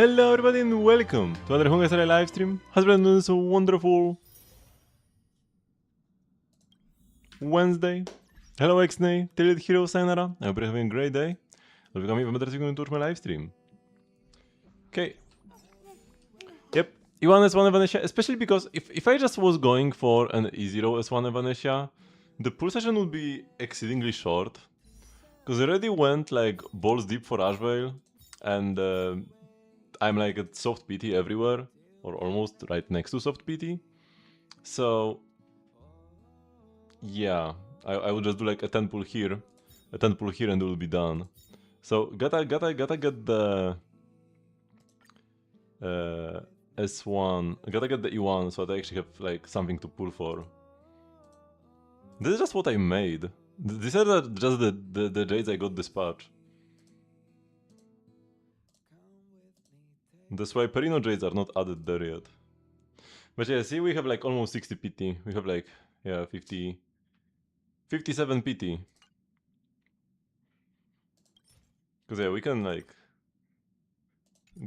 Hello everybody and welcome to another Honkai livestream. Has been this wonderful Wednesday. Hello Xnay, Tilted Hero, Sayonara. I hope you're having a great day. I'll be coming from better to my livestream. Okay. Yep, E1S1 Evanescia, especially because if I just was going for an E0S1 Evanescia, the pull session would be exceedingly short. Because I already went like balls deep for Ashvale, and I'm like at soft PT everywhere, or almost right next to soft PT. So yeah, I would just do like a 10 pull here, a 10 pull here, and it will be done. So gotta get the S1, gotta get the E1 so that I actually have like something to pull for. This is just what I made. These are just the Jades I got dispatched. That's why Perino Jades are not added there yet. But yeah, see, we have like almost 60 PT. We have like, yeah, 57 PT. Because yeah, we can like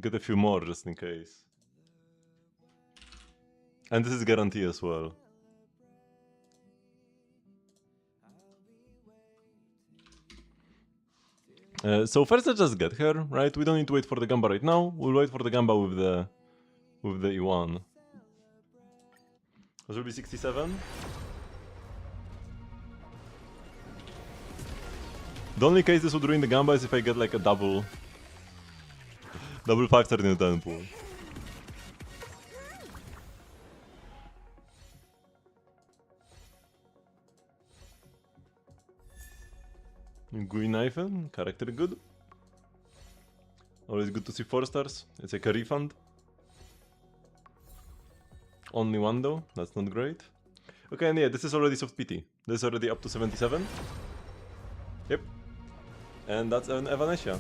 get a few more just in case. And this is guarantee as well. So first let's just get her, right? We don't need to wait for the Gamba right now. We'll wait for the Gamba with the E1. This will be 67. The only case this would ruin the Gamba is if I get like a double 5-star in a 10 pool. Gui Knifen, character good. Always good to see 4 stars. It's like a refund. Only one though, that's not great. Okay, and yeah, this is already soft PT. This is already up to 77. Yep. And that's an Evanescia.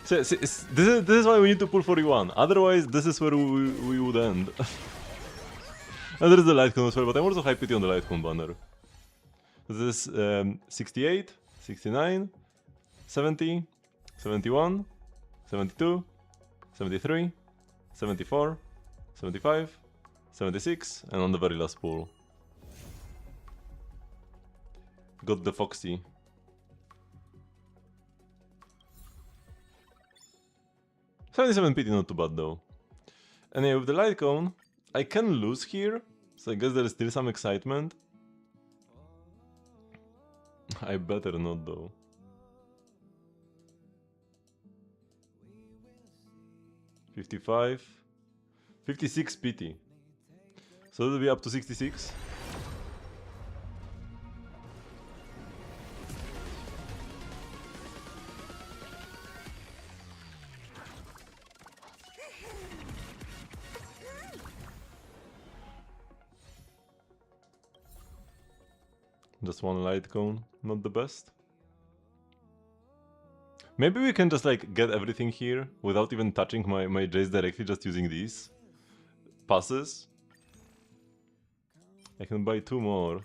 So, this is why we need to pull 41. Otherwise, this is where we would end. And there is the Lightcon as well, but I'm also high PT on the Lightcon banner. This is 68, 69, 70, 71, 72, 73, 74, 75, 76, and on the very last pull. Got the Foxy. $77 PT, not too bad though. And yeah, with the light cone, I can lose here, so I guess there is still some excitement. I better not though. $55, $56 PT. So it'll be up to 66. Just one light cone, not the best. Maybe we can just like get everything here without even touching my Jace directly, just using these passes. I can buy 2 more.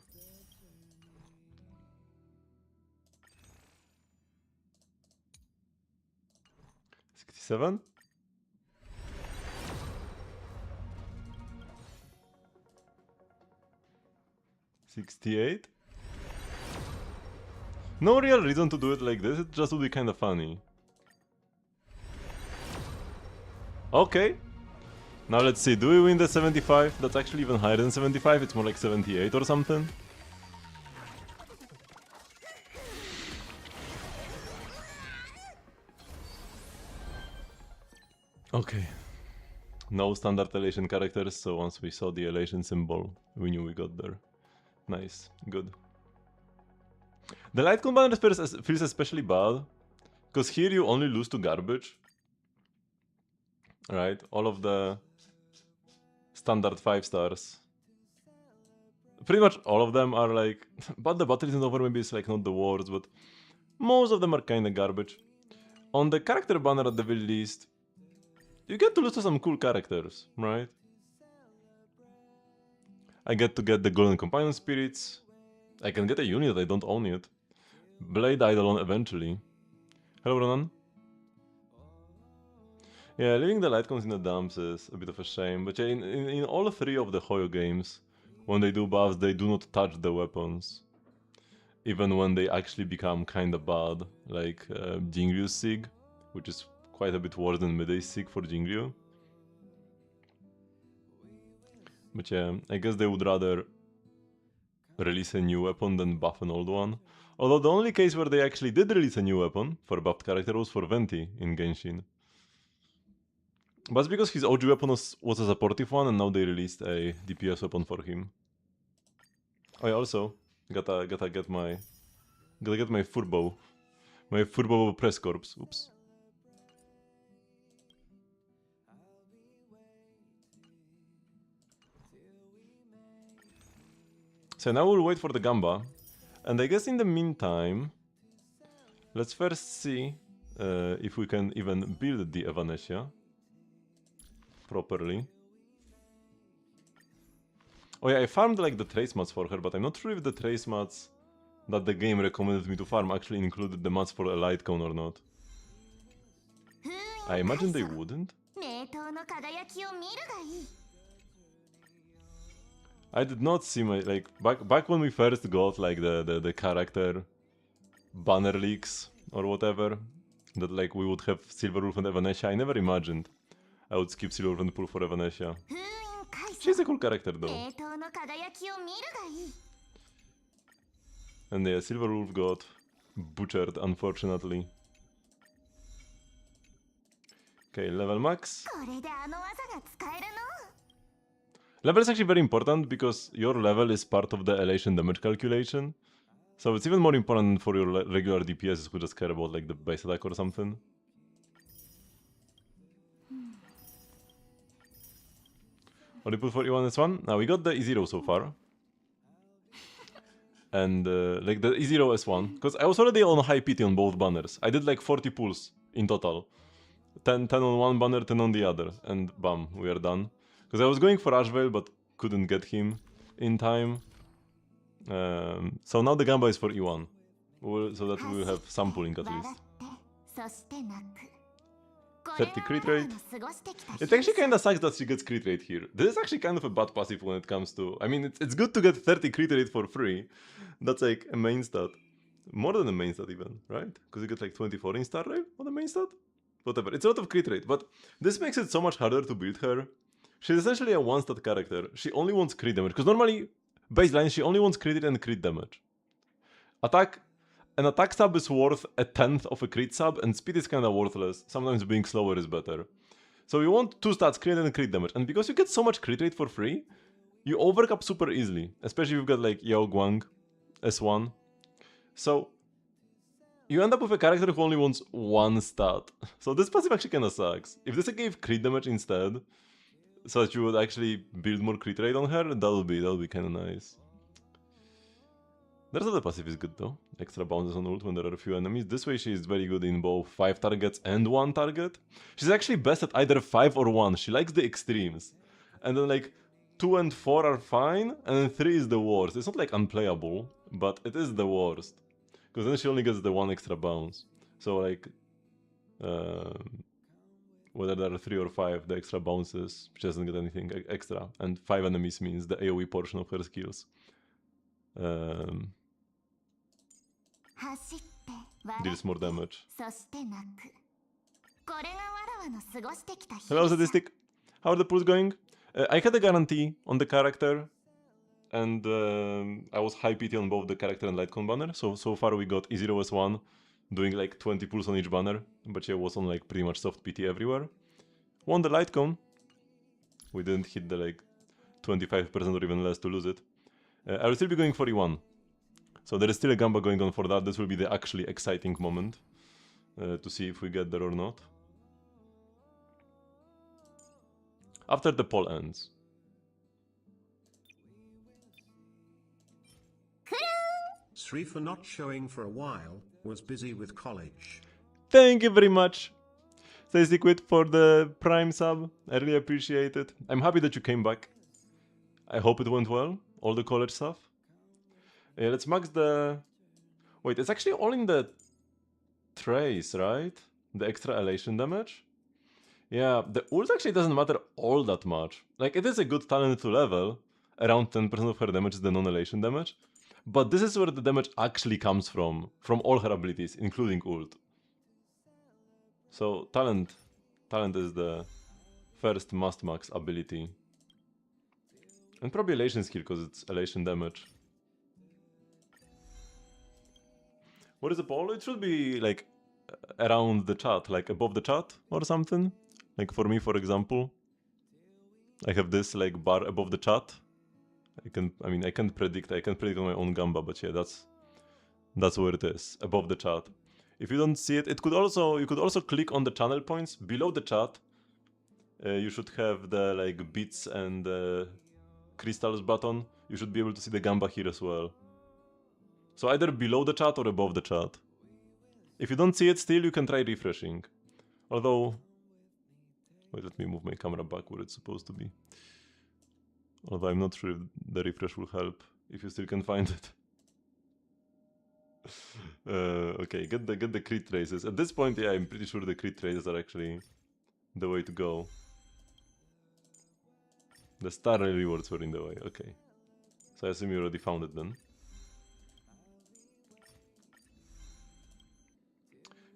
$67? $68? No real reason to do it like this, it just would be kinda funny. Okay. Now let's see, do we win the 75? That's actually even higher than 75, it's more like 78 or something. Okay. No standard elation characters, so once we saw the elation symbol, we knew we got there. Nice, good. The light commander feels especially bad, because here you only lose to garbage. Right, all of the standard 5 stars. Pretty much all of them are like, but the battle isn't over, maybe it's like not the worst, but most of them are kinda garbage. On the character banner at the very least, you get to lose to some cool characters, right? I get to get the Golden Companion Spirits. I can get a unit that I don't own yet. Blade Eidolon eventually. Hello Ronan. Yeah, leaving the light cones in the dumps is a bit of a shame, but yeah, in all three of the Hoyo games, when they do buffs, they do not touch the weapons. Even when they actually become kinda bad, like Jingryu's Sig, which is quite a bit worse than Miday's Sig for Jingryu. But yeah, I guess they would rather release a new weapon than buff an old one. Although the only case where they actually did release a new weapon for a buffed character was for Venti in Genshin. But it's because his OG weapon was a supportive one, and now they released a DPS weapon for him. Oh yeah, also gotta get my Furbo press corps. Oops. So now we'll wait for the Gamba, and I guess in the meantime, let's first see if we can even build the Evanescia properly. Oh yeah, I farmed like the trace mats for her, but I'm not sure if the trace mats that the game recommended me to farm actually included the mats for a light cone or not. I imagine they wouldn't. I did not see my, like, back when we first got like the character banner leaks or whatever, that like we would have Silverwolf and Evanescia, I never imagined I would skip Silverwolf and pull for Evanescia. She's a cool character though. And yeah, Silverwolf got butchered, unfortunately. Okay, level max. Level is actually very important because your level is part of the elation damage calculation. So it's even more important for your regular DPS who just care about like the base attack or something. What do you put for E1S1? Now we got the E0 so far. And like the E0S1, because I was already on high PT on both banners. I did like 40 pulls in total. 10 on one banner, 10 on the other, and bam, we are done. Because I was going for Ashvale, but couldn't get him in time. So now the Gamba is for E1. So that we will have some pulling at least. 30 crit rate. It actually kinda sucks that she gets crit rate here. This is actually kind of a bad passive when it comes to... I mean, it's good to get 30 crit rate for free. That's like a main stat. More than a main stat even, right? Because you get like 24 in star rate on the main stat? Whatever, it's a lot of crit rate, but this makes it so much harder to build her. She's essentially a one-stat character. She only wants crit damage, because normally, baseline, she only wants crit rate and crit damage. An attack sub is worth a tenth of a crit sub, and speed is kinda worthless. Sometimes being slower is better. So you want two stats, crit and crit damage, and because you get so much crit rate for free, you overcap super easily, especially if you've got like Yao Guang, S1. So you end up with a character who only wants one stat. So this passive actually kinda sucks. If this gave crit damage instead, so that you would actually build more crit rate on her, that would be kinda nice. The rest of the passive is good though. Extra bounces on ult when there are a few enemies. This way she is very good in both 5 targets and 1 target. She's actually best at either 5 or 1. She likes the extremes. And then like 2 and 4 are fine, and then 3 is the worst. It's not like unplayable, but it is the worst. Because then she only gets the 1 extra bounce. So like, whether there are 3 or 5, the extra bounces, she doesn't get anything extra. And 5 enemies means the AoE portion of her skills. Deals more damage. Hello, Statistic. How are the pulls going? I had a guarantee on the character, and I was high PT on both the character and Lightcon banner. So far we got E0S1 doing like 20 pulls on each banner, but she was on like pretty much soft PT everywhere. Won the Lightcon. We didn't hit the like 25% or even less to lose it. I will still be going for E1. So there is still a Gamba going on for that. This will be the actually exciting moment to see if we get there or not. After the poll ends. Sri for not showing for a while, was busy with college. Thank you very much, Stacy Quid, for the Prime sub. I really appreciate it. I'm happy that you came back. I hope it went well, all the college stuff. Yeah, let's max the... Wait, it's actually all in the trace, right? The extra elation damage? Yeah, the ult actually doesn't matter all that much. Like, it is a good talent to level. Around 10% of her damage is the non-elation damage. But this is where the damage actually comes from all her abilities, including ult. So, talent is the first must-max ability. And probably elation skill, because it's elation damage. What is the poll? It should be, like, around the chat, like above the chat or something. Like for me, for example, I have this like bar above the chat. I can't predict on my own Gamba, but yeah, that's where it is, above the chat. If you don't see it, you could also click on the channel points below the chat. You should have the like bits and crystals button. You should be able to see the Gamba here as well. So either below the chat or above the chat. If you don't see it still, you can try refreshing. Although, wait, let me move my camera back where it's supposed to be. Although I'm not sure if the refresh will help, if you still can find it. Okay, get the crit traces. At this point, yeah, I'm pretty sure the crit traces are actually the way to go. The star rewards were in the way, okay. So I assume you already found it then.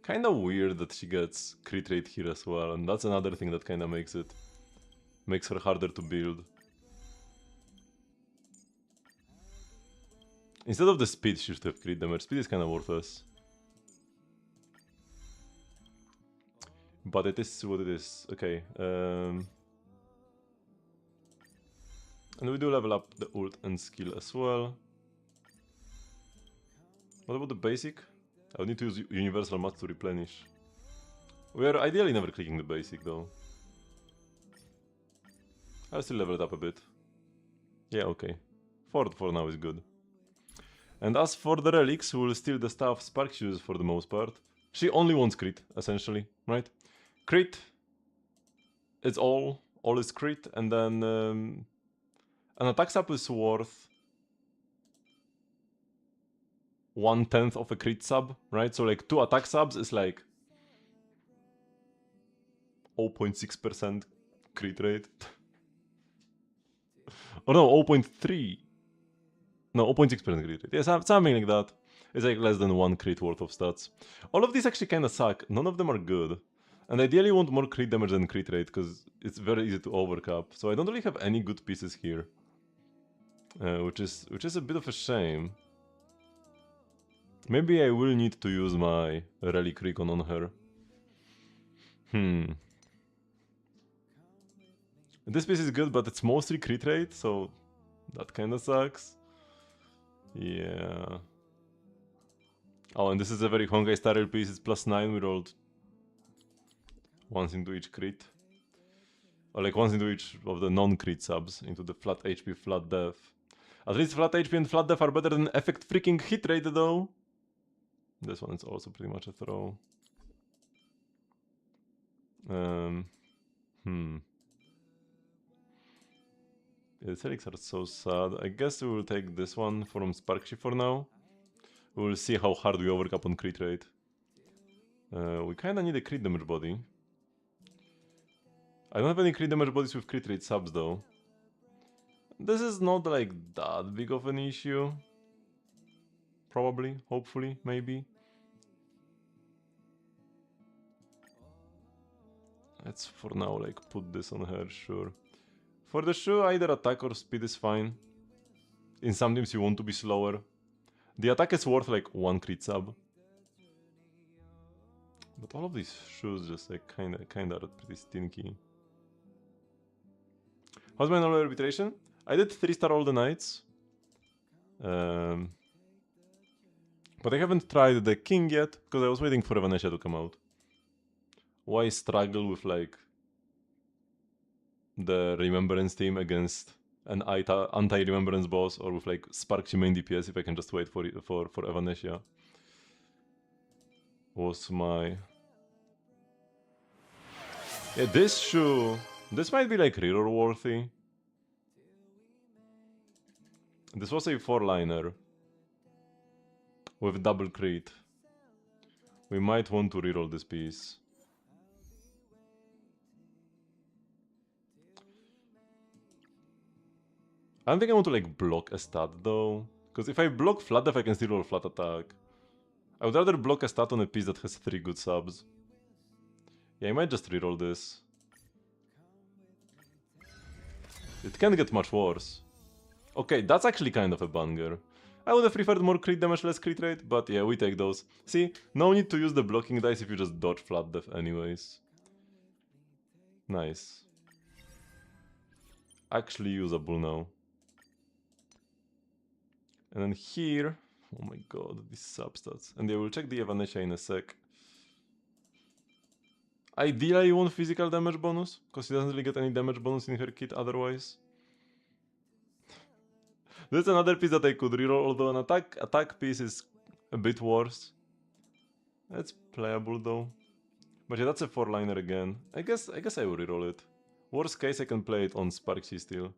Kinda weird that she gets crit rate here as well, and that's another thing that kinda makes her harder to build. Instead of the speed, she should have crit damage. Speed is kinda worthless. But it is what it is. Okay, and we do level up the ult and skill as well. What about the basic? I would need to use universal mat to replenish. We are ideally never clicking the basic though. I'll still level it up a bit. Yeah, okay. 4 for now is good. And as for the relics, we will steal the stuff Sparks uses for the most part. She only wants crit, essentially, right? Crit, it's all is crit, and then an attack sub is worth 1/10 of a crit sub, right? So like 2 attack subs is like 0.6% crit rate. Or no, 0.3. No, 0.6% crit rate. Yeah, something like that. It's like less than 1 crit worth of stats. All of these actually kinda suck. None of them are good. And ideally you want more crit damage than crit rate, because it's very easy to overcap. So I don't really have any good pieces here. Which is a bit of a shame. Maybe I will need to use my Relic Recon on her. This piece is good, but it's mostly crit rate, so that kinda sucks. Yeah. Oh, and this is a very Honkai style piece, it's +9, we rolled once into each crit. Or like once into each of the non-crit subs, into the flat HP, flat def. At least flat HP and flat def are better than effect freaking hit rate though. This one is also pretty much a throw. Yeah, the Helix are so sad. I guess we will take this one from Sparkshy for now. We will see how hard we overcap on crit rate. We kinda need a crit damage body. I don't have any crit damage bodies with crit rate subs though. This is not like that big of an issue. Probably, hopefully, maybe. Let's for now like put this on her, sure. For the shoe, either attack or speed is fine. In some teams you want to be slower. The attack is worth like 1 crit sub. But all of these shoes just like kinda are pretty stinky. How's my normal arbitration? I did 3-star all the nights. But I haven't tried the king yet, because I was waiting for Evanescia to come out. Why struggle with like the remembrance team against an anti-remembrance boss, or with like Sparksy main DPS if I can just wait for Evanescia? Was my... Yeah, this shoe... This might be like reroll worthy. This was a 4-liner with double crit. We might want to reroll this piece. I don't think I want to like block a stat though. Because if I block flat def, I can still roll flat attack. I would rather block a stat on a piece that has 3 good subs. Yeah, I might just reroll this. It can't get much worse. Okay, that's actually kind of a banger. I would have preferred more crit damage, less crit rate, but yeah, we take those. See, no need to use the blocking dice if you just dodge flat def anyways. Nice. Actually usable now. And then here, oh my god, these substats. And yeah, we'll check the Evanescia in a sec. Ideally, you want physical damage bonus, because he doesn't really get any damage bonus in her kit otherwise. That's another piece that I could reroll, although an attack piece is a bit worse. That's playable though. But yeah, that's a 4-liner again. I guess I will reroll it. Worst case, I can play it on Sparksy still.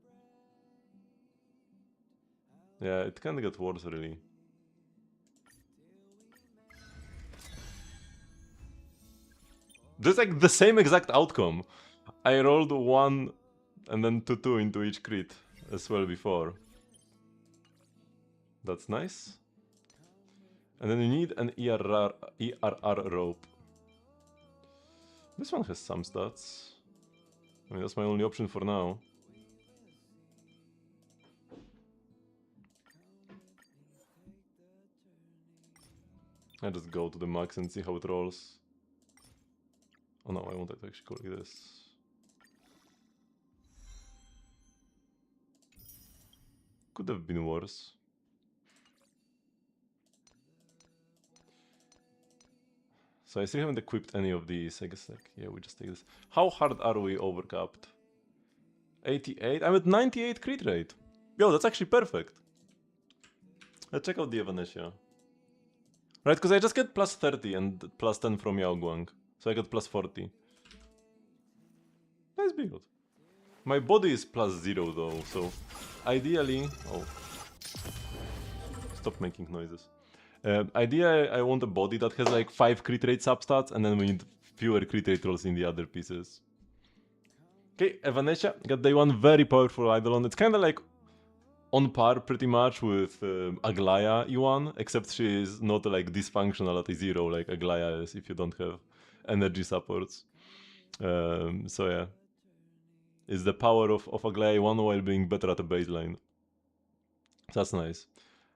Yeah, it can't get worse really. Just like the same exact outcome. I rolled 1 and then 2 into each crit as well before. That's nice. And then you need an ERR rope. This one has some stats. I mean, that's my only option for now. I just go to the max and see how it rolls. Oh no, I wanted to actually collect this. Could have been worse. So I still haven't equipped any of these. I guess like, yeah, we just take this. How hard are we overcapped? 88? I'm at 98 crit rate. Yo, that's actually perfect. Let's check out the Evanescia. Right, because I just get plus 30 and plus 10 from Yao Guang. So I get plus 40. Nice build. My body is plus 0 though, so ideally... Oh. Stop making noises. Ideally, I want a body that has like 5 crit rate substats, and then we need fewer crit rate rolls in the other pieces. Okay, Evanescia got day 1 very powerful Eidolon. It's kind of like on par pretty much with Aglaya E1, except she is not like dysfunctional at a 0 like Aglaya is if you don't have energy supports. So yeah. It's the power of Aglaya E1 while being better at a baseline. That's nice.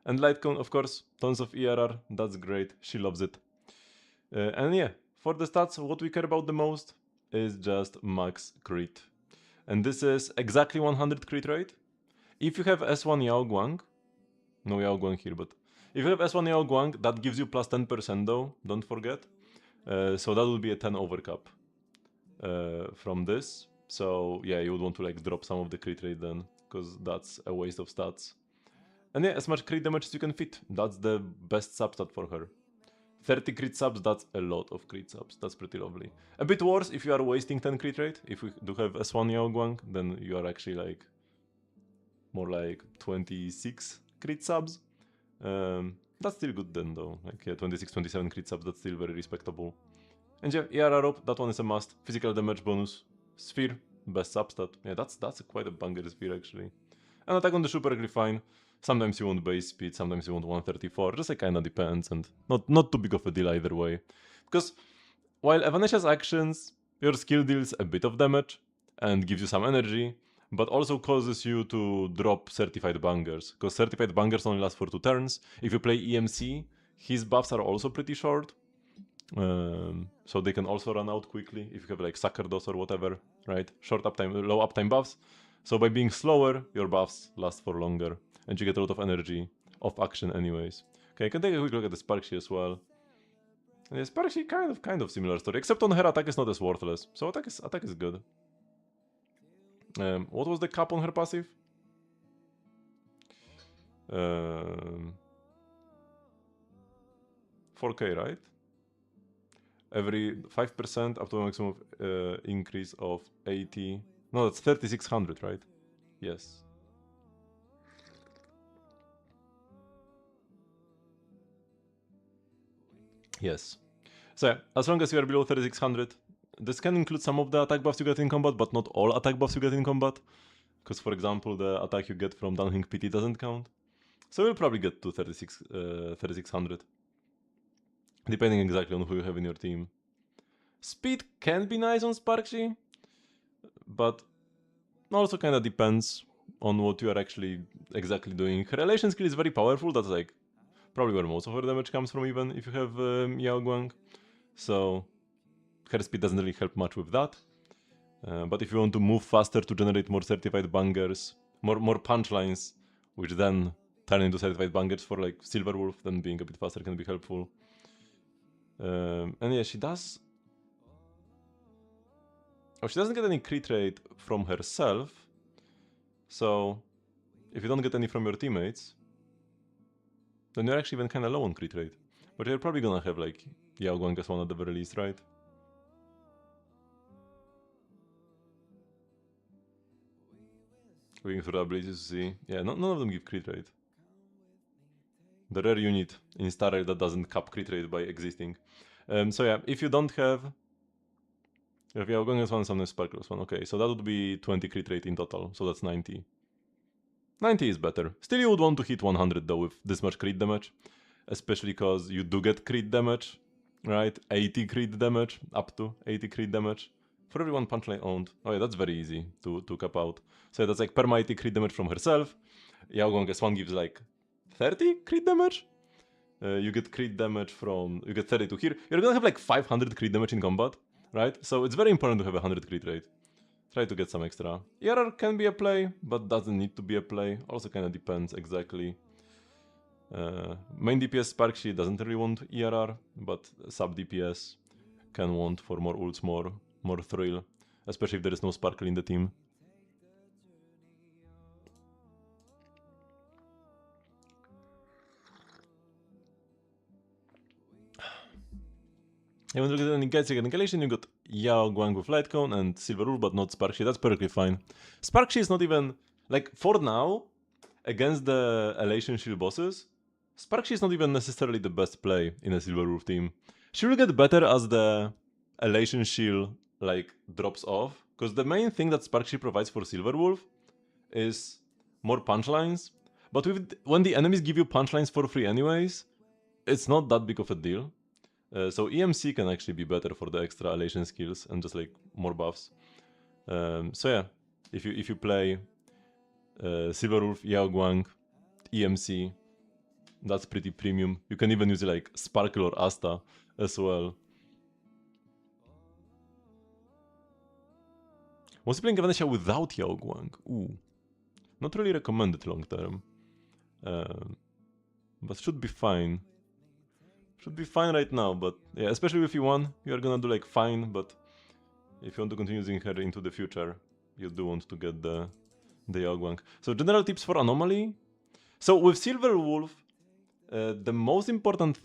And Lightcone, of course, tons of ERR, that's great, she loves it. And yeah, for the stats, what we care about the most is just max crit. And this is exactly 100 crit rate. If you have S1 Yao Guang, no Yao Guang here, but if you have S1 Yao Guang, that gives you plus 10% though, don't forget. So that would be a 10 overcap from this. So yeah, you would want to like drop some of the crit rate then, because that's a waste of stats. And yeah, as much crit damage as you can fit. That's the best substat for her. 30 crit subs, that's a lot of crit subs. That's pretty lovely. A bit worse if you are wasting 10 crit rate. If we do have S1 Yao Guang, then you are actually like more like 26 crit subs. That's still good then though. Like yeah, 26, 27 crit subs, that's still very respectable. And yeah, ERR rope, that one is a must. Physical damage bonus. Sphere, best substat. Yeah, that's quite a banger sphere actually. And attack on the super agree fine. Sometimes you want base speed, sometimes you want 134, just like kinda depends, and not too big of a deal either way. Because while Evanescia's actions, your skill deals a bit of damage and gives you some energy, but also causes you to drop certified bangers, because certified bangers only last for 2 turns. If you play EMC, his buffs are also pretty short, so they can also run out quickly if you have like Sacerdos or whatever, right? Short uptime, low uptime buffs. So by being slower, your buffs last for longer, and you get a lot of energy off action anyways. Okay, I can take a quick look at the Sparksy as well. And the Sparksy kind of similar story, except on her attack is not as worthless, so attack is good. What was the cap on her passive? 4k, right? Every 5% up to a maximum increase of 80. No, that's 3600, right? Yes. Yes. So yeah, as long as you are below 3600, this can include some of the attack buffs you get in combat, but not all attack buffs you get in combat. Because, for example, the attack you get from Dunhing PT doesn't count. So you'll probably get to 3600. Depending exactly on who you have in your team. Speed can be nice on Sparksy, but also kind of depends on what you are actually exactly doing. Her relation skill is very powerful, that's like probably where most of her damage comes from, even if you have Yao Guang. So her speed doesn't really help much with that. But if you want to move faster to generate more certified bangers, more punchlines, which then turn into certified bangers for like Silver Wolf, then being a bit faster can be helpful. And yeah, she does... Oh, she doesn't get any crit rate from herself. So, if you don't get any from your teammates, then you're actually even kind of low on crit rate. But you're probably gonna have like Yao Guang as one at the very least, right? Looking through the abilities to see. Yeah, none of them give crit rate. The rare unit in Star Rail that doesn't cap crit rate by existing. So yeah, if you don't have... If Yao Guang has one, some Sparkles one. Okay, so that would be 20 crit rate in total, so that's 90. 90 is better. Still, you would want to hit 100 though with this much crit damage. Especially because you do get crit damage, right? 80 crit damage, up to 80 crit damage. For every one punchline owned. Oh yeah, that's very easy to cap out. So that's like perma 80 crit damage from herself. Yao Guang S1 gives like 30 crit damage. You get crit damage from... You get 32 here. You're gonna have like 500 crit damage in combat, right? So it's very important to have a 100 crit rate. Try to get some extra. ERR can be a play, but doesn't need to be a play. Also kind of depends exactly. Main DPS Sparksy doesn't really want ERR, but sub DPS can want for more ults, more thrill, especially if there is no Sparkle in the team. You want to get any guides, you get Annihilation, you got Yao Guang with Light Cone and Silver Wolf, but not Sparksy. That's perfectly fine. Sparksy is not even, like, for now, against the Elation Shield bosses, Sparksy is not even necessarily the best play in a Silver Wolf team. She will get better as the Elation Shield, like, drops off, because the main thing that Sparksy provides for Silver Wolf is more punchlines, but when the enemies give you punchlines for free anyways, it's not that big of a deal. So EMC can actually be better for the extra elation skills and just like more buffs. So yeah, if you play Silver Wolf, Yao Guang, EMC, that's pretty premium. You can even use like Sparkle or Asta as well. Was he playing Evanescia without Yao Guang? Ooh, not really recommended long term, but should be fine. Should be fine right now, but yeah, especially with E1, you're gonna do like fine, but if you want to continue using her into the future, you do want to get the Yao Guang. So general tips for Anomaly. So with Silver Wolf, the most important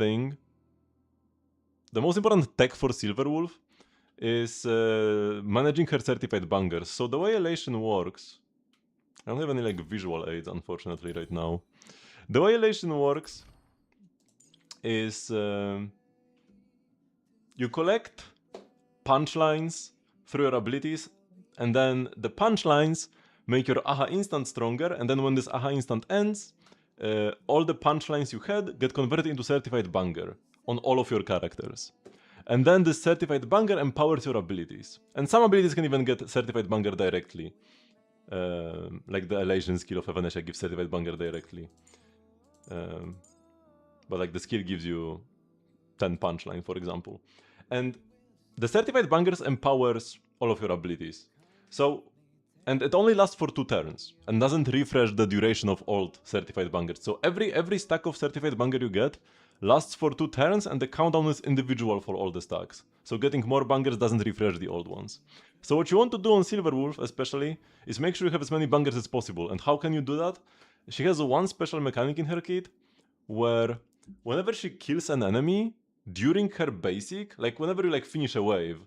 tech for Silver Wolf is managing her certified bangers. So the way Elation works, I don't have any like visual aids unfortunately right now. The way Elation works is you collect punchlines through your abilities, and then the punchlines make your AHA instant stronger, and then when this AHA instant ends, all the punchlines you had get converted into certified banger on all of your characters. And then this certified banger empowers your abilities. And some abilities can even get certified banger directly. Like the Elation skill of Evanescia gives certified banger directly. But like the skill gives you 10 punchline, for example. And the certified bangers empowers all of your abilities. So, and it only lasts for 2 turns and doesn't refresh the duration of old certified bangers. So every stack of certified banger you get lasts for 2 turns, and the countdown is individual for all the stacks. So getting more bangers doesn't refresh the old ones. So what you want to do on Silver Wolf especially is make sure you have as many bangers as possible. And how can you do that? She has one special mechanic in her kit where whenever she kills an enemy during her basic, like whenever you like finish a wave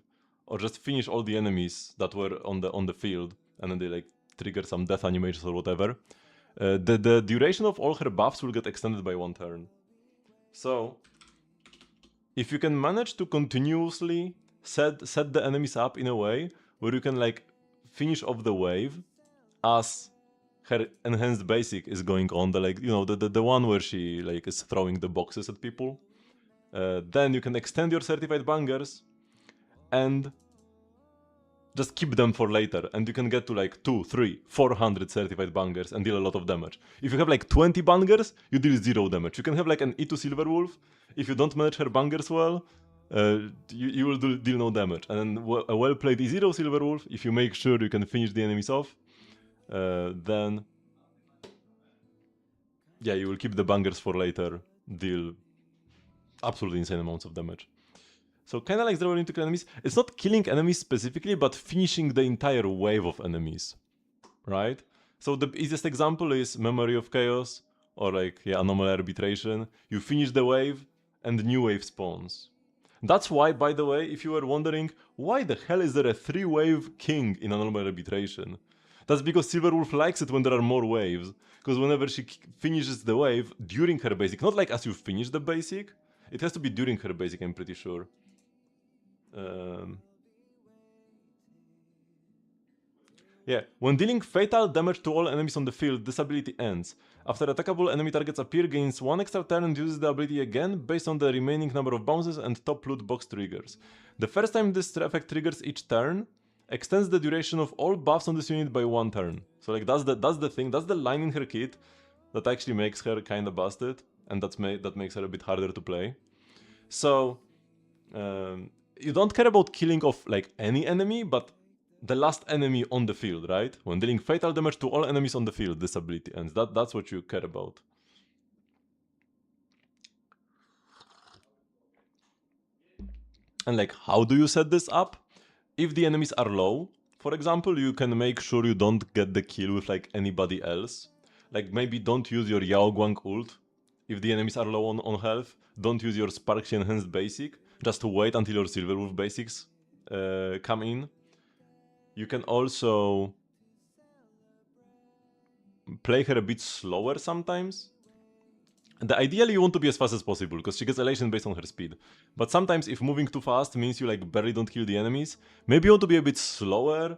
or just finish all the enemies that were on the field, and then they like trigger some death animations or whatever, the duration of all her buffs will get extended by 1 turn. So if you can manage to continuously set the enemies up in a way where you can like finish off the wave as her enhanced basic is going on, the like, you know, the one where she like is throwing the boxes at people, then you can extend your certified bangers and just keep them for later, and you can get to like 2, 3, 400 certified bangers and deal a lot of damage. If you have like 20 bangers, you deal 0 damage. You can have like an E2 Silver Wolf. If you don't manage her bangers well, you will deal no damage. And then a well-played E0 Silver Wolf, if you make sure you can finish the enemies off, then yeah, you will keep the bangers for later, deal absolutely insane amounts of damage. So kind of like zero to kill enemies. It's not killing enemies specifically, but finishing the entire wave of enemies, right? So the easiest example is Memory of Chaos, or like, yeah, Anomaly Arbitration. You finish the wave, and new wave spawns. That's why, by the way, if you were wondering, why the hell is there a 3-wave king in Anomaly Arbitration? That's because Silverwolf likes it when there are more waves, because whenever she finishes the wave during her basic, not like as you finish the basic, it has to be during her basic, I'm pretty sure. Yeah, when dealing fatal damage to all enemies on the field, this ability ends. After attackable enemy targets appear, gains 1 extra turn and uses the ability again based on the remaining number of bounces and top loot box triggers. The first time this effect triggers each turn, extends the duration of all buffs on this unit by 1 turn. So like that's the thing, that's the line in her kit that actually makes her kinda busted, and that makes her a bit harder to play. So you don't care about killing off like any enemy, but the last enemy on the field, right? When dealing fatal damage to all enemies on the field, this ability ends. That's what you care about. And like, how do you set this up? If the enemies are low, for example, you can make sure you don't get the kill with like anybody else. Like maybe don't use your Yao Guang ult. If the enemies are low on health, don't use your Sparksy enhanced basic. Just to wait until your Silverwolf basics come in. You can also play her a bit slower sometimes. And ideally you want to be as fast as possible, because she gets elation based on her speed. But sometimes if moving too fast means you like barely don't kill the enemies, maybe you want to be a bit slower.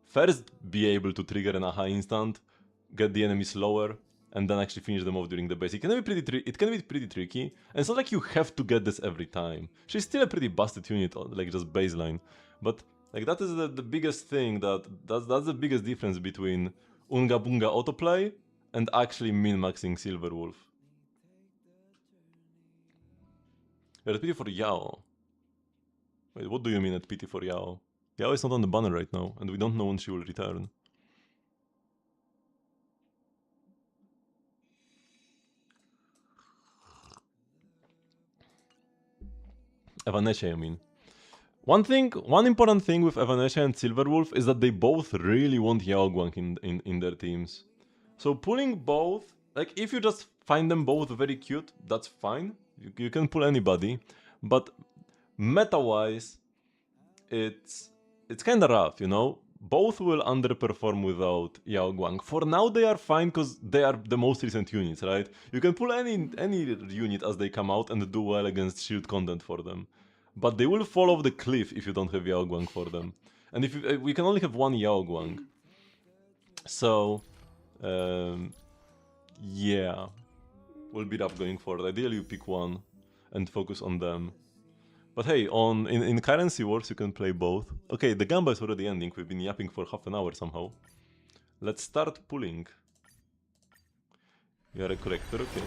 First be able to trigger an AHA instant, get the enemy slower, and then actually finish them off during the base. It can be pretty tricky, and it's not like you have to get this every time. She's still a pretty busted unit, like just baseline. But like that is the biggest thing, that's the biggest difference between Unga Bunga autoplay and actually min-maxing Silverwolf. You're at pity for Yao. Wait, what do you mean at pity for Yao? Yao is not on the banner right now, and we don't know when she will return. Evanescia, I mean. One important thing with Evanescia and Silverwolf is that they both really want Yao Guang in their teams. So pulling both, like if you just find them both very cute, that's fine. You can pull anybody, but meta-wise, it's kinda rough, you know? Both will underperform without Yao Guang. For now they are fine because they are the most recent units, right? You can pull any unit as they come out and do well against shield content for them. But they will fall off the cliff if you don't have Yao Guang for them. And if we can only have one Yao Guang. So, yeah. Will be rough going forward. Ideally you pick one and focus on them. But hey, in Currency Wars you can play both. Okay, the Gamba is already ending. We've been yapping for half an hour somehow. Let's start pulling. You are a corrector, okay.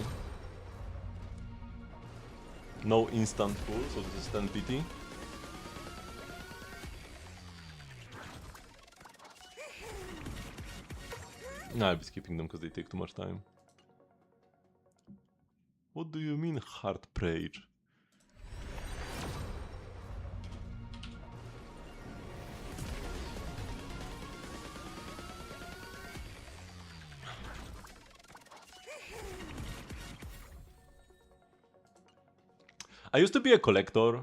No instant pull, so this is 10 PT. No, I'll be skipping them because they take too much time. What do you mean, Heart Prage? I used to be a collector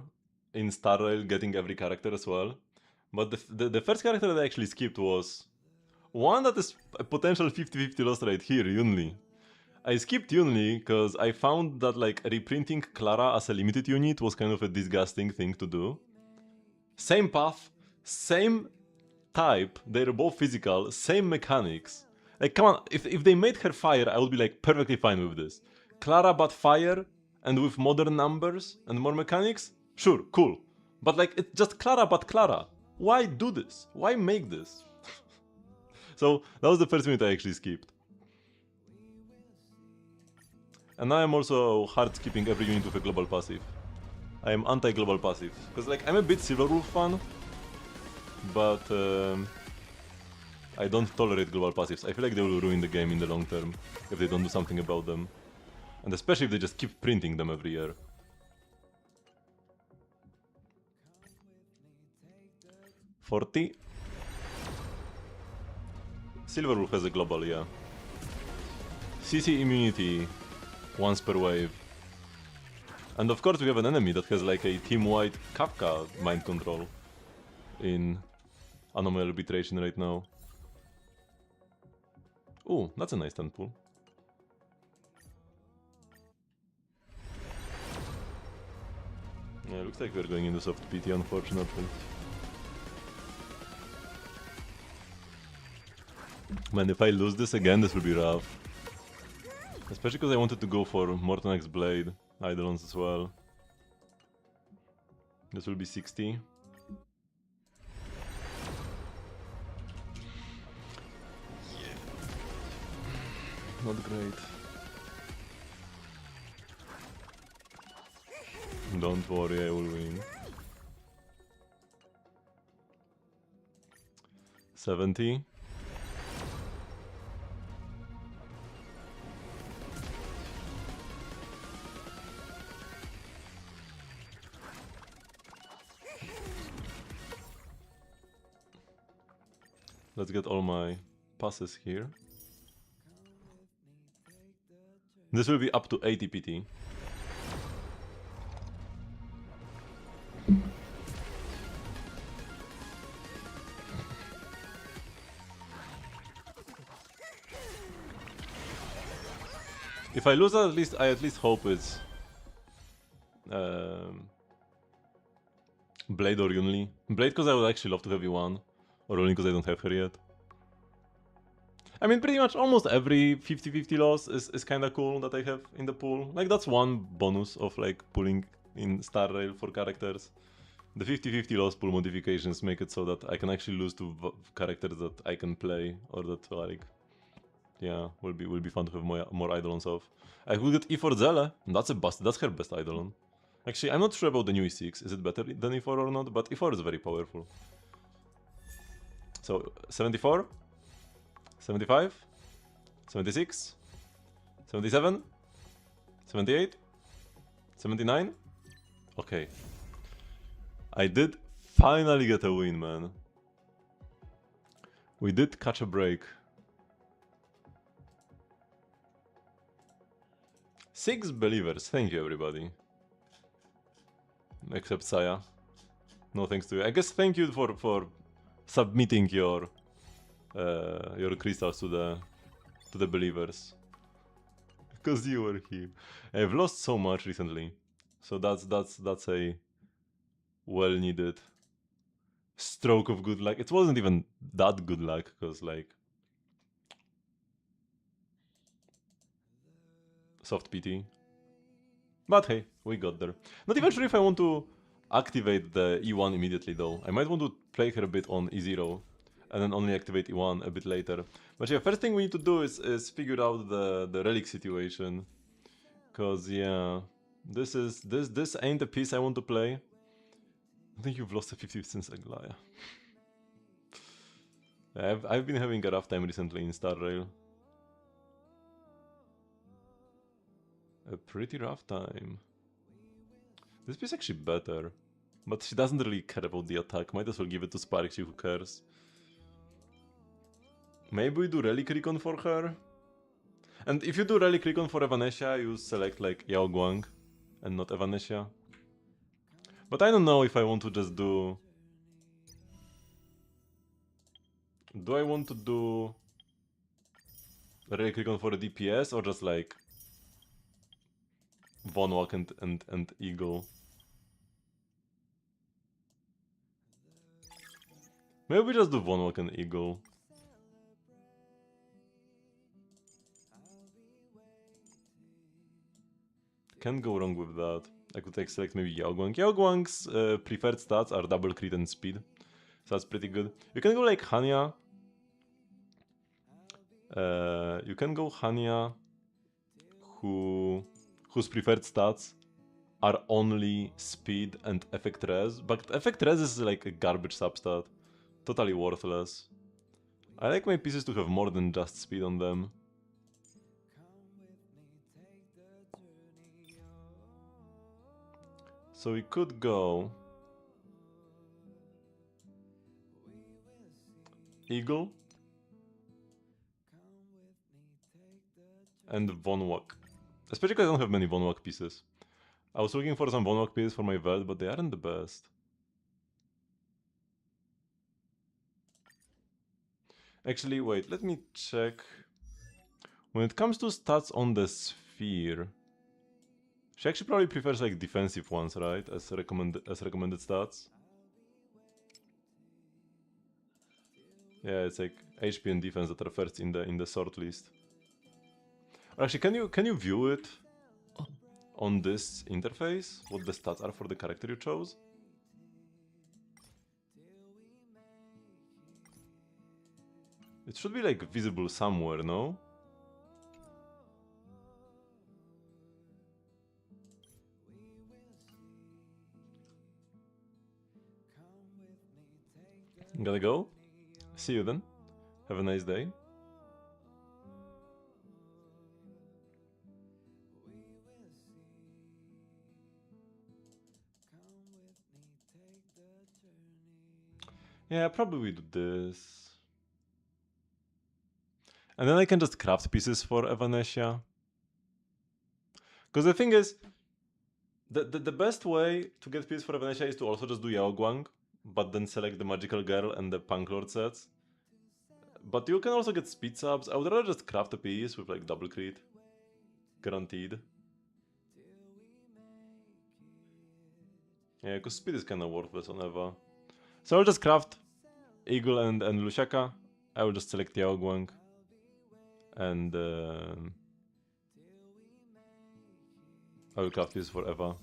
in Star Rail, getting every character as well. But the first character that I actually skipped was one that is a potential 50-50 loss right here, Yunli. I skipped Yunli because I found that like reprinting Clara as a limited unit was kind of a disgusting thing to do. Same path, same type, they're both physical, same mechanics. Like, come on, if they made her fire, I would be like perfectly fine with this. Clara but fire, and with modern numbers and more mechanics? Sure, cool. But like, it's just Clara but Clara. Why do this? Why make this? So, that was the first unit I actually skipped. And now I'm also hard skipping every unit with a global passive. I am anti-global passive. Because like, I'm a bit Silverwolf fan, but I don't tolerate global passives. I feel like they will ruin the game in the long term if they don't do something about them. And especially if they just keep printing them every year. $40. Silverwolf has a global, yeah. CC immunity once per wave. And of course we have an enemy that has like a team-wide Kafka mind control in Anomaly Arbitration right now. Ooh, that's a nice 10 pull. Yeah, looks like we're going into soft PT, unfortunately. Man, if I lose this again, this will be rough. Especially because I wanted to go for Morton X Blade, Eidolons as well. This will be 60. Yeah. Not great. Don't worry, I will win. 70. Let's get all my passes here. This will be up to 80 PT. If I lose, I at least hope it's Blade or Yunli. Blade because I would actually love to have E1, or only because I don't have her yet. I mean, pretty much almost every 50-50 loss is kinda cool that I have in the pool. Like, that's one bonus of like pulling in Star Rail for characters. The 50-50 loss pool modifications make it so that I can actually lose to characters that I can play, or that like, yeah, will be fun to have more Eidolons of. I could get E4 Zelle, that's her best Eidolon. Actually, I'm not sure about the new E6, is it better than E4 or not, but E4 is very powerful. So, 74? 75? 76? 77? 78? 79? Okay. I did finally get a win, man. We did catch a break. 6 believers, thank you everybody. Except Saya. No thanks to you. I guess thank you for submitting your crystals to the believers. Because you were here. I've lost so much recently. So that's a well needed stroke of good luck. It wasn't even that good luck, because like soft PT. But hey, we got there. Not even sure if I want to activate the E1 immediately though. I might want to play her a bit on E0 and then only activate E1 a bit later. But yeah, first thing we need to do is figure out the relic situation. Cause yeah, this ain't the piece I want to play. I think you've lost a 50 since Aglaya. I've been having a rough time recently in Star Rail. A pretty rough time. This piece is actually better. But she doesn't really care about the attack. Might as well give it to Sparky, who cares. Maybe we do Relic Recon for her? And if you do Relic Recon for Evanescia, you select like Yao Guang and not Evanescia. But I don't know if I want to just do... Do I want to do Relic Recon for a DPS or just like Von Walk and Eagle? Maybe we just do Vonwalk and Eagle. Can't go wrong with that. I could select maybe Yaoguang. Yaoguang's preferred stats are double crit and speed. So that's pretty good. You can go like Hanya. You can go Hanya, whose preferred stats are only speed and effect res, but effect res is like a garbage substat. Totally worthless. I like my pieces to have more than just speed on them. So we could go Eagle and Vonwalk. Especially because I don't have many Vonwalk pieces. I was looking for some Vonwalk pieces for my Veld, but they aren't the best. Actually, wait, let me check. When it comes to stats on the sphere, she actually probably prefers like defensive ones, right? As recommended stats. Yeah, it's like HP and defense that are first in the sort list. Or actually, can you view it on this interface? What the stats are for the character you chose? It should be like visible somewhere, no? Gotta go. See you then. Have a nice day. Yeah, probably we do this. And then I can just craft pieces for Evanescia. Because the thing is, the best way to get pieces for Evanescia is to also just do Yaoguang, but then select the Magical Girl and the Punk Lord sets. But you can also get speed subs. I would rather just craft a piece with like double crit. Guaranteed. Yeah, because speed is kinda worthless on Eva. So I'll just craft Eagle and Luciaka. I will just select Yaoguang. And I will craft pieces for Eva.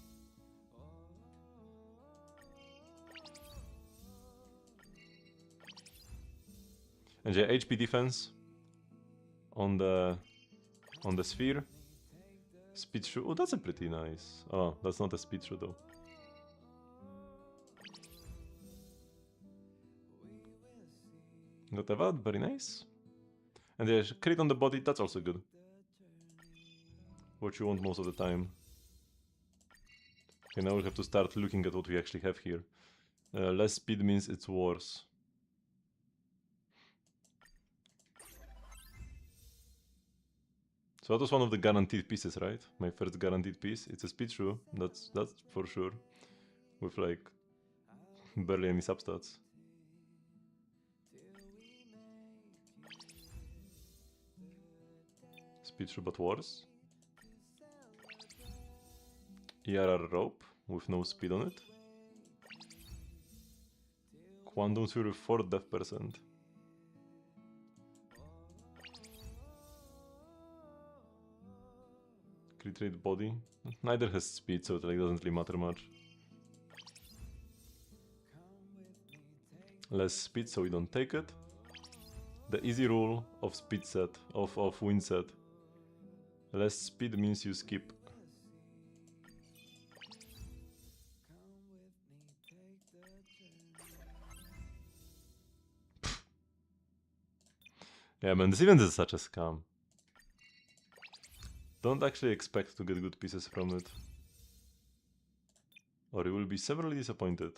And yeah, HP defense on the sphere. Speed shrew. Oh, that's a pretty nice. Oh, that's not a speed shrew though. Got Eva, very nice. And yeah, crit on the body, that's also good. What you want most of the time. Okay, now we'll have to start looking at what we actually have here. Less speed means it's worse. So that was one of the guaranteed pieces, right? My first guaranteed piece. It's a speed shrew, that's for sure. With like barely any substats. Speed shrew but worse. ERR rope with no speed on it. Quantum Fury 4 death percent. Crit rate body. Neither has speed, so it like doesn't really matter much. Less speed, so we don't take it. The easy rule of speed set, of win set. Less speed means you skip. Yeah man, this event is such a scam. Don't actually expect to get good pieces from it. Or you will be severely disappointed.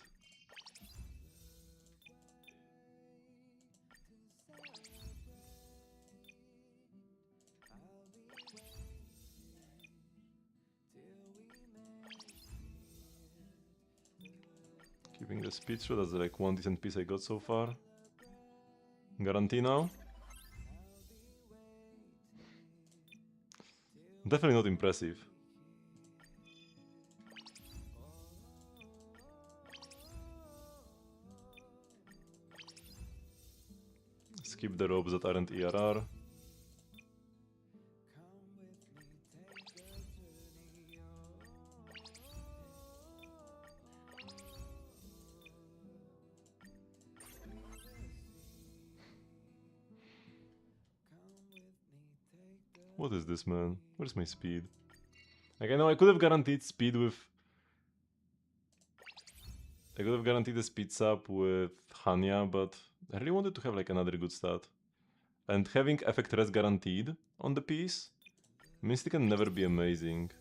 Keeping the speed through, that's like one decent piece I got so far. Guarantee now? Definitely not impressive. skip the robes that aren't ERR. What is this, man? Where's my speed? Like, I know I could have guaranteed speed with... I could have guaranteed a speed sub with Hanya, but I really wanted to have like another good stat. And having effect res guaranteed on the piece means it can never be amazing.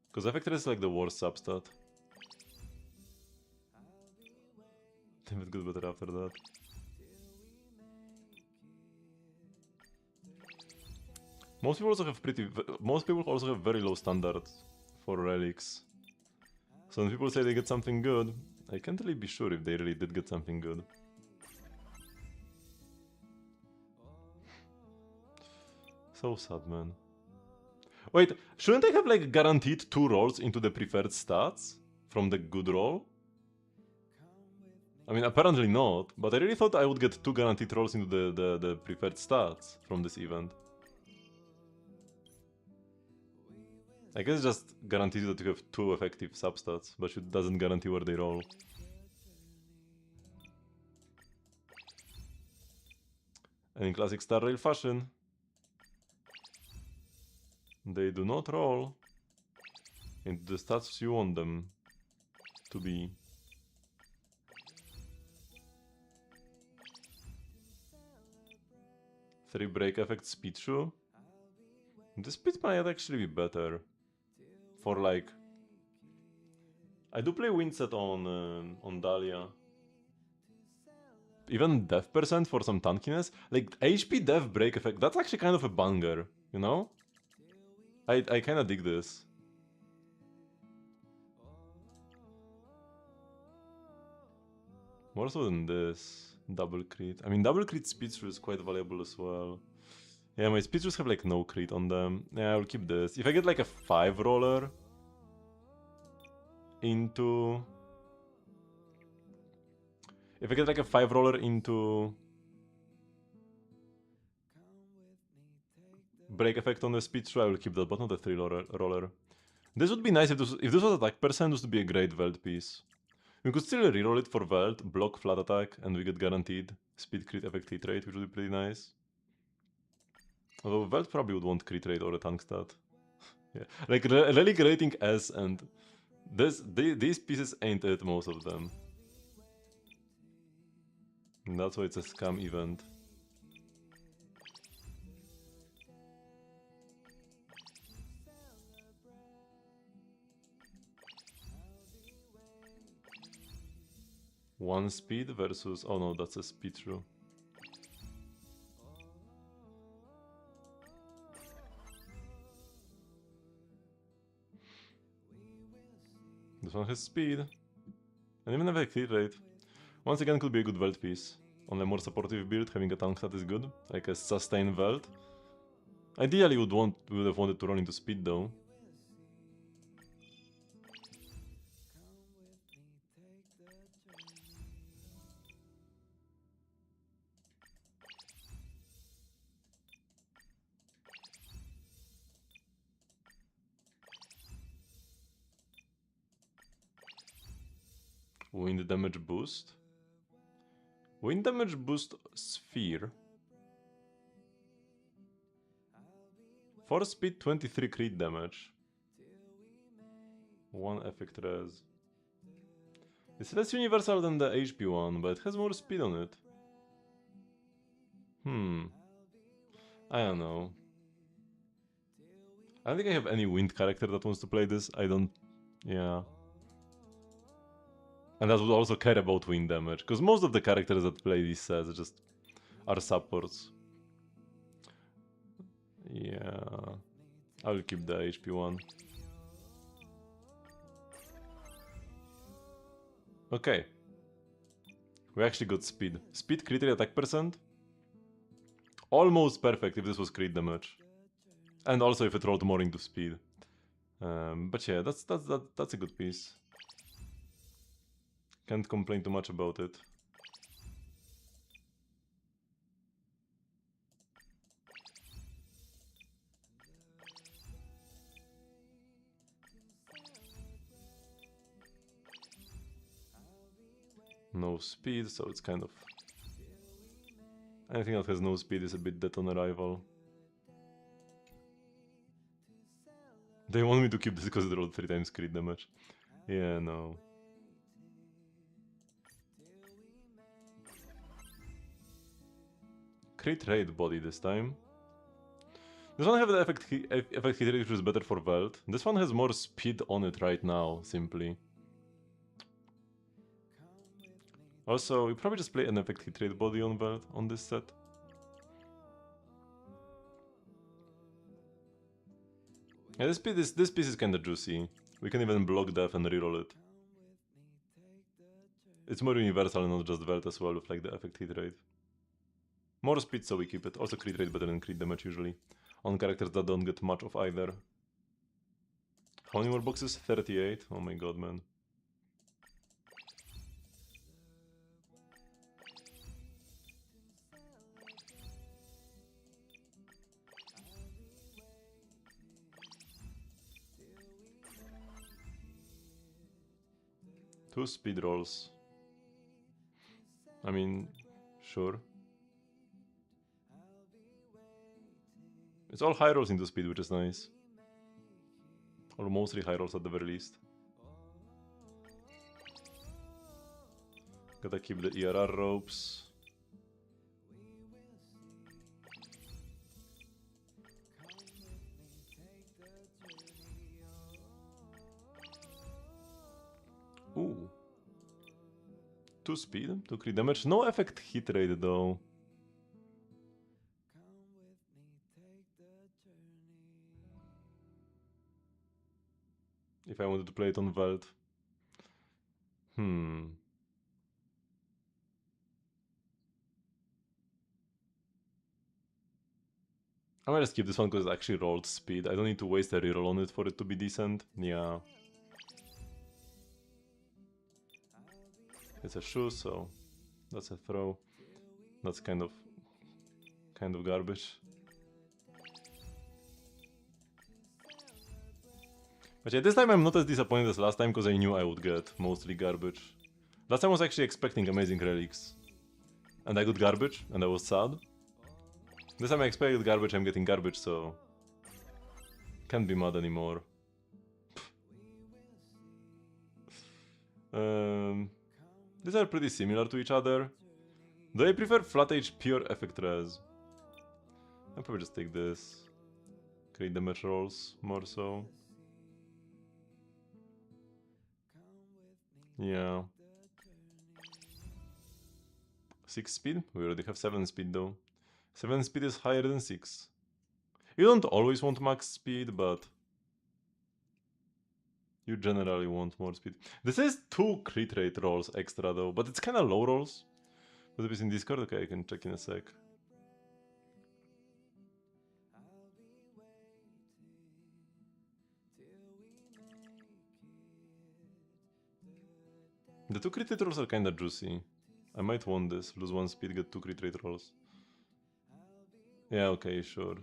Because effect res is like the worst substat. Damn, it got better after that. Most people also have very low standards for relics. So when people say they get something good, I can't really be sure if they really did get something good. So sad, man. Wait, shouldn't I have like guaranteed 2 rolls into the preferred stats from the good roll? I mean, apparently not, but I really thought I would get 2 guaranteed rolls into the preferred stats from this event. I guess it just guarantees that you have 2 effective substats, but it doesn't guarantee where they roll. And in classic Star Rail fashion, they do not roll into the stats you want them to be. Three break effect speed shoe. The speed might actually be better. For like, I do play Windset on Dahlia. Even death percent for some tankiness, like HP death break effect. That's actually kind of a banger, you know? I kind of dig this. More so than this double crit. I mean, double crit speed through is quite valuable as well. Yeah, my speed throughs have like no crit on them. Yeah, I'll keep this. If I get like a 5 roller into... If I get like a 5 roller into... break effect on the speed through, I will keep that, but not a 3 roller. This would be nice if this was attack percent, this would be a great Veld piece. We could still reroll it for Veld, block flat attack, and we get guaranteed speed crit effect hit rate, which would be pretty nice. Although Veld probably would want crit rate or a tank stat. Yeah, like relic rating S, and these pieces ain't it, most of them. And that's why it's a scam event. One speed versus... oh no, that's a speed through. This one has speed. And even have a crit rate. Once again, could be a good Veld piece. On a more supportive build, having a tank stat is good. Like a sustain Veld. Ideally, would have wanted to run into speed though. Wind damage boost. Wind damage boost sphere. 4 speed, 23 crit damage. 1 effect res. It's less universal than the HP one, but it has more speed on it. I don't know. I don't think I have any wind character that wants to play this. I don't... yeah. And that would also care about wind damage, because most of the characters that play these sets just are supports. Yeah, I'll keep the HP one. Okay. We actually got speed. Speed, crit rate, attack percent. Almost perfect if this was crit damage. And also if it rolled more into speed. But yeah, that's a good piece. Can't complain too much about it. no speed, so it's kind of... Anything that has no speed is a bit dead on arrival. They want me to keep this because it rolled 3 times crit damage. Yeah, no. Crit rate body this time. This one has the effect hit rate, which is better for Veld. This one has more speed on it right now, simply. Also, we probably just play an effect hit rate body on Veld on this set. Yeah, this piece is kinda juicy. We can even block death and reroll it. It's more universal and not just Veld as well with like the effect hit rate. More speed, so we keep it. Also crit rate better than crit damage usually. On characters that don't get much of either. How many more boxes? 38? Oh my god, man. Two speed rolls. I mean, sure. It's all high rolls into speed, which is nice. Or mostly high rolls at the very least. Gotta keep the ERR ropes. Ooh. 2 speed, 2 crit damage. No effect hit rate though. If I wanted to play it on Veld. I might just keep this one because it actually rolled speed. I don't need to waste a reroll on it for it to be decent. Yeah. It's a shoe, so that's a throw. That's kind of garbage. But yeah, this time I'm not as disappointed as last time because I knew I would get mostly garbage. Last time I was actually expecting amazing relics. And I got garbage, and I was sad. This time I expected garbage, I'm getting garbage, so... Can't be mad anymore. These are pretty similar to each other. Do I prefer flat HP or effect res? I'll probably just take this. Crit damage rolls, more so. Yeah. 6 speed? We already have 7 speed though. 7 speed is higher than 6. You don't always want max speed, but... You generally want more speed. This is 2 crit rate rolls extra though, but it's kinda low rolls. Put this in Discord? Okay, I can check in a sec. The 2 crit rate rolls are kinda juicy. I might want this. Lose 1 speed, get 2 crit rate rolls. Yeah, okay, sure.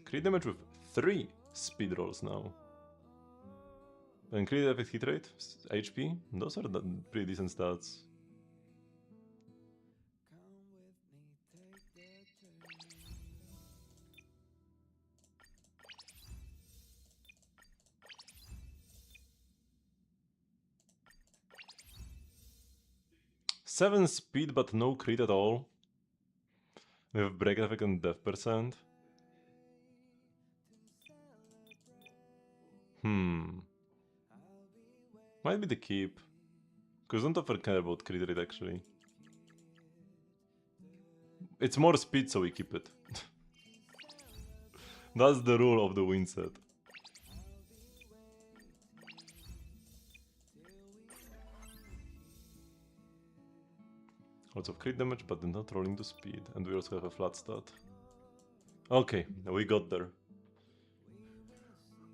Crit damage with 3 speed rolls now. And crit effect hit rate, HP, those are pretty decent stats. Seven speed but no crit at all. We have break effect and death percent. Might be the keep. Because don't offer care about crit rate actually. It's more speed, so we keep it. That's the rule of the win set. Lots of crit damage, but they're not rolling to speed. And we also have a flat stat. Okay, we got there.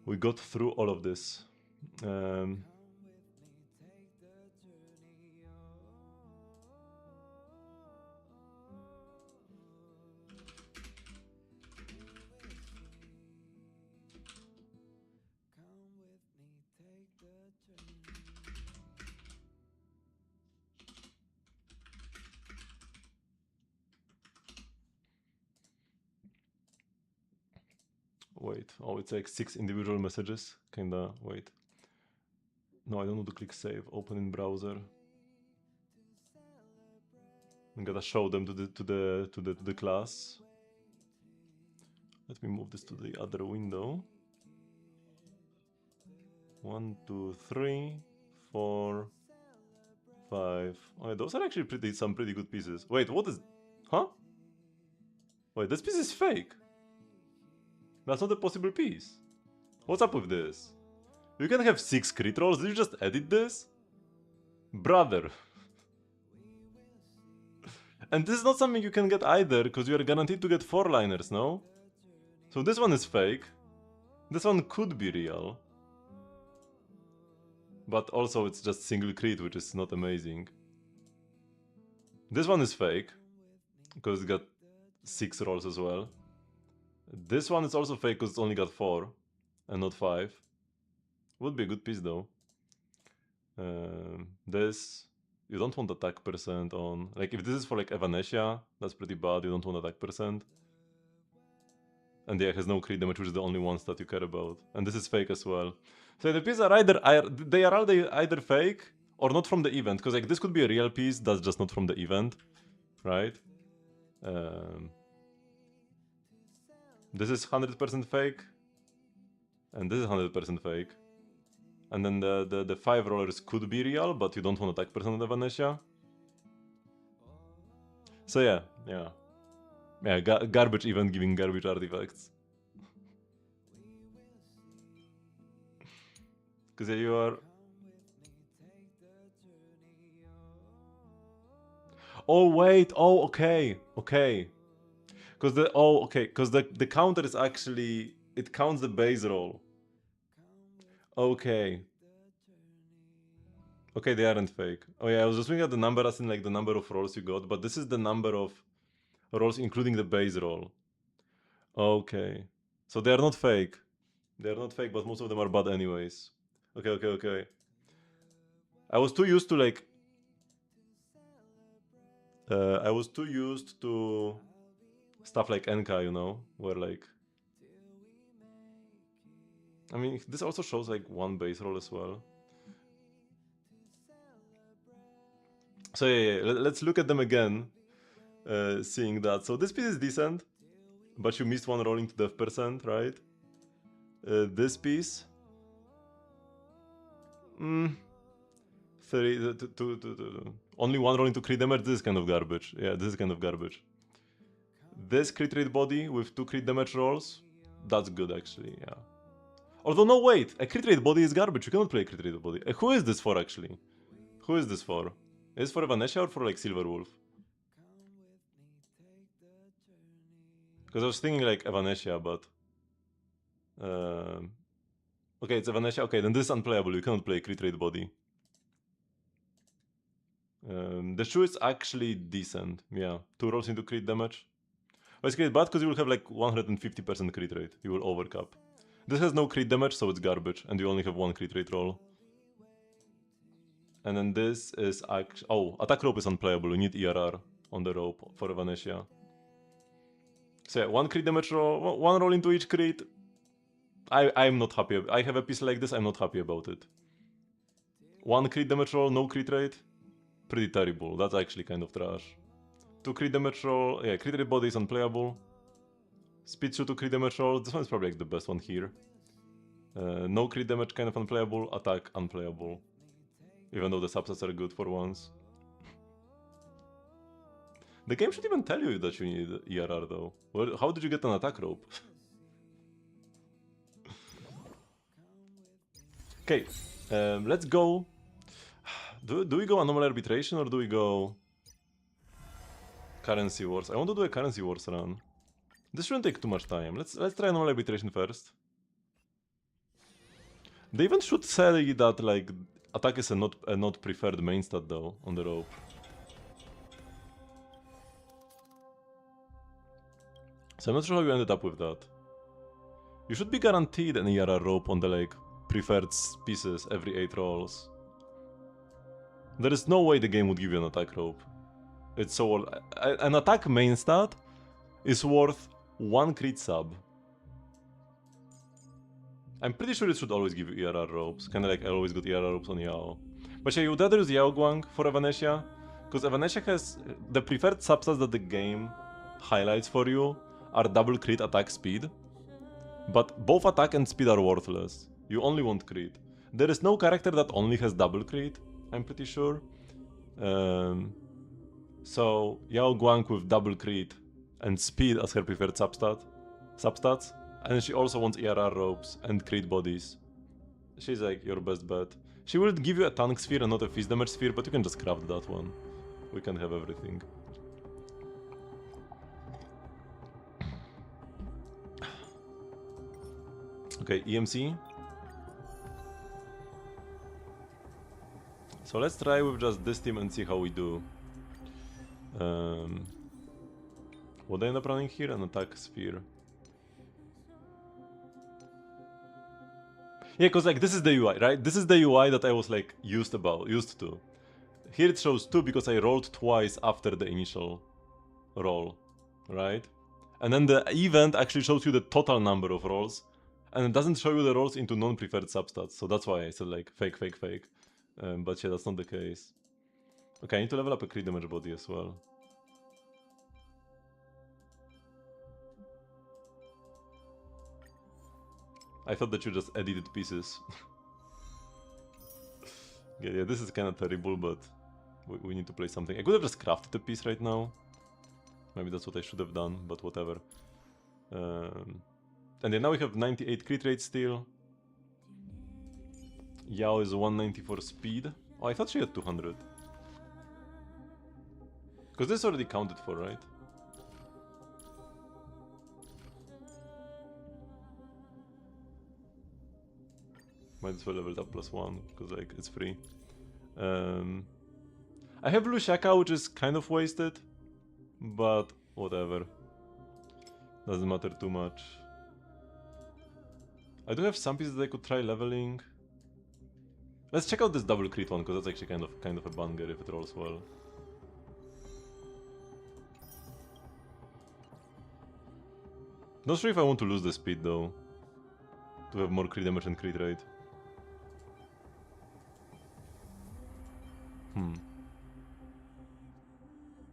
We got through all of this. wait. Oh, it's like 6 individual messages. Kinda, wait. No, I don't want to click save. Open in browser. I'm gonna show them to the class. Let me move this to the other window. 1, 2, 3, 4, 5. Oh, those are actually some pretty good pieces. Wait, what is... Huh? Wait, this piece is fake. That's not a possible piece. What's up with this? You can have 6 crit rolls? Did you just edit this? Brother. And this is not something you can get either, because you are guaranteed to get 4-liners, no? So this one is fake. This one could be real. But also it's just single crit, which is not amazing. This one is fake, because it got 6 rolls as well. This one is also fake because it's only got 4 and not 5. Would be a good piece though. This, you don't want attack percent on. Like if this is for like Evanescia, that's pretty bad. You don't want attack percent. And yeah, it has no crit damage, which is the only ones that you care about. And this is fake as well. So the pieces are either fake or not from the event. Because like this could be a real piece that's just not from the event, right? This is 100% fake, and this is 100% fake. And then the 5 rollers could be real, but you don't want attack percent on Evanescia. So yeah. Garbage event giving garbage artifacts. Because yeah, you are... Oh wait, oh okay. Because the counter is actually, it counts the base roll. Okay, they aren't fake. Oh yeah, I was just looking at the number as in like the number of rolls you got, but this is the number of rolls including the base roll. Okay, so they are not fake. They are not fake, but most of them are bad anyways. Okay. I was too used to like... I was too used to stuff like Honkai, you know, where like... I mean, this also shows like 1 base roll as well. So yeah, let's look at them again, seeing that. So this piece is decent, but you missed 1 rolling to death percent, right? This piece... 3, only 1 rolling to crit damage, this is kind of garbage. Yeah, this is kind of garbage. This crit rate body with 2 crit damage rolls, that's good actually, yeah. Although no wait, a crit rate body is garbage, you cannot play a crit rate body. Who is this for actually? Who is this for? Is it for Evanescia or for like Silver Wolf? Because I was thinking like Evanescia, but... Okay, it's Evanescia, okay, then this is unplayable, you cannot play a crit rate body. The shoe is actually decent, yeah. 2 rolls into crit damage. But it's crit bad because you will have like 150% crit rate, you will overcap. This has no crit damage, so it's garbage, and you only have 1 crit rate roll. And then this is actually... Oh, attack rope is unplayable, you need ERR on the rope for Evanescia. So yeah, 1 crit damage roll, 1 roll into each crit. I'm not happy. I have a piece like this, I'm not happy about it. 1 crit damage roll, no crit rate. Pretty terrible, that's actually kind of trash. 2 crit damage roll, yeah, crit rate body is unplayable. Speed shoot to crit damage roll, this one is probably like the best one here. No crit damage, kind of unplayable, attack unplayable. Even though the subsets are good for once. The game should even tell you that you need ERR though. How did you get an attack rope? Okay, let's go. Do we go anomaly arbitration or do we go currency wars? I want to do a currency wars run. This shouldn't take too much time. Let's try anomaly arbitration first. They even should say that like attack is a not preferred main stat though on the rope. So I'm not sure how you ended up with that. You should be guaranteed an ERR rope on the like preferred pieces every 8 rolls. There is no way the game would give you an attack rope. It's so... An attack main stat is worth 1 crit sub. I'm pretty sure it should always give you ERR ropes, kinda like I always got ERR ropes on Yao. But yeah, you would rather use Yao Guang for Evanescia, because Evanescia has the preferred substats that the game highlights for you are double crit attack speed, but both attack and speed are worthless. You only want crit. There is no character that only has double crit, I'm pretty sure. So Yao Guang with double crit and speed as her preferred substats, and she also wants ERR ropes and crit bodies. She's like your best bet. She will give you a tank sphere and not a fist damage sphere, but you can just craft that one. We can have everything. Okay, EMC. So let's try with just this team and see how we do. What I end up running here? An attack sphere. Yeah, cause like this is the UI, right? This is the UI that I was like used to. Here it shows 2 because I rolled twice after the initial roll, right? And then the event actually shows you the total number of rolls, and it doesn't show you the rolls into non-preferred substats. So that's why I said like fake. But yeah, that's not the case. Okay, I need to level up a crit damage body as well. I thought that you just edited pieces. Yeah, this is kind of terrible, but we need to play something. I could have just crafted a piece right now. Maybe that's what I should have done, but whatever. And then now we have 98 crit rate still. Yao is 194 speed. Oh, I thought she had 200. Because this already counted for, right? Might as well level it up +1, because like it's free. I have Lushaka, which is kind of wasted, but whatever. Doesn't matter too much. I do have some pieces that I could try leveling. Let's check out this double crit one, because that's actually kind of a banger if it rolls well. Not sure if I want to lose the speed though, to have more crit damage and crit rate.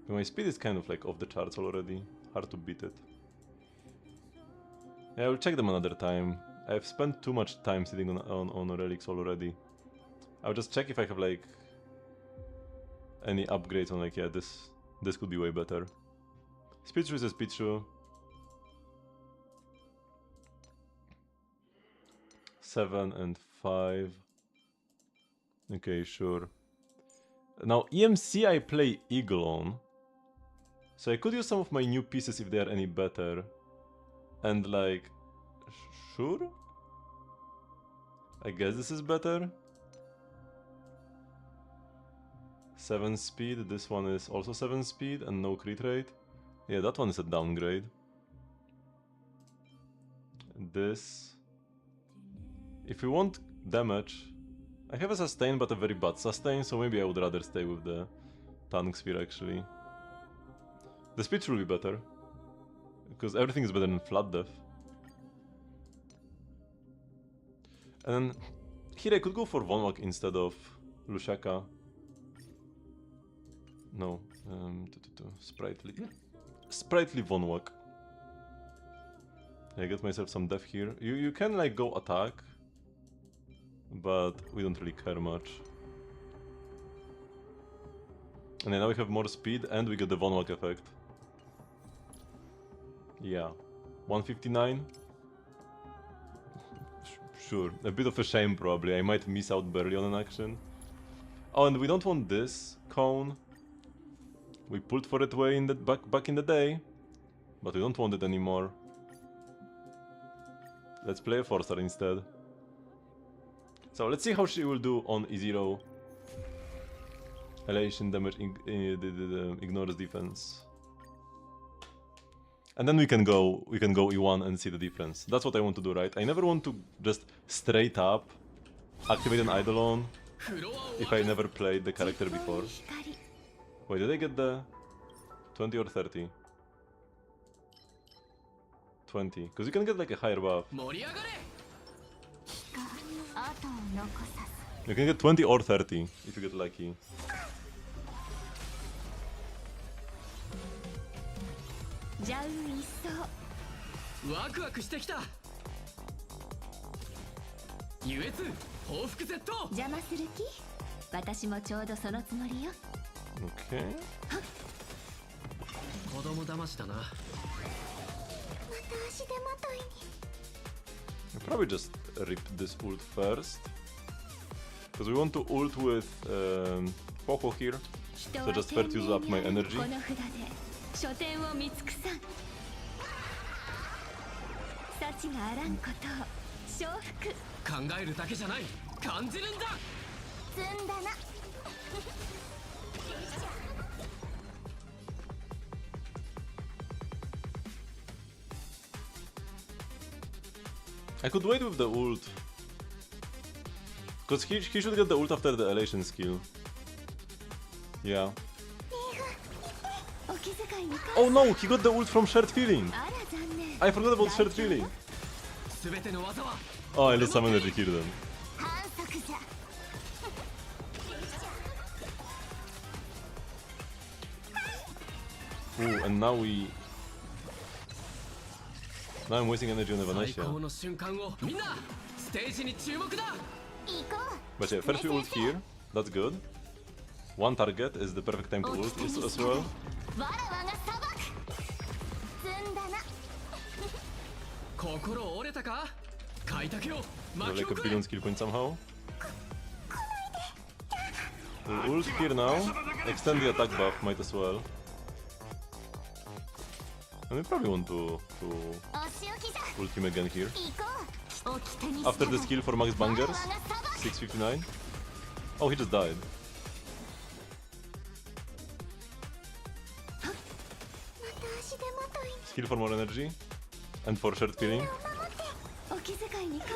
But my speed is kind of like off the charts already. Hard to beat it. Yeah, I'll check them another time. I've spent too much time sitting on relics already. I'll just check if I have like any upgrades on like, yeah, this could be way better. Speed shoe is a speed shoe. 7 and 5. Okay, sure. Now EMC I play Eagle on. So I could use some of my new pieces if they are any better. And like, sure? I guess this is better. 7 speed, this one is also 7 speed and no crit rate. Yeah, that one is a downgrade. This... If we want damage, I have a sustain but a very bad sustain, so maybe I would rather stay with the tank sphere actually. The speed should be better, because everything is better than flat def. And then here I could go for Vonwak instead of Lushaka. No, Sprightly Vonwak. I get myself some def here. You can like go attack, but we don't really care much. And then now we have more speed and we get the Vonwak effect. Yeah, 159. Sure, a bit of a shame probably. I might miss out barely on an action. Oh, and we don't want this cone. We pulled for it way in the back in the day, but we don't want it anymore. Let's play a 4-star instead. So let's see how she will do on E0. Elation damage ignores defense. And then we can go E1 and see the difference. That's what I want to do, right? I never want to just straight up activate an Eidolon if I never played the character before. Wait, did I get the 20 or 30? 20, because you can get like a higher buff. You can get 20 or 30 if you get lucky. じゃう一層ワクワクしてきた。優越報復 Z。 邪魔する気？私もちょうどそのつもりよ。 Okay. 子供騙しだな。また足手まといに。 I'll probably just rip this ult first. Because we want to ult with Poco here. 人 So は just 天 first 命 use up に my ある energy. この札で書店を見尽くさん。幸があらんことを承服。考えるだけじゃない、感じるんだ。積んだな。 I could wait with the ult. Because he should get the ult after the elation skill. Yeah. お気遣いに感謝。 Oh no, he got the ult from shared feeling. あら残念。 I forgot about shared feeling. すべての技は Oh, I lost some energy here then. 反則じゃ。 Ooh, and now we... Now I'm wasting energy on 最 Evanescia. 高の瞬間をみんなステージに注目だ。行こう。 But yeah, first we ult here. That's good. One target is the perfect time to ult as well. わらわが裁く。積んだな。心折れたか。開拓よ We're 巻き like a 起これ。 billion skill point somehow. We'll ult here now. Extend the attack buff, might as well. And we probably want to お仕置きじゃ。 ult him again here. 行こう。掟に従い After the skill for max わらわ bangers, が裁く。 659. Oh, he just died. また足手まといに。 Skill for more energy. And for shared feeling. 守って。お気遣いに感謝。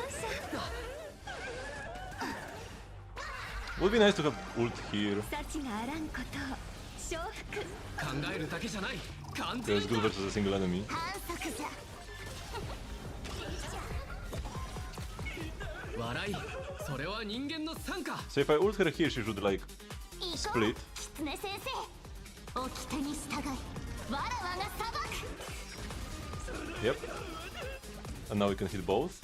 Would be nice to have ult here. 幸があらんことを承服。考えるだけじゃない、感じ It る was んだ。 good versus a single enemy. 反則じゃ。 笑い、それは人間の参加。 So if I ult her here, she should like 行こう。 split. 狐先生。掟に従い。わらわが裁く。 Yep. And now we can hit both.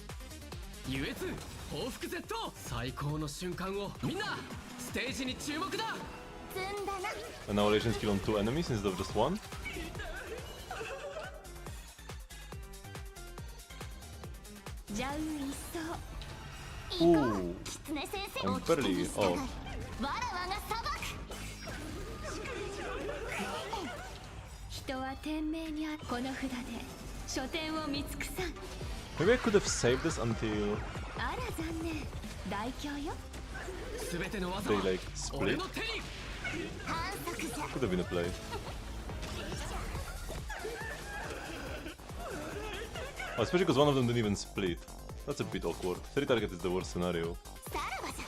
優越報復 Z。 最高の瞬間をみんなステージに注目だ。積んだな。 And now elation skill on 2 enemies instead of just 1. じゃう一層。 Ooh. 狐先生。 I'm barely off. わらわが裁く。人は天命にあるこの札で書店を見尽くさん。 Maybe I could have saved this until あら残念。大凶よ。すべての技 they は like 俺 split. の手に。反則じゃ。 Could have been a play. Oh, especially because one of them didn't even split. That's a bit awkward. 3 target is the worst scenario. さらばじゃ。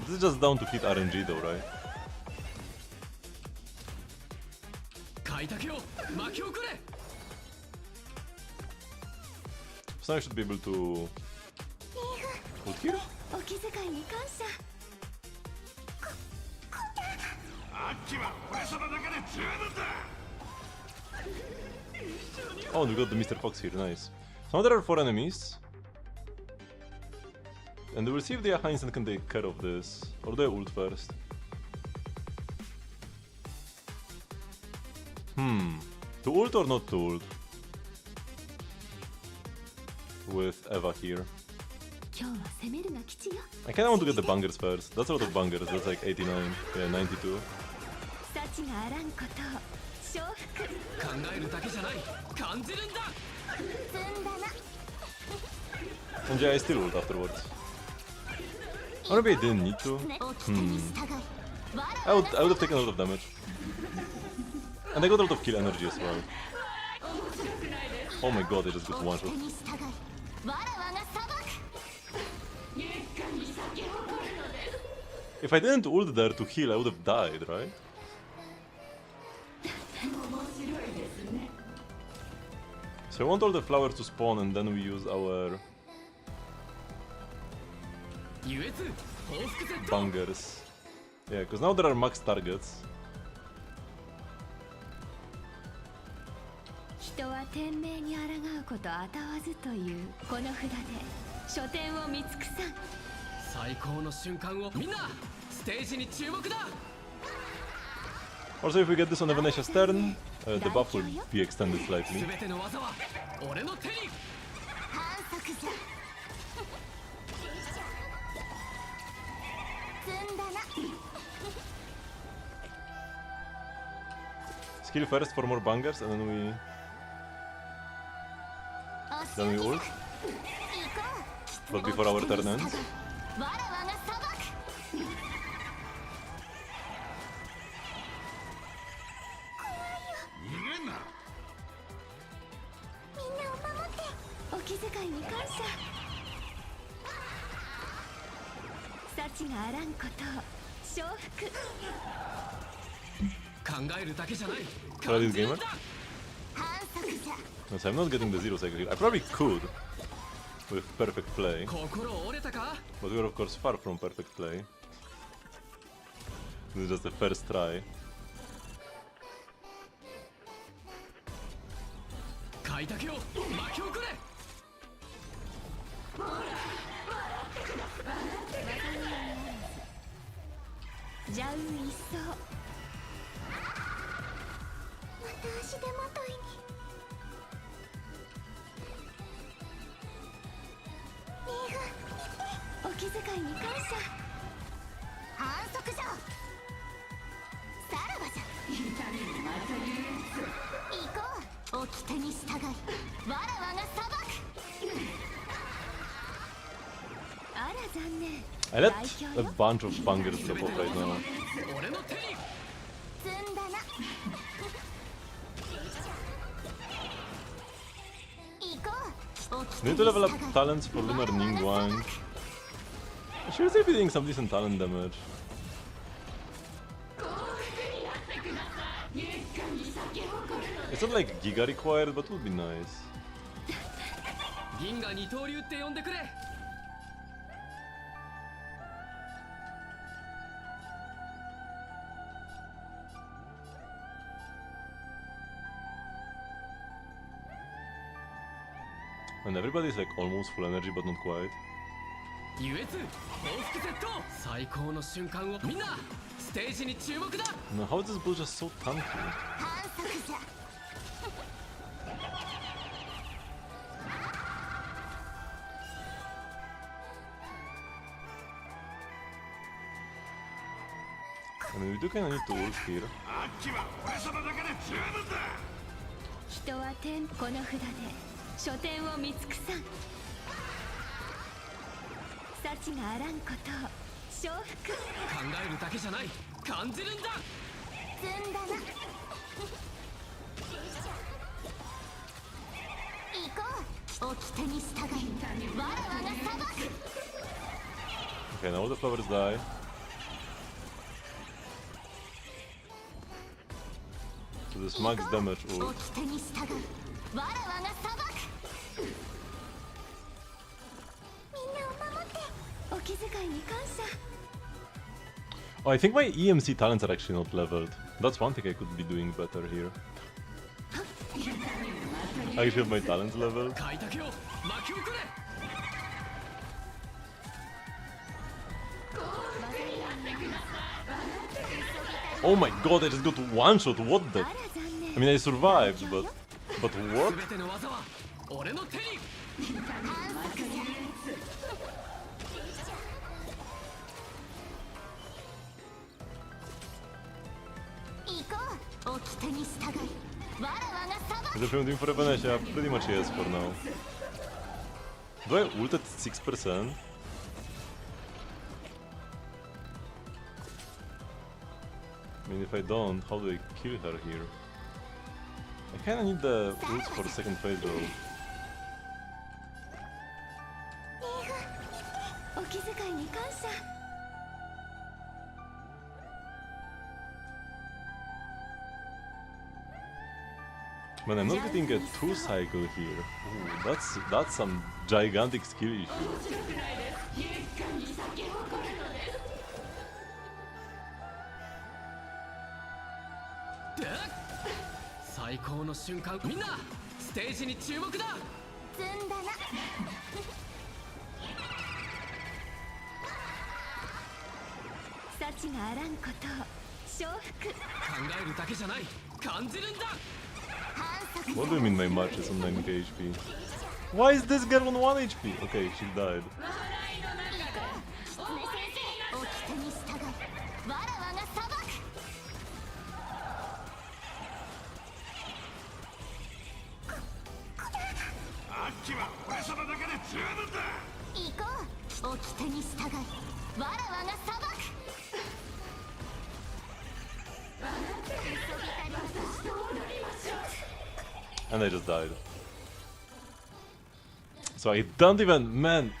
This is just down to hit RNG though, right? 開拓よ巻き起これ。 So now I should be able to ult here? お気遣いに感謝。 Oh, we got the Mr. Fox here, nice. So now there are 4 enemies. And we'll see if the Heinzen can take care of this. Or do I ult first? To ult or not to ult? With Eva here. 今日は攻めるが吉よ。 I kinda want to get the bangers first. That's a lot of bangers, that's like 89, yeah, 92. 幸があらんことを承服。考えるだけじゃない、感じるんだ。積んだな。 And yeah, I still ult afterwards. Or maybe I didn't need to. 掟に従い。わら I わ would, が I would have taken a lot of damage. And I got a lot of kill energy as well. Oh my god, I just got one shot. 掟に従い。わらわが裁く。 If I didn't ult there to heal, I would have died, right? So I want all the flowers to spawn and then we use our 優越報復 Z bangers. Yeah, because now there are max targets. 人は天命に抗うことあたわずというこの札で書店を見尽くさん。最高の瞬間をみんなステージに注目だ。 Also, if we get this on Evanescia's turn, the buff will be extended slightly. 全ての技は俺の手に。反則じゃ。積んだな。 Skill first for more bangers, and then we ult. But before our turn ends. わらわが裁く。みんなを守って。お気遣いに感謝。幸があらんことを承服。考えるだけじゃない。 Try this gamer. 反則じゃ。 No, so I'm not getting the 0 cycle here. I probably could with perfect play, 心折れたか。 but we're of course far from perfect play. This is just the first try. 買い竹を巻き起これ。じゃう一層。また足手まといに。ミーフ、お気遣いに感謝。反則じゃ。さらばじゃ。行こう。掟に従い、わらわが裁く。あら残念。 I let a bunch of bangers drop off right now. 俺の手に。積んだな。行こう。 Need to level up talents for Lunar Ningguang. She was maybe doing some decent talent damage. It's not like Giga required, but would be nice. 銀河二刀流って呼んでくれ。 And everybody's like almost full energy, but not quite. 優越報復 Z 最高の瞬間をみんなステージに注目だ。 Now, how is this build just so tanky? 反則じゃ。 I mean, we do kinda need to ult here. 人は天この札で書店を見尽くさん。幸があらんことを承服。考えるだけじゃない。感じるんだ。積んだな。行こう。掟に従い、わらわが裁く。 Okay, now all the flowers die. So this max damage ult. 掟に従う、わらわが裁く。みんなを守って。お気遣いに感謝。 Oh, I think my EMC talents are actually not leveled. That's one thing I could be doing better here. I feel my talents leveled. 買い竹を巻き起これ。 Oh my god, I just got one shot. What the? あら残念。 I mean, I survived, but what? 全ての技は俺の手に。反則じゃ。行こう。掟に従い、わらわが裁く。 Is everyone doing for Evanescia? Pretty much yes for now. Do I ult at 6%? I mean, if I don't, how do I kill her here? I kinda need the ult for second phase though. お気遣いに感謝。 Man, I'm not getting a 2 cycle here. Ooh, that's some gigantic skill issue. 最高の瞬間みんなステージに注目だ積んだな幸があらんことを承服考えるだけじゃない感じるんだ What do you mean my March is on 9k HP? Why is this girl on 1 HP? Okay, she died. 狐先生掟に従いわらわが裁くあっちは俺様だけで十分だ。行こう掟に従いわらわが裁く And I just died. So I don't even... Man!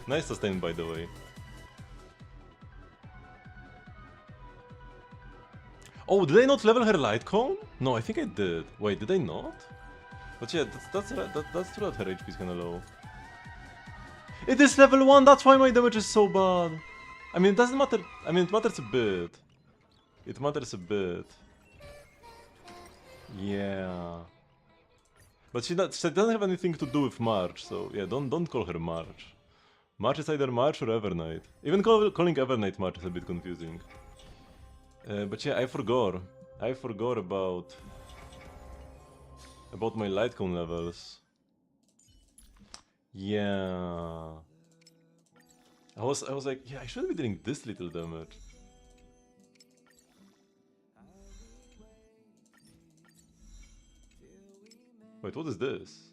Nice sustain, by the way. Oh, did I not level her light cone? No, I think I did. Wait, did I not? But yeah, that's true that her HP is kinda low. It is level 1, that's why my damage is so bad. I mean, it doesn't matter. I mean, it matters a bit. It matters a bit. Yeah. But she doesn't have anything to do with March, so yeah, don't call her March. March is either March or Evernight. Even calling Evernight March is a bit confusing. But yeah, I forgot about my light cone levels. Yeah. I was like, yeah, I shouldn't be doing this little damage. Wait, what is this?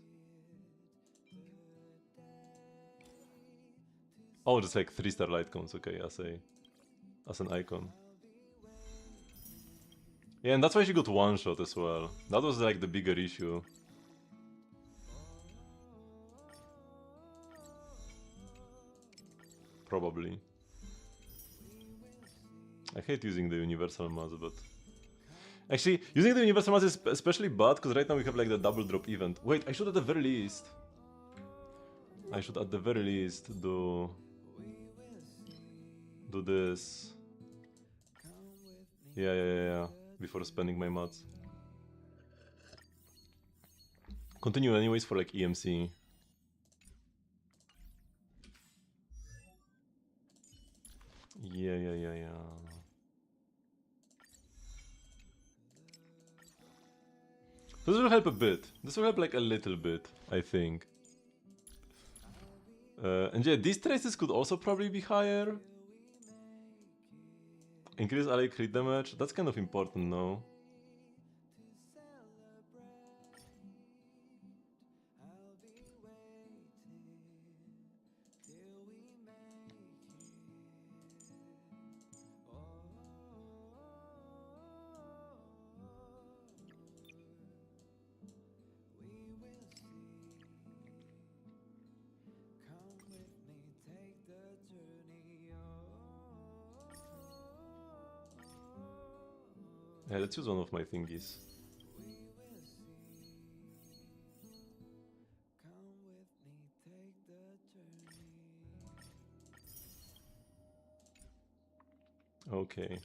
Oh, just like 3-star light cones, okay, as an icon. Yeah, and that's why she got one shot as well. That was like the bigger issue. Probably. I hate using the universal mass, but... Actually, using the universal mass is especially bad, because right now we have like the double drop event. Wait, I should at the very least... do this. Yeah. Before spending my mats. Continue anyways for like EMC. Yeah. This will help a bit. This will help like a little bit, I think. And yeah, these traces could also probably be higher. Increase ally crit damage. That's kind of important, no? Yeah, let's use one of my thingies. Okay.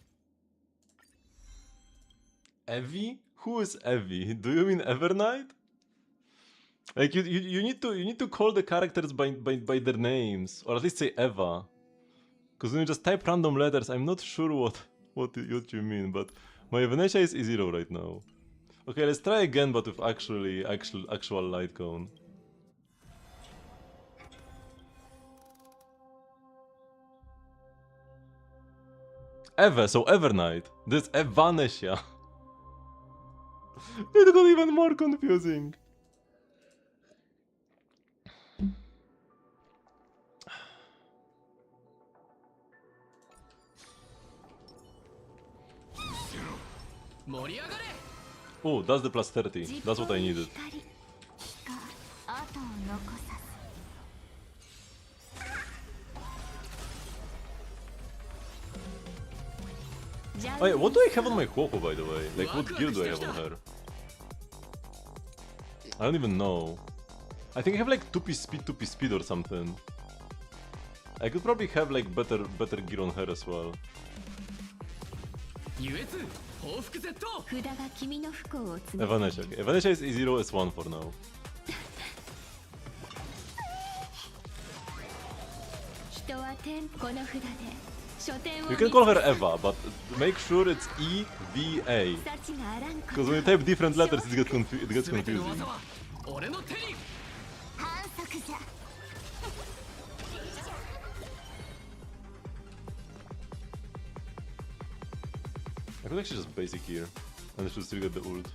Evie? Who is Evie? Do you mean Evernight? Like you need to call the characters by their names, or at least say Eva. Because when you just type random letters, I'm not sure what you mean, but my Evanescia is E0 right now. Okay, let's try again, but with actual light cone. Eva, so Evernight. This is Evanescia. It got even more confusing. Oh, that's the plus 30. That's what I needed. Wait, what do I have on my Huohu, by the way? Like, what gear do I have on her? I don't even know. I think I have like 2p speed or something. I could probably have like better gear on her as well. 報復 Z。 札が君の不幸を詰め Evanescia. Okay. Evanescia is E1S1 for now. 人は天この札で書店を You can call her Eva, but make sure it's EVA. 幸があらんこ Because when you type different letters, it gets 全ての confusing. 技は俺の手に。反則じゃ I could actually just basic here, and I should still get the ult.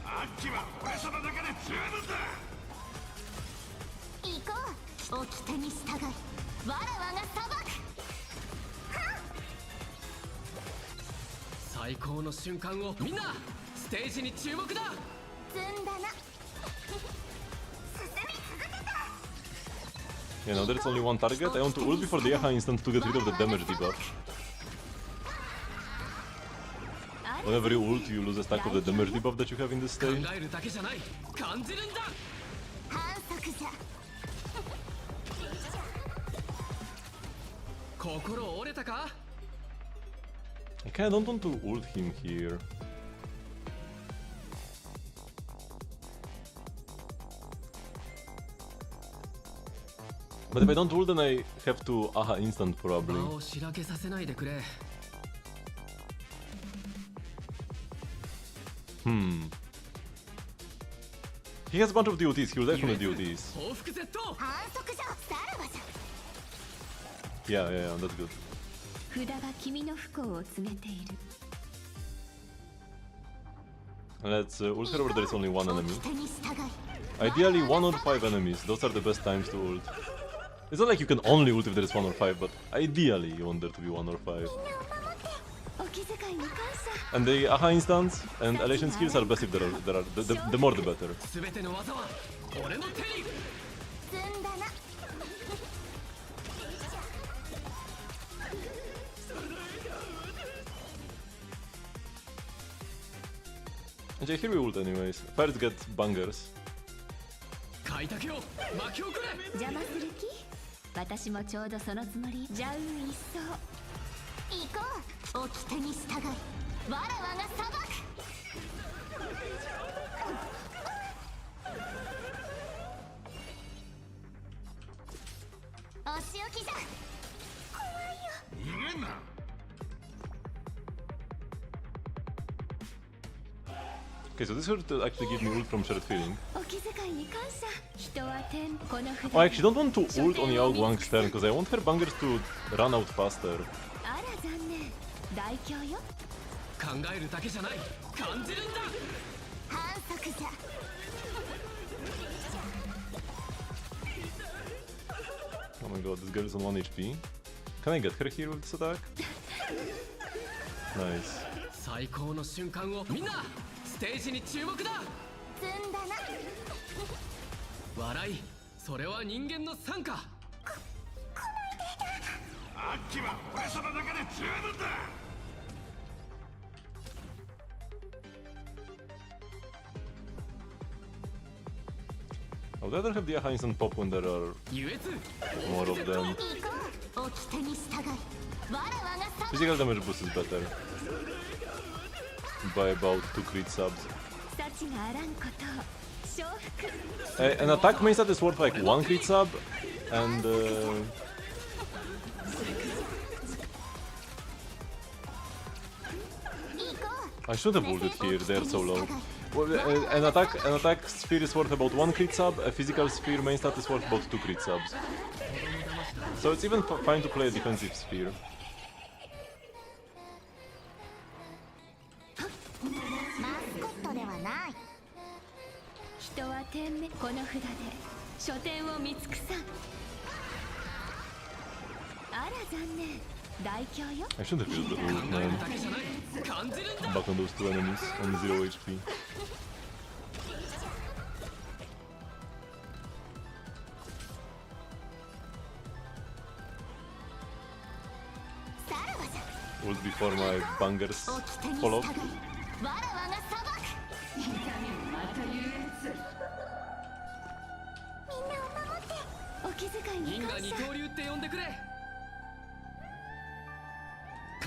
あっちは俺様だけで十分だ。行こう掟に従いわらわが裁く最高の瞬間をみんなステージに注目だ。積んだな Yeah, now there's only one target. I want to ult before the Yaha instant to get rid of the damage debuff. Whenever you ult, you lose a stack of the damage debuff that you have in this 考 stage. えるだけじゃない、感じるんだ。反則じゃ心折れたか。 I kinda don't want to ult him here. But if I don't ult, then I have to Aha instant 場 probably. をしらけさせないでくれ。 He has a bunch of DOTs, he will definitely DOTs. 報復 Z。 反則じゃさらばじゃ Yeah, that's good. 札が君の不幸を告げている Let's ult her where there is only one enemy. 掟に従い Ideally 1 or 5 enemies, those are the best times to ult. It's not like you can only ult if there is 1 or 5, but ideally you want there to be 1 or 5. お気遣いに感謝 And the Aha instants and elation skills are best if there are the more the better. 全ての技は俺の手に。積んだな Okay, here we ult anyways. First get bangers. 開拓よ巻き起これ。邪魔する気私もちょうどそのつもりじゃう一層行こう掟に従いわらわが裁くお仕置きじゃ怖いよ逃げんな。 Okay, so this should actually give me ult from shared feeling. お気遣いに感謝人は天この札 Oh, I actually don't want to ult on Yao Guang's turn because I want her bangers to run out faster. あら残念大凶よ考えるだけじゃない、感じるんだ。反則じゃ Oh my god, this girl is on 1 HP. Can I get her here with this attack? Nice. 最高の瞬間をみんなステージに注目だ。積んだな笑い、それは人間の賛歌。あっちは俺様だけで十分だ。 I would rather have the Aha instant pop when there are 優越 more of them. 行こう掟に従いわらわが裁く Physical damage boost is better. By about 2 crit subs. 幸があらんことを承服 An attack main stat is worth like 1 crit sub, and I should have ulted here, they're so low. Well, an attack sphere is worth about 1 crit sub, a physical sphere main stat is worth about 2 crit subs. So it's even fine to play a defensive sphere. マスコットではない人は天命この札で書店を見尽くさんあら残念大凶よ I should have used the ult, 考える man. だけじゃない、感じるんだ。 Back on those 2 enemies on 0 HP. さらばじゃ Ult before my bangers 掟に従い follow. わらわが裁くみんなを守ってお気遣いに銀河感謝二刀流って呼んでくれ。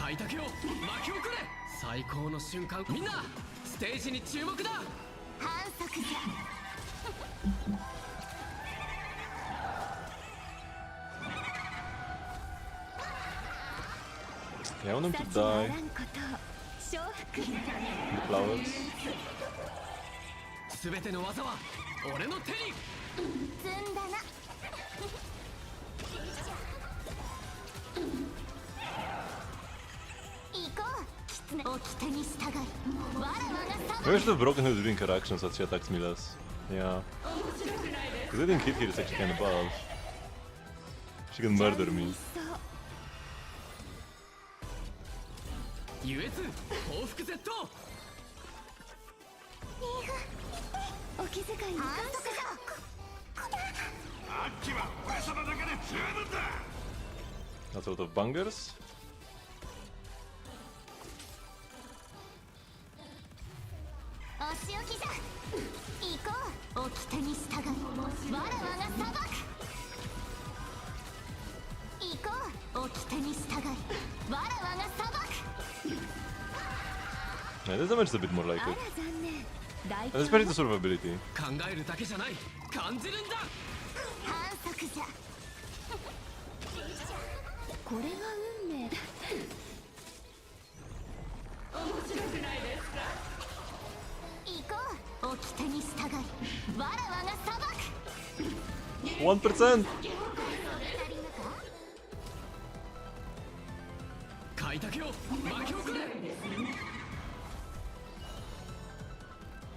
開拓を巻き起これ。最高の瞬間、みんなステージに注目だ。反則じゃ。 Okay, I want him to 幸あ die. らんことを承服。 The flowers. すべての技は俺の手に。積んだな。行こう。狐掟に従い。わらわが Maybe I should have broken his interaction so that she attacks me less. Yeah. Because I think hit here is actually kind of bad. She can murder me. 優越報復 Z。 お気遣いに感謝。あっちは俺様だけで十分だ。 That's a lot of bangers. お仕置きじゃ。行こう。掟に従い。わらわが裁く。行こう。掟に従い。わらわが裁く。 Yeah, this damage is a bit more like あら it. 残念。大 And especially the survivability. 考えるだけじゃない、感じるんだ。反則じゃ。これが運命だ。行こう。掟に従い。わらわが裁く。 1%! 開拓を巻き起これ。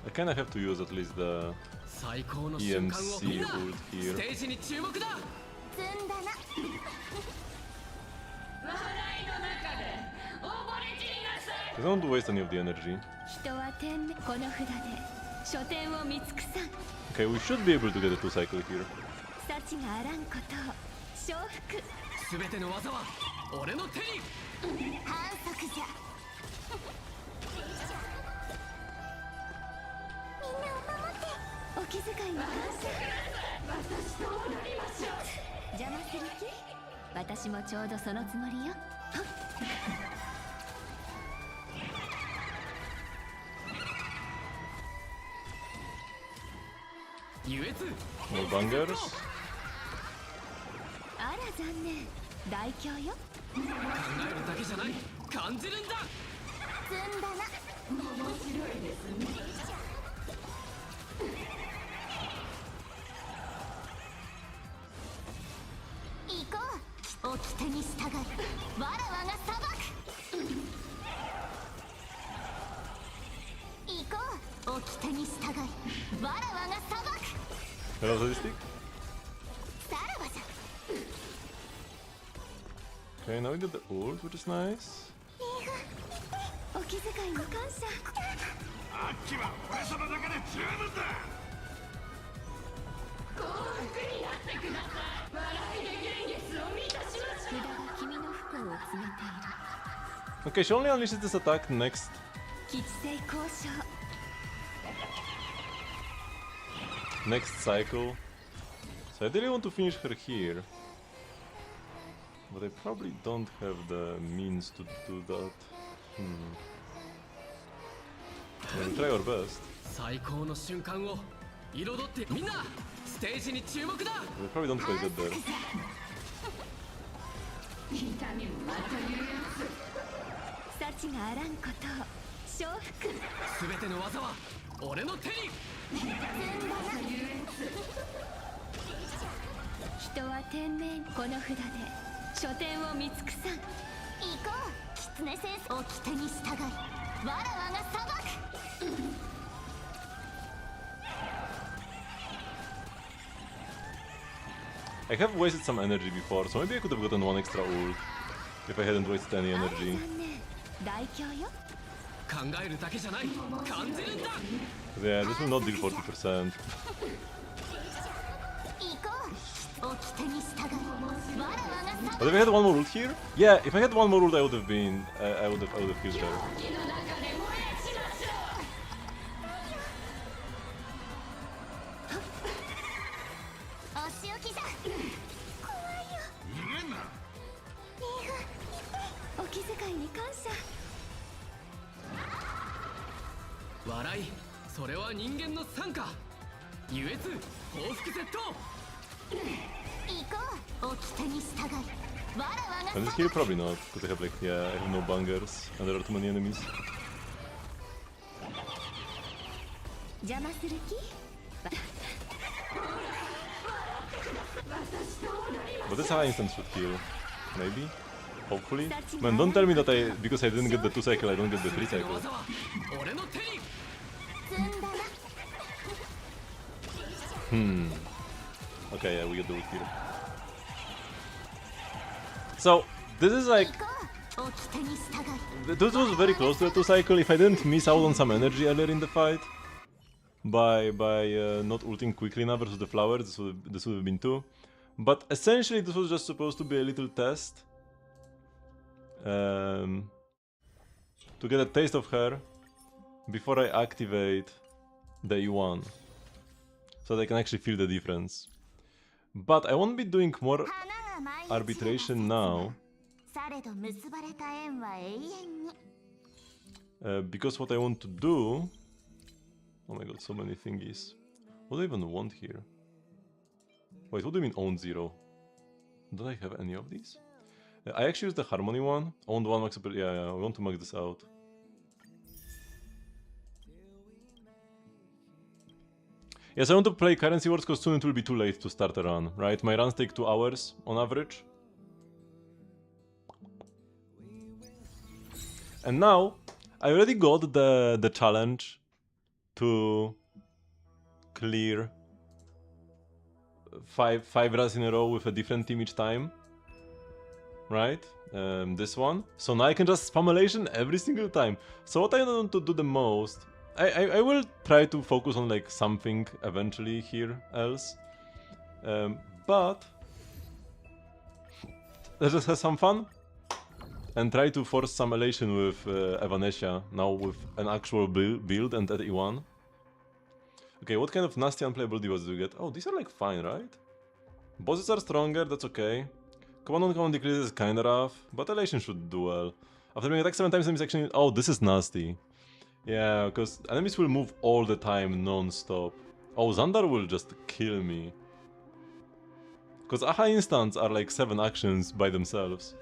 I kinda have to use at least the 最高の瞬間をみん EMC な ult ス here. テージに注目だ。積んだな。 I don't want to waste any of the energy. 人は天命。この札で書店を見尽くさん。 Okay, we should be able to get a 2 cycle here. 幸があらんことを承服。すべての技は俺の手に。反則じゃ。みんなを守って。お気遣いに感謝。私と踊りましょう。邪魔する気？私もちょうどそのつもりよ。優越 More bangers. あら残念。大凶よ。考えるだけじゃない、感じるんだ。積んだな。面白いですね。行こう。掟に従い。わらわが裁く。行こう。掟に従い。わらわが裁く。 Hello, statistic. さらばじゃ。 Okay, now we get the ult, which is nice. お気遣いに感謝。あっちは俺様だけで十分だ。札が君の不幸を詰めている。 Okay, she only unleashes this attack next 吉星交渉。 cycle. So I really want to finish her here. But I probably don't have the means to do that. We'll try our best. 最高の瞬間を彩ってみんなステージに注目だ。 We probably don't quite get there. 幸があらんことを承服。すべての技は俺の手に。人は天命。この札で書店を見尽くさん。行こう。狐先生。掟に従い。わらわが裁く。 I have wasted some energy before, so maybe I could have gotten one extra ult if I hadn't wasted any あら energy. 残念。大凶よ。考えるだけじゃない、感じるんだ。 Yeah, this will not deal 40%. 行こう。掟に従い。わらわが裁 But if I had one more ult here? Yeah, if I had one more ult, I would have been. I would have killed her. お仕置きじゃ。怖いよ。逃げんな。お気気遣いに感謝。笑い、それは人間の賛か。優越報復絶倒。行こう、掟に従い。わらわが And this here probably not, because I have like, yeah, I have no bangers and there are too many enemies. 邪魔する気？ But this high instant should kill. Maybe? Hopefully? Man, don't tell me that because I didn't get the 2 cycle, I don't get the 3 cycle. 技は俺の手に。積んだな。 Okay, yeah, we get the ult here. So, this is like... 行こう、掟に従い。 This was very close to a 2 cycle. If I didn't miss out on some energy earlier in the fight by not ulting quickly enough versus the flowers, this would have been 2. But essentially this was just supposed to be a little test to get a taste of her before I activate the E1, so that I can actually feel the difference. But I won't be doing more 花が舞い arbitration now. されど結ばれた縁は永遠に。 Because what I want to do... Oh my god, so many thingies. What do I even want here? Wait, what do you mean own 0? Don't I have any of these? I actually use the harmony one. Owned 1 max... Yeah, I want to max this out. Yes, I want to play currency wars because soon it will be too late to start a run, right? My runs take 2 hours on average. And now, I already got the challenge to clear 5 runs in a row with a different team each time. Right? This one. So now I can just spam elation every single time. So what I want to do the most... I will try to focus on like something eventually here else. But... let's just have some fun. And try to force some elation with Evanescia, now with an actual build and at E1. Okay, what kind of nasty unplayable divas do you get? Oh, these are like fine, right? Bosses are stronger, that's okay. Command on command decreases is kinda rough, but elation should do well. After being attacked 7 times, enemies actually... Oh, this is nasty. Yeah, because enemies will move all the time, non-stop. Oh, Xandar will just kill me. Because Aha instants are like 7 actions by themselves.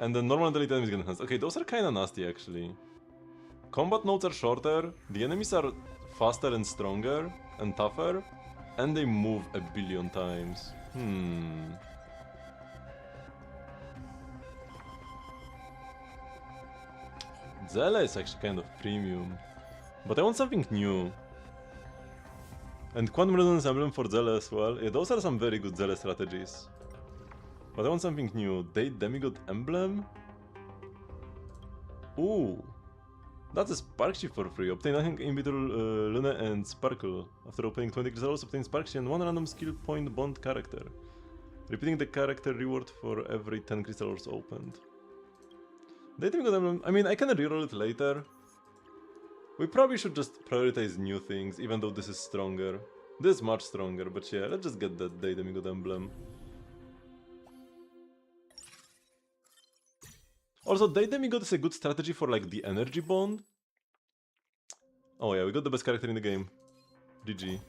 And then normal delete enemies get enhanced. Okay, those are kinda nasty actually. Combat nodes are shorter, the enemies are faster and stronger and tougher, and they move a billion times. Zella is actually kind of premium, but I want something new. And Quantum Resonance Emblem for Zella as well. Yeah, those are some very good Zella strategies. But I want something new. Date Demigod Emblem? Ooh! That's a Spark Shift for free. Obtain nothing in between Luna and Sparkle. After opening 20 crystals, obtain Spark Shift and 1 random skill point bond character. Repeating the character reward for every 10 crystals opened. Date Demigod Emblem... I mean, I can reroll it later. We probably should just prioritize new things, even though this is stronger. This is much stronger, but yeah, let's just get that Date Demigod Emblem. Also, Date Demigod is a good strategy for like the energy bond. Oh yeah, we got the best character in the game. GG.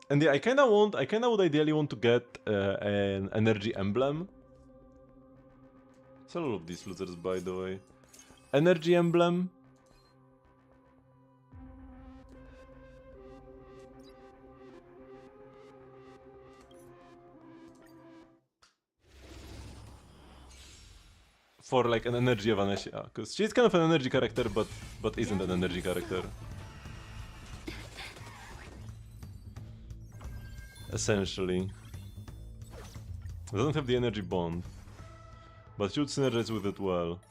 And yeah, I kinda would ideally want to get an energy emblem. It's a lot of these losers, by the way. Energy emblem. For like an energy Evanescia, because she's kind of an energy character, but isn't an energy character. Essentially. Doesn't have the energy bond, but should synergize with it well.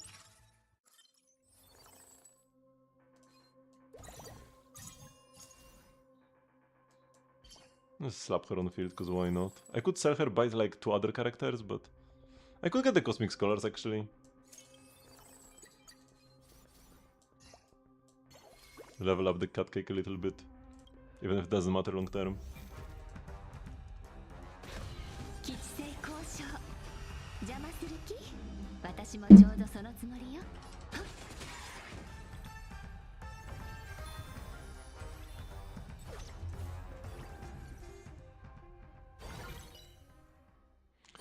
Let's slap her on the field, because why not? I could sell her by like 2 other characters, but I could get the Cosmic Scholars actually. Level up the cupcake a little bit, even if it doesn't matter long term. 邪魔する気？私もちょうどそのつもりよ。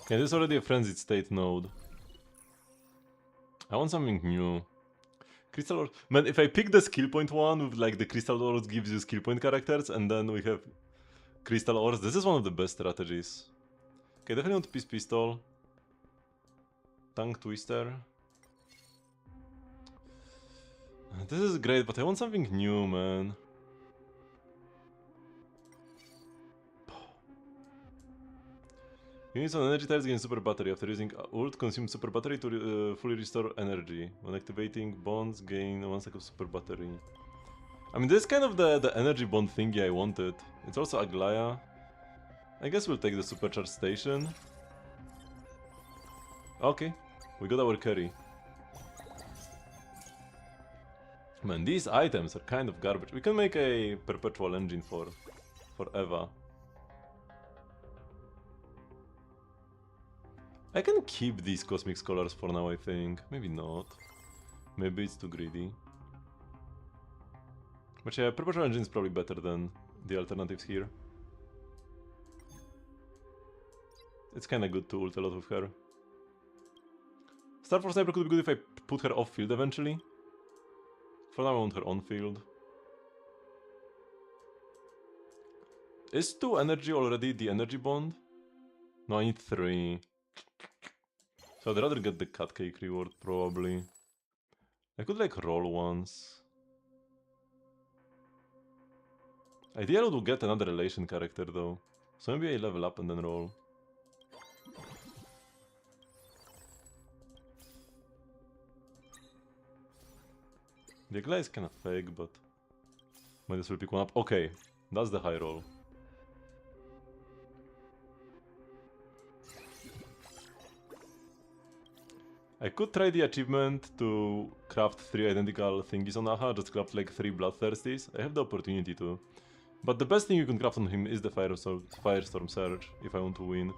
Yeah, this is already a frenzied state node. I want something new. Crystal Ores. Man, if I pick the skill point one with like the Crystal Ores gives you skill point characters, and then we have Crystal Ores, this is one of the best strategies. Okay, definitely want Peace Pistol. Tongue Twister. This is great, but I want something new, man. Units on energy tiles gain super battery. After using ult, consume super battery to fully restore energy. When activating bonds, gain 1 second of super battery. I mean, this is kind of the energy bond thingy I wanted. It's also Aglaya. I guess we'll take the supercharge station. Okay, we got our carry. Man, these items are kind of garbage. We can make a perpetual engine for Eva. I can keep these Cosmic Scholars for now, I think. Maybe not. Maybe it's too greedy. But yeah, Perpetual Engine is probably better than the alternatives here. It's kinda good to ult a lot with her. Star Force Sniper could be good if I put her off field eventually. For now I want her on field. Is 2 energy already the energy bond? No, I need 3. So I'd rather get the cut cake reward, probably. I could like roll once. Ideally I would get another relation character though. So maybe I level up and then roll. The Agla is kinda fake, but might as well pick one up. Okay, that's the high roll. I could try the achievement to craft 3 identical thingies on Aha, just craft like 3 Bloodthirsties. I have the opportunity to. But the best thing you can craft on him is the Firestorm Surge, if I want to win.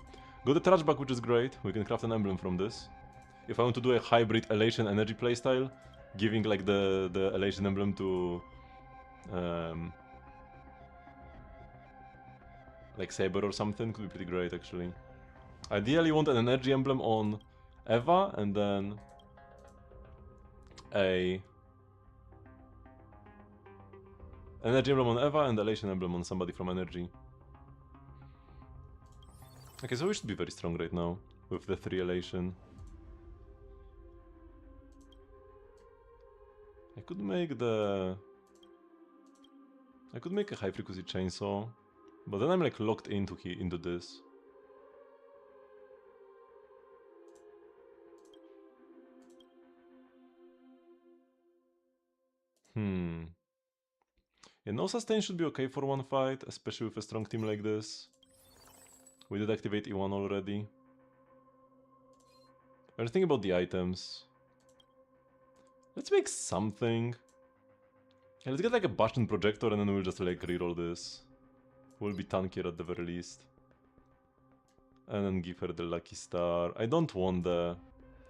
Got the Trash Bag, which is great. We can craft an emblem from this. If I want to do a hybrid Elation energy playstyle, giving like the Elation emblem to like Saber or something could be pretty great actually. Ideally you want an energy emblem on Eva and then a energy emblem on Eva and Elation emblem on somebody from energy. Okay, so we should be very strong right now with the 3 Elation. I could make a high frequency chainsaw, but then I'm like locked into this. Yeah, no sustain should be okay for one fight, especially with a strong team like this. We did activate E1 already. I was thinking about the items. Let's make something. Yeah, let's get like a Bastion Projector and then we'll just like reroll this. We'll be tankier at the very least. And then give her the Lucky Star. I don't want the...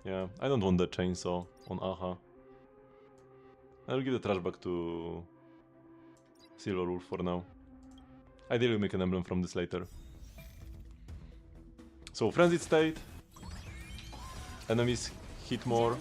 Yeah, I don't want the chainsaw on Aha. I'll give the trash back to Silver Wolf for now. Ideally we'll make an emblem from this later. So, Frenzied State. Enemies hit more.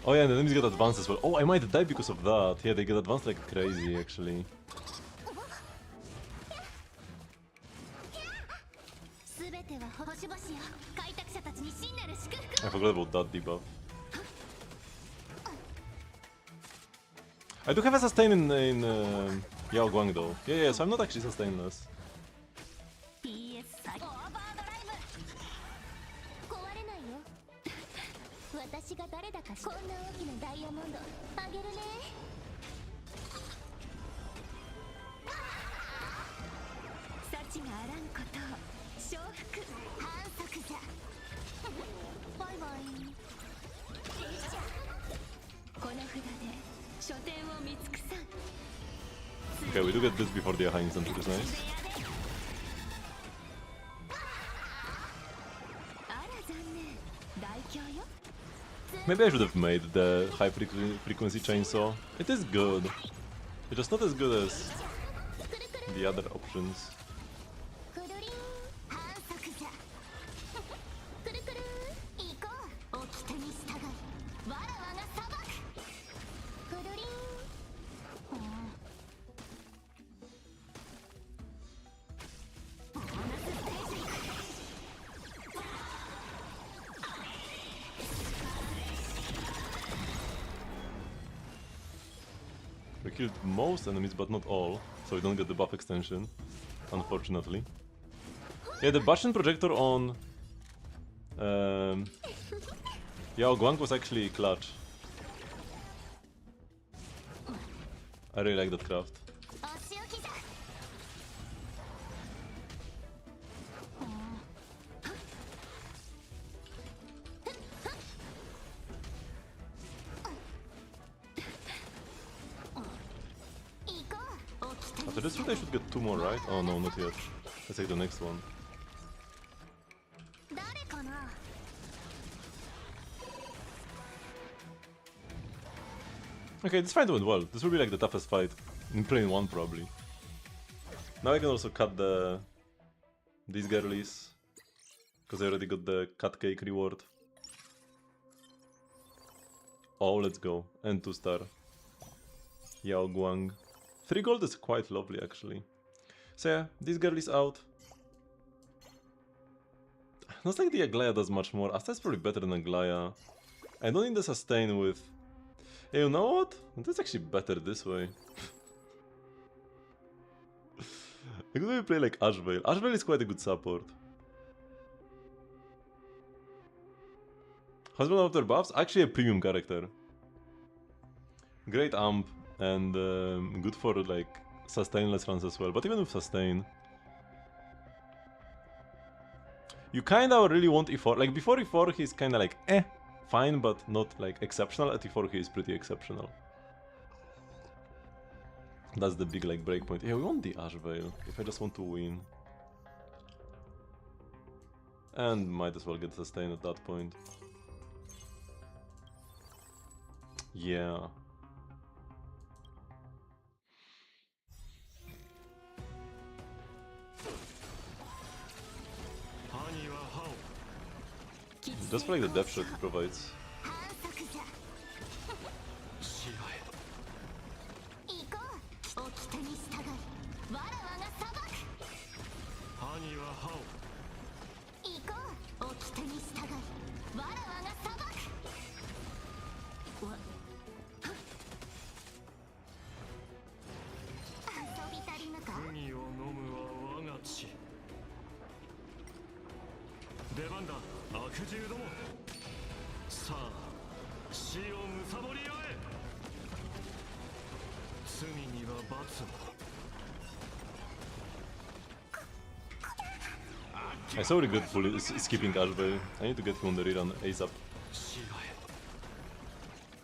Oh yeah, and the enemies get advanced as well. Oh, I might die because of that. Yeah, they get advanced like crazy, actually. I forgot about that debuff. I do have a sustain in Yao Guang though. Yeah, so I'm not actually sustainless. 承服反則じゃバイバイこの札で書店を見尽くさん Okay, we do get this before the Aha instant, which is nice. あら残念大凶よ Maybe I should have made the high frequency chainsaw. It is good. It's just not as good as the other options. くるりん反則じゃくるくる行こう掟に従いわらわが裁くくるりんボーナスステージ We killed most enemies, but not all, so we don't get the buff extension, unfortunately. Yeah, the Bastion projector on Yao Guang was actually clutch. I really like that craft. お仕置きじゃ After this route I should get 2 more, right? Oh no, not yet. Let's take the next one. 誰かな Okay, this fight went well. This will be like the toughest fight in plane 1 probably. Now I can also cut these girlies, because I already got the cut cake reward. Oh, let's go. And 2-star. Yao Guang. 3 gold is quite lovely actually. So yeah, this girl is out. Not like the Aglaya does much more. Asta is probably better than Aglaya. I don't need the sustain with... Hey, you know what? That's actually better this way. I could maybe play like Ashvale. Ashvale is quite a good support. Husband after buffs? Actually a premium character. Great amp and good for like sustainless runs as well. But even with sustain, you kinda really want E4. Like before E4 he's kinda like fine, but not like exceptional. At E4 he is pretty exceptional. That's the big like breakpoint. Yeah, we want the Ashvale if I just want to win. And might as well get sustain at that point. Yeah. Just for like the depth shot he provides. 反則じゃ行こう掟に従いわらわが裁く行こう掟に従いわらわが裁くわ遊び足りぬか麦を飲むは我が血出番だ悪獣どもさあ死を貪り合え罪には罰を I saw really good skipping Ashvale. I need to get him on the rerun ASAP. 死がえ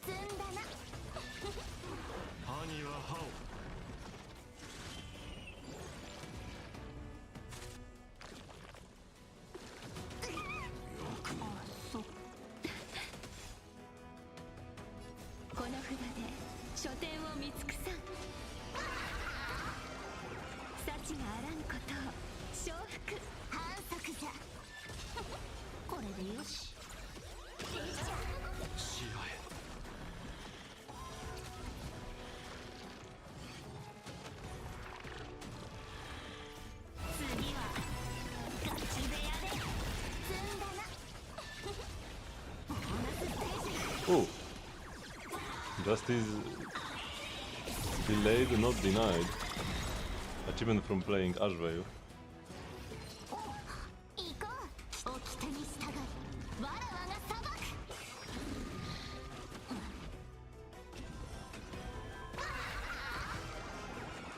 積んだな歯には歯をこの札で書店を見尽くさん幸があらんことを承服反則じゃこれでよし死がえ次はガチ部屋で積んだなボーナスステージ Oh! Justice delayed, not denied. Achievement from playing Ashvale. 行こう掟に従いわらわが裁く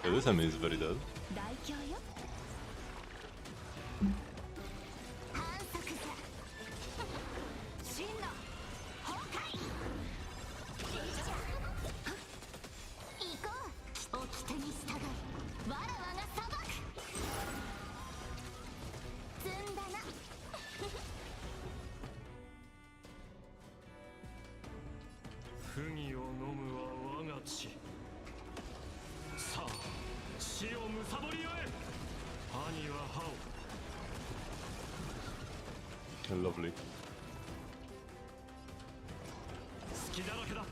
Yeah, this enemy is very dead. 大凶よ麦を飲むは我が血。さあ死を貪りよえ。兄は歯を。 Lovely. 隙だらけだ。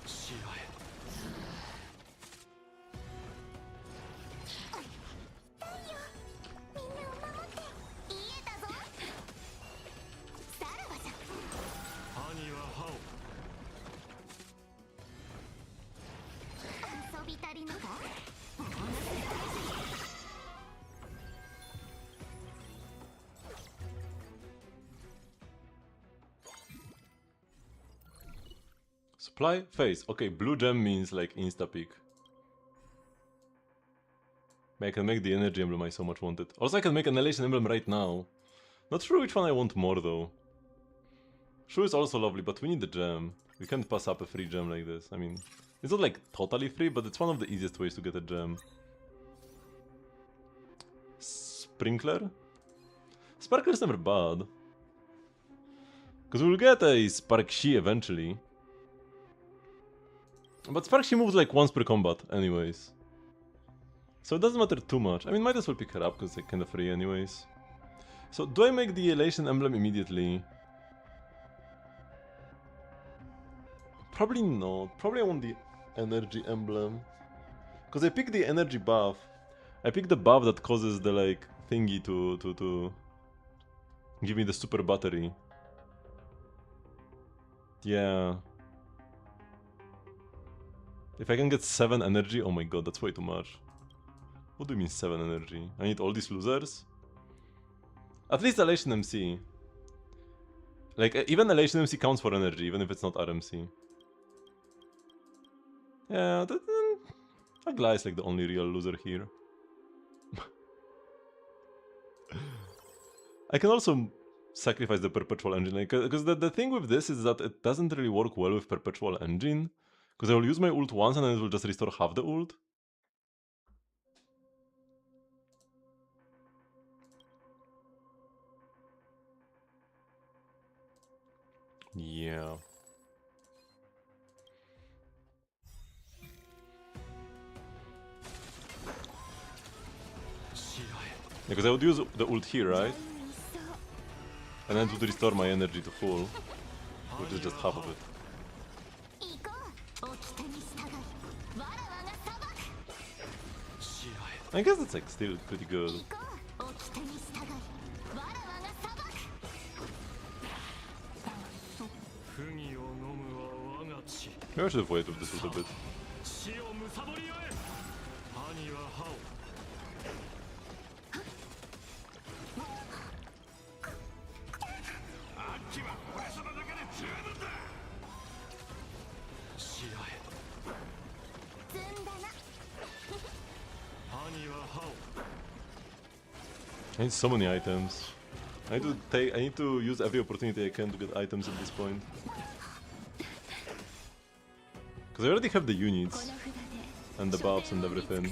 シアへ。みんなを守って言えたぞ。さらばじゃ。兄は歯を。遊び足りぬか。 Supply phase. Okay, blue gem means like insta peak. I can make the energy emblem I so much wanted. Also, I can make an elation emblem right now. Not sure which one I want more though. Shu is also lovely, but we need the gem. We can't pass up a free gem like this. I mean, it's not like totally free, but it's one of the easiest ways to get a gem. Sprinkler? Sparkler's never bad. Because we'll get a Sparkshi eventually. But Sparkshi moves like once per combat anyways. So it doesn't matter too much. I mean, might as well pick her up because it's kinda free anyways. So do I make the elation emblem immediately? Probably not. Probably I want the energy emblem. Because I picked the energy buff. I picked the buff that causes the like thingy to give me the super battery. Yeah. If I can get 7 energy, oh my god, that's way too much. What do you mean 7 energy? I need all these losers? At least Elation MC. Like, even Elation MC counts for energy, even if it's not RMC. Yeah, Agla is like the only real loser here. I can also sacrifice the Perpetual Engine, because the thing with this is that it doesn't really work well with Perpetual Engine. Because I will use my ult once and then it will just restore half the ult. Yeah. Because I would use the ult here, right? And then it would restore my energy to full, which is just half of it. I guess that's like still pretty good. Maybe I should have waited with this a little bit. I need so many items. I need to use every opportunity I can to get items at this point. Because I already have the units and the buffs and everything.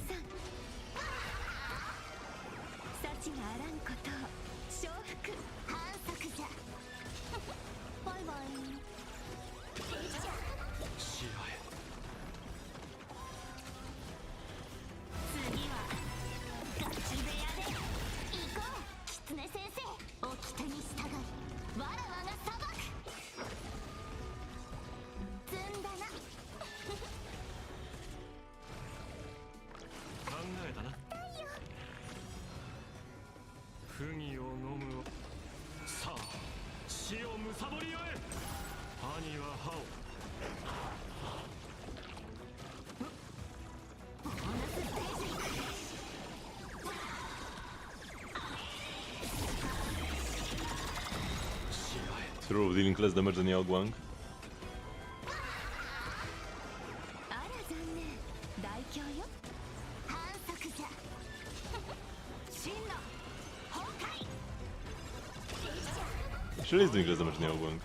True, dealing less damage than Yao Guang. Actually, he's doing less damage than Yao Guang.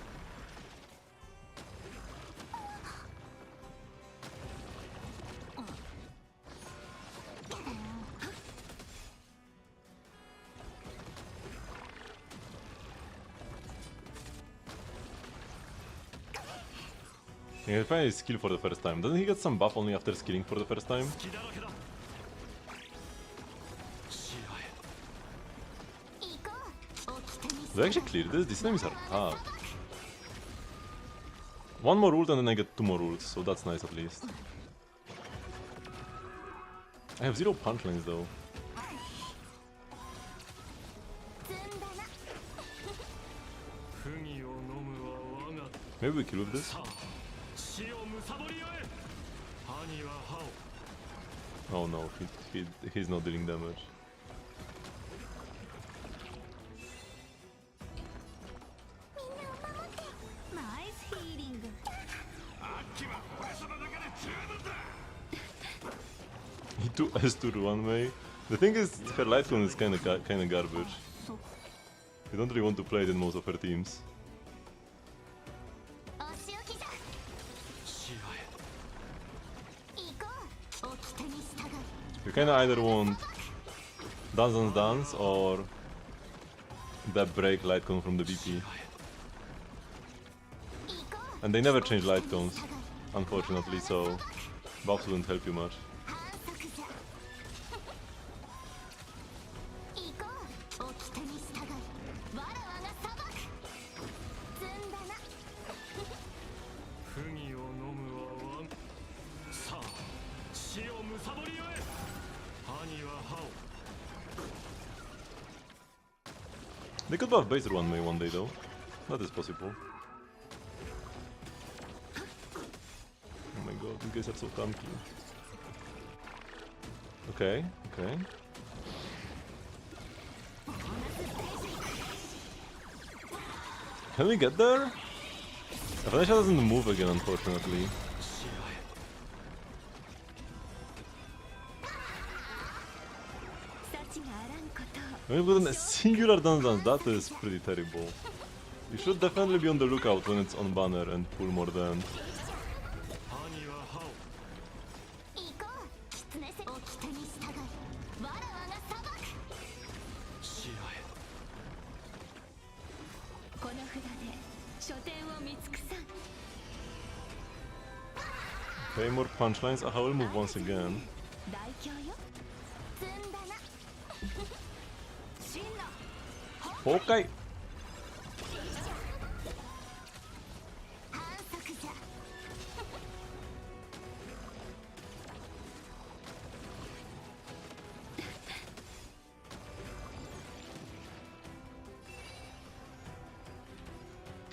Yeah, he finally skill for the first time. Doesn't he get some buff only after skilling for the first time? 隙だらけだ視野へ 行こう掟に Do I actually clear this? These enemies are tough. One more ult and then I get 2 more ults, so that's nice at least. I have 0 punchlines though. 積んだな不義を飲むは我が Maybe we kill with this? さあ死を貪りよえ兄は歯を Oh no, he's not dealing damage. みんなを守ってナイスヒーリング He took S2 to 1 way. The thing is, her light cone is kinda garbage. You don't really want to play it in most of her teams. お仕置きじゃ視野へ行こう掟に従い You kinda either want Dance Dance or that break light cone from the BP. 行こう And they never change light cones, unfortunately, so buffs wouldn't help you much. 反則じゃ行こう掟に従いわらわが裁く積んだな不義を飲むは我さあ死を貪りよえ兄は歯を They could buff base 1 way one day though. That is possible. Oh my god, you guys are so tanky. Okay, okay. Can we get there? Evanescia doesn't move again, unfortunately. 視野へ 幸があらんことを When you've gotten a singular dance, that is pretty terrible. You should definitely be on the lookout when it's on banner and pull more dance. 兄は歯を行こう狐せ掟に従いわらわが裁く視野へこの札で書店を見尽くさん Okay, more punchlines. Aha will move once again. 大凶よ積んだな真の Okay. 反則じゃ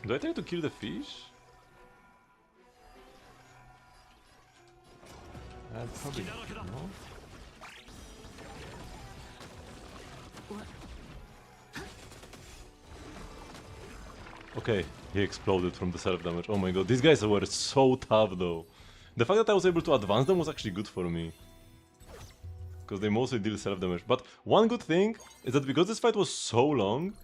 Do I try to kill the fish? Probably 隙だらけだ no. Okay, he exploded from the self-damage. Oh my god, these guys were so tough though. The fact that I was able to advance them was actually good for me. Because they mostly deal self-damage. But one good thing is that because this fight was so long...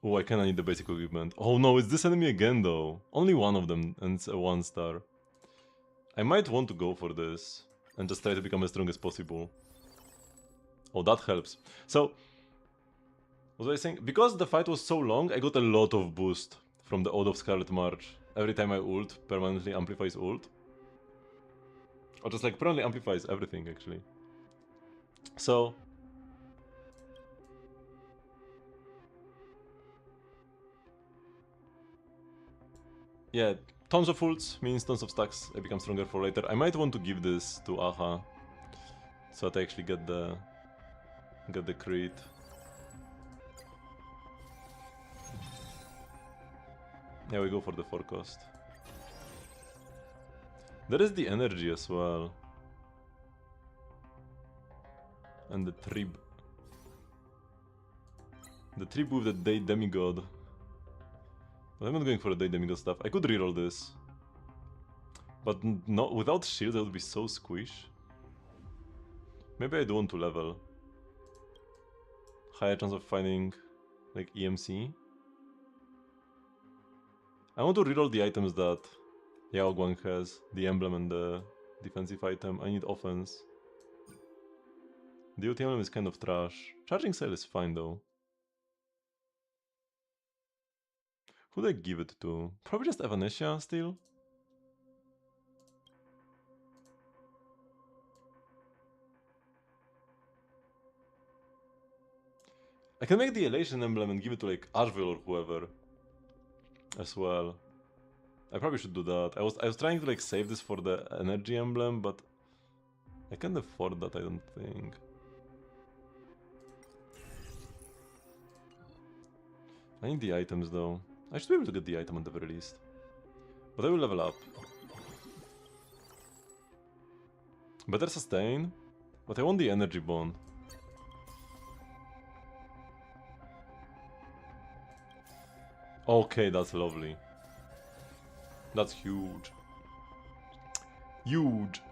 Oh, I kinda need the basic equipment. Oh no, it's this enemy again though. Only one of them, and it's a 1 star. I might want to go for this and just try to become as strong as possible. Oh, that helps. So, what was I saying? Because the fight was so long, I got a lot of boost from the Ode of Scarlet March. Every time I ult, permanently amplifies ult. Or just like permanently amplifies everything actually. So... yeah, tons of ults means tons of stacks. I become stronger for later. I might want to give this to Aha, so that I actually get the crit. Yeah, we go for the forecast. There is the energy as well, and the trib. The trib with the Day Demigod. But I'm not going for the Day Demigod stuff. I could reroll this. But no, without shields I would be so squish. Maybe I do want to level. Higher chance of finding like EMC. I want to reroll the items that Yao Guang has. The emblem and the defensive item. I need offense. The UT emblem is kind of trash. Charging Sail is fine though. Who'd I give it to? Probably just Evanescia still. I can make the Elation emblem and give it to like Ashville or whoever as well. I probably should do that. I was trying to like save this for the energy emblem, but I can't afford that, I don't think. I need the items though. I should be able to get the item at the very least. But I will level up. Better sustain, but I want the energy bond. Okay, that's lovely. That's huge. Huge.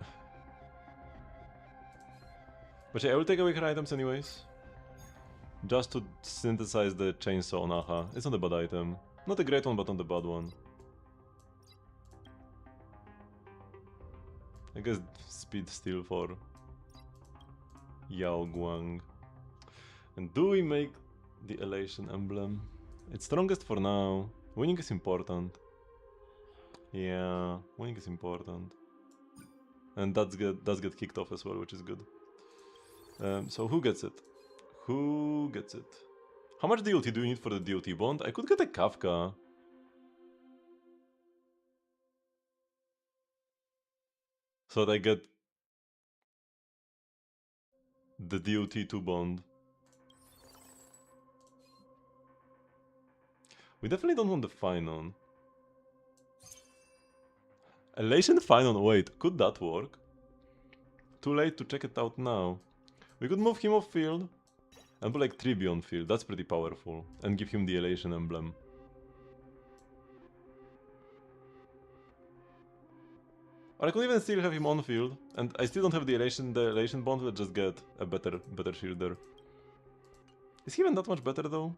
But yeah, I will take away her items anyways. Just to synthesize the chainsaw on Aha. It's not a bad item. Not a great one, but not a bad one. I guess speed steal for Yao Guang. And do we make the Elation emblem? It's strongest for now. Winning is important. Yeah, winning is important. And does get kicked off as well, which is good. So who gets it? Who gets it? How much DOT do you need for the DOT bond? I could get a Kafka. So that I get the DOT2 bond. We definitely don't want the Finon. Elation Finon, wait, could that work? Too late to check it out now. We could move him off field and put like Tribi on field, that's pretty powerful. And give him the Elation emblem. Or I could even still have him on field, and I still don't have the Elation bond, we'll just get a better shielder. Is he even that much better though?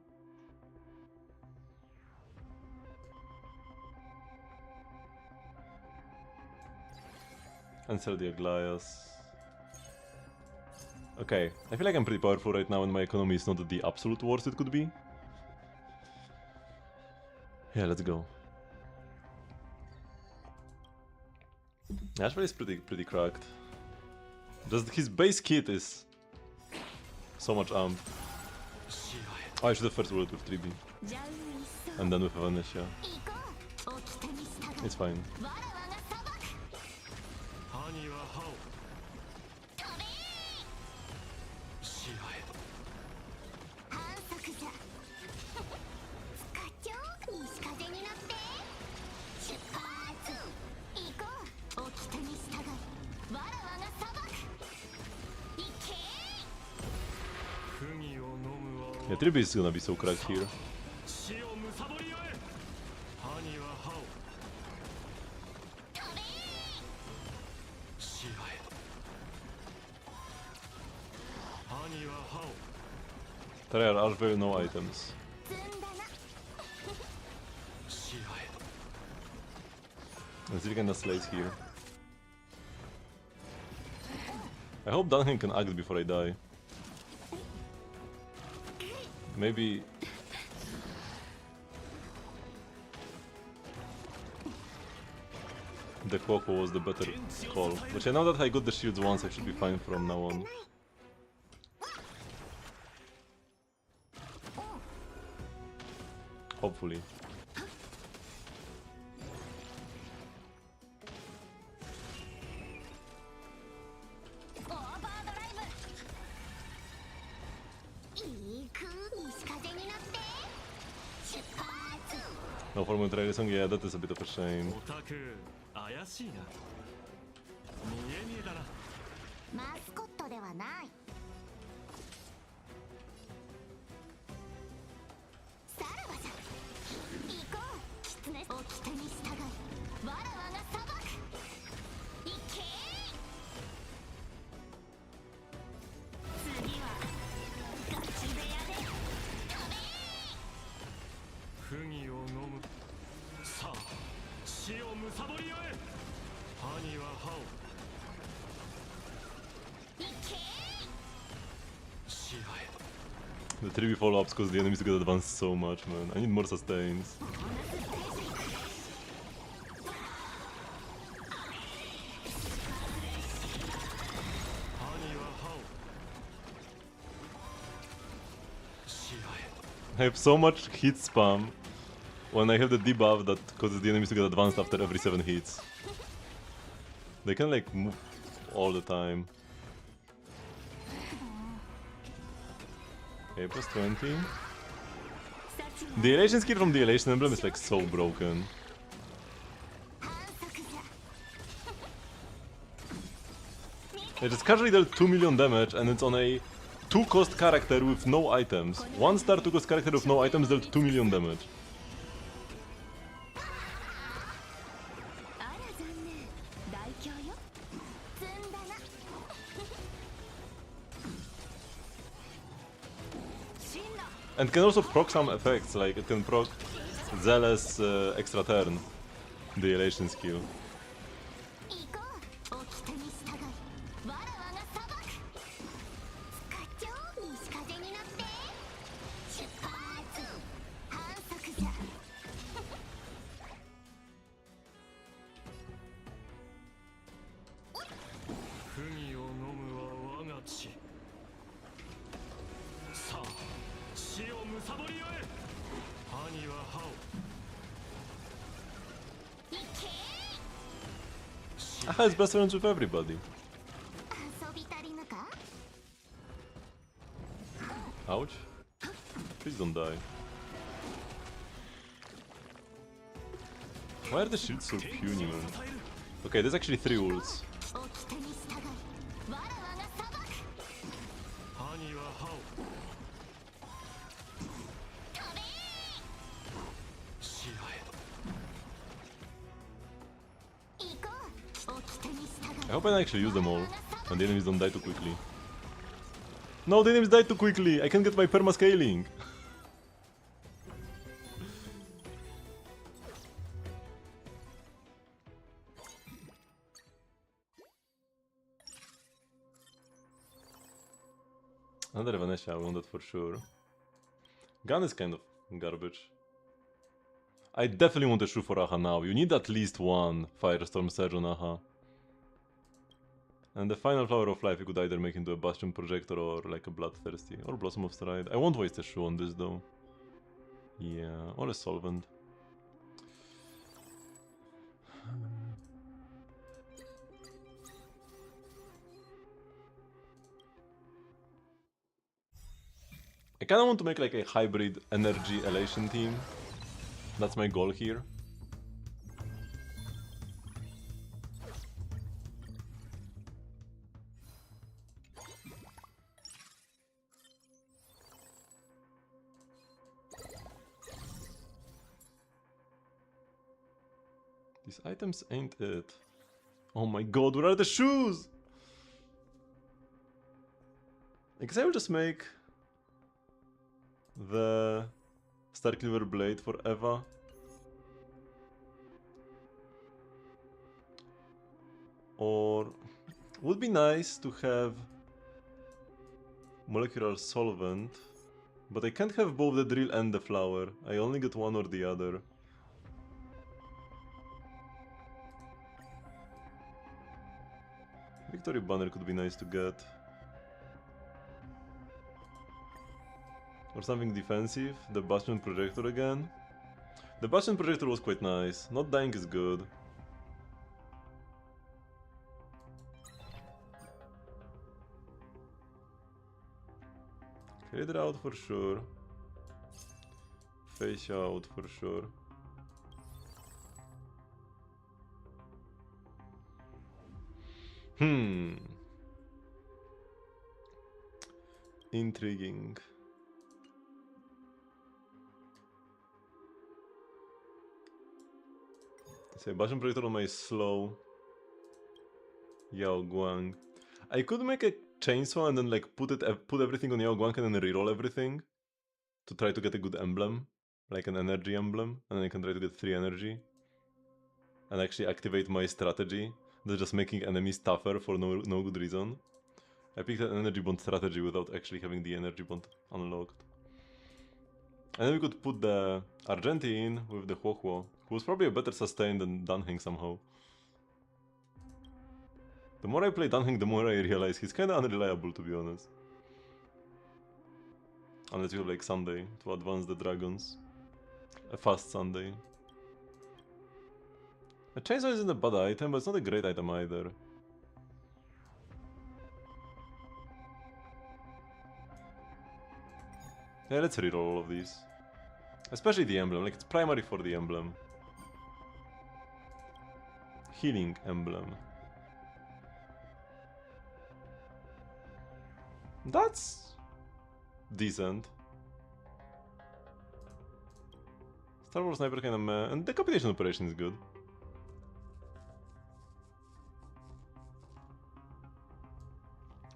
And sell the Aglaas. Okay, I feel like I'm pretty powerful right now and my economy is not the absolute worst it could be. Yeah, let's go. Ashville is pretty cracked. Just his base kit is so much amped. Oh, I should have first rolled with 3B. And then with Evanescia. It's fine. Yeah, Tribi is gonna be so cracked here. There are very no items. And Zirganda slays here. I hope Duncan can act before I die. Maybe... the Koko was the better call. But I know that I got the shields once, I should be fine from now on. Hopefully. No formal trailer song, yeah, that is a bit of a shame. マスコットではないさらばじゃ行こう狐掟に従いわらわが裁く行け次はガチ部屋で飛べ不義を飲むさあ死をむさぼりよえ歯には歯を The 3v follow-ups cause the enemies to get advanced so much, man. I need more sustains. 兄は歯を視野へ I have so much hit spam when I have the debuff that causes the enemies to get advanced after every 7 hits. They can like move all the time. Okay, plus 20. The elation skill from the elation emblem is like so broken. It just casually dealt 2 million damage and it's on a 2-cost character with no items. 1-star 2-cost character with no items dealt 2 million damage. あら残念大凶よ積んだな進路 And can also proc some effects, like it can proc Zealous extra turn, the elation skill. 行こう掟に従いわらわが裁く課長西風になって出発反則じゃ不義を飲むは我が血さあ死をむさぼりよえ兄は歯を Aha is best friends with everybody. 遊び足りぬか Ouch. Please don't die. Why are the shields so puny, man? Okay, there's actually 3 ults. 掟に従いわらわが裁く兄は歯を視野へ 行こう掟に従い I hope I actually use them all, and the enemies don't die too quickly. No, the enemies died too quickly! I can't get my perma-scaling! Another Evanescia, I want that for sure. Gun is kind of garbage. I definitely want a shoe for Aha now. You need at least one Firestorm Surge on Aha. And the final Flower of Life you could either make into a Bastion Projector or like a Bloodthirsty. Or Blossom of Stride. I won't waste a shoe on this though. Yeah, or a Solvent. I kinda want to make like a hybrid energy elation team. That's my goal here. These items ain't it. Oh my god, where are the shoes? I guess I will just make the Starcleaver Blade for Eva. Or would be nice to have Molecular Solvent, but I can't have both the drill and the flower. I only get one or the other. Victory Banner could be nice to get. Or something defensive, the Bastion Projector again. The Bastion Projector was quite nice, not dying is good. Crit out for sure. Face out for sure. Intriguing. Say Bastion Projector on my slow Yao Guang. I could make a chainsaw and then like put everything on Yao Guang and then reroll everything to try to get a good emblem, like an energy emblem, and then I can try to get 3 energy and actually activate my strategy. That's just making enemies tougher for no good reason. I picked an energy bond strategy without actually having the energy bond unlocked. And then we could put the Argentine with the Huohuo, who was probably a better sustain than Danheng somehow. The more I play Danheng, the more I realize he's kinda unreliable, to be honest. Unless you have like Sunday to advance the dragons. A fast Sunday. A chainsaw isn't a bad item, but it's not a great item either. Yeah, let's reroll all of these. Especially the emblem, like it's primary for the emblem. Healing emblem. That's decent. Star Wars Sniper kinda meh, and decapitation operation is good.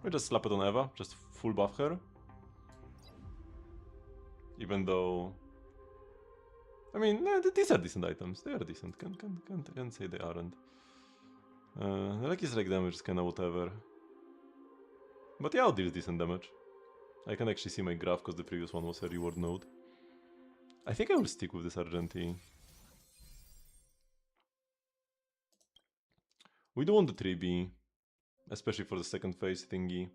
We just slap it on Eva, just full buff her. Even though, I mean, these are decent items. They are decent. Can't say they aren't. Like his like damage is kinda whatever. But yeah, I'll deal decent damage. I can actually see my graph because the previous one was a reward node. I think I will stick with this Argentine. We do want the 3B, especially for the second phase thingy.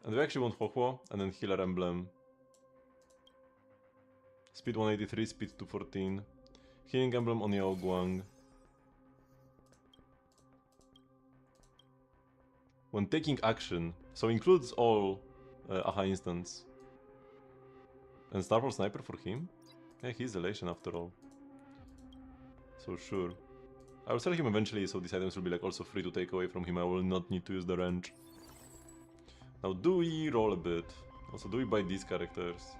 And we actually want Huohuo, and then Healer Emblem. Speed 183, speed 214. Healing Emblem on Yao Guang. When taking action, so includes all AHA instants. And Star Wars Sniper for him? Yeah, he's Elation after all. So sure. I will sell him eventually, so these items will be like also free to take away from him. I will not need to use the wrench. Now, do we roll a bit? Also, do we buy these characters?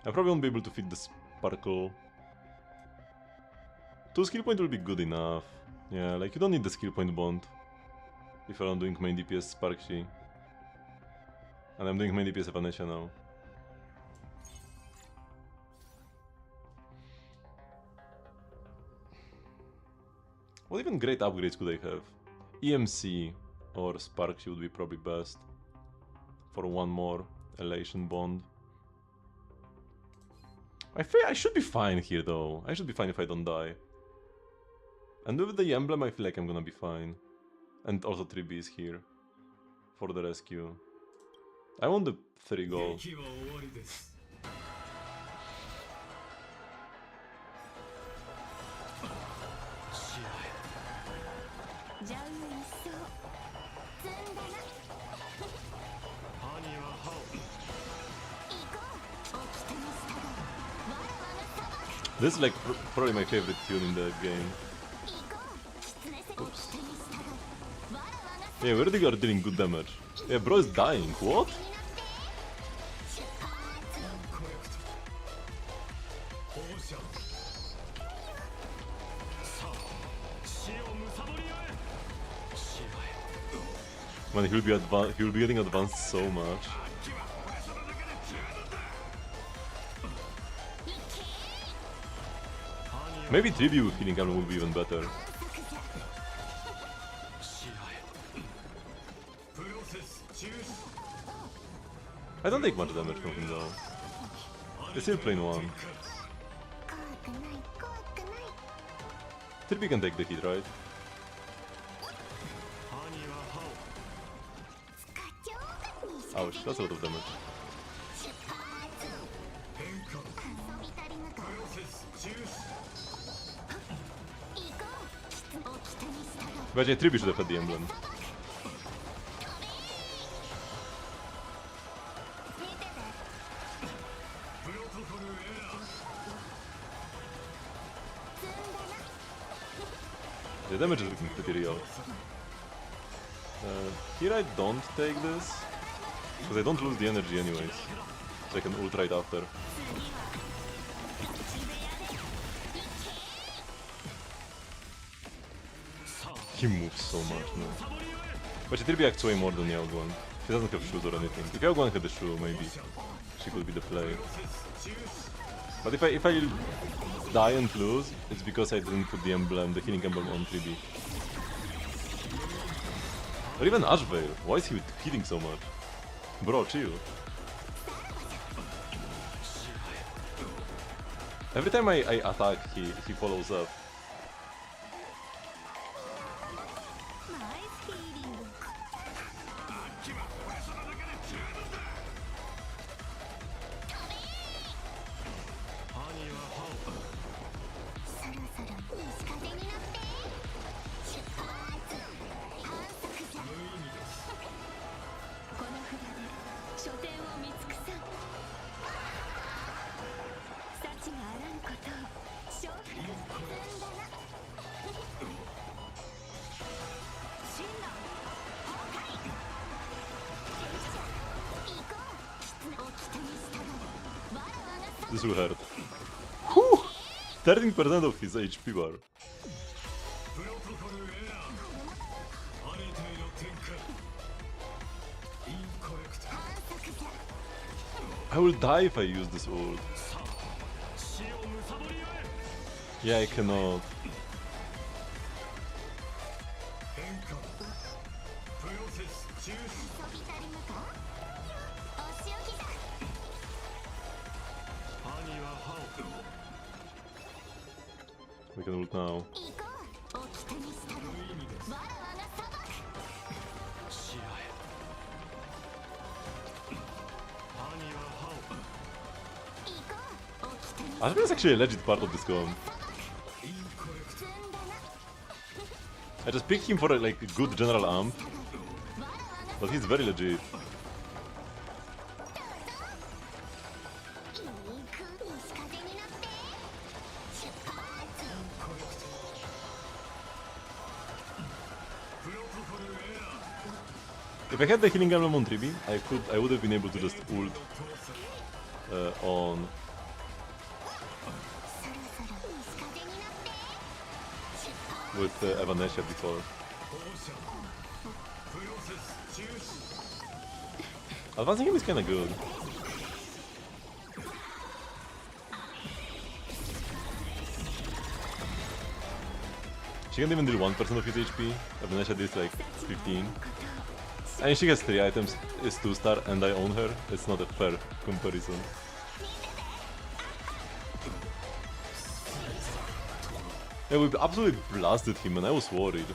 I probably won't be able to fit the Sparkle. 2 skill point will be good enough. Yeah, like you don't need the skill point bond. If I'm doing main DPS Sparkshi. And I'm doing main DPS Evanescia now. What even great upgrades could I have? EMC or Sparkshi would be probably best. For one more Elation bond. I should be fine here though. I should be fine if I don't die. And with the emblem I feel like I'm gonna be fine. And also 3Bs here. For the rescue. I want the 3 goal. This is like probably my favorite tune in the game. Oops. Yeah, we already are dealing good damage. Yeah, bro is dying. What? Man, he'll be getting advanced so much. Maybe 3B with Healing Emblem would be even better. I don't take much damage from him though. It's still plain 1. 3B can take the hit, right? Ouch, that's a lot of damage. But yeah, 3B should have had the emblem. The damage is looking pretty real. Here I don't take this, because I don't lose the energy anyways. So I can ult right after. He moves so much now. But she 3B acts way more than Yao Guang. She doesn't have shoes or anything. If Yao Guang had the shoe, maybe she could be the play. But if I die and lose, it's because I didn't put the emblem, the healing emblem on 3B. Or even Ashvale. Why is he healing so much? Bro, chill. Every time I attack, he follows up. Nice feeling. そろそろ西風になって出発反則じゃこの札で書店を見尽くさん幸があらんことを勝負積んだな真の崩壊行こうお北に従うわらわが This will hurt. Whew! 13% of his HP bar. プロトコルエラーあれての展開インコレクト 反則じゃ I will die if I use this ult. さあ死をむさぼりよえ Yeah, I cannot. 変化プロセス中止遊び足りぬかお仕置きじゃ兄は歯を We can ult now. 行こうお北に従うわらわが裁く試合兄は歯を行こうお北に I think it's actually a legit part of this game. インコレクト 積んだな I just picked him for like a good general amp, わらわが but he's very legit. 行く西風になって出発コレクトプロトコルエラ If I had the healing emblem on Tribi, I would have been able to just ult ー盗作 on そろそろ西風になって出発 with Evanescia before. 放射プロセス中止 Advancing him is kinda good. She can even deal 1% of his HP. Evanescia deals like 15. And she has 3 items, is 2-star, and I own her. It's not a fair comparison. Yeah, we absolutely blasted him and I was worried.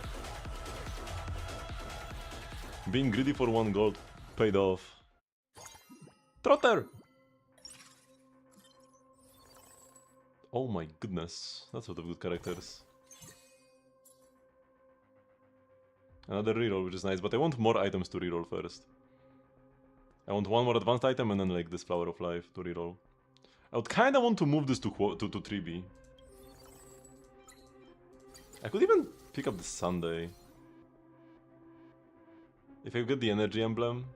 Being greedy for 1 gold paid off. Trotter! Oh my goodness, that's a lot of good characters. Another reroll, which is nice, but I want more items to reroll first. I want 1 more advanced item and then like this Flower of Life to reroll. I would kinda want to move this to 3B. I could even pick up the Sunday. If I get the energy emblem.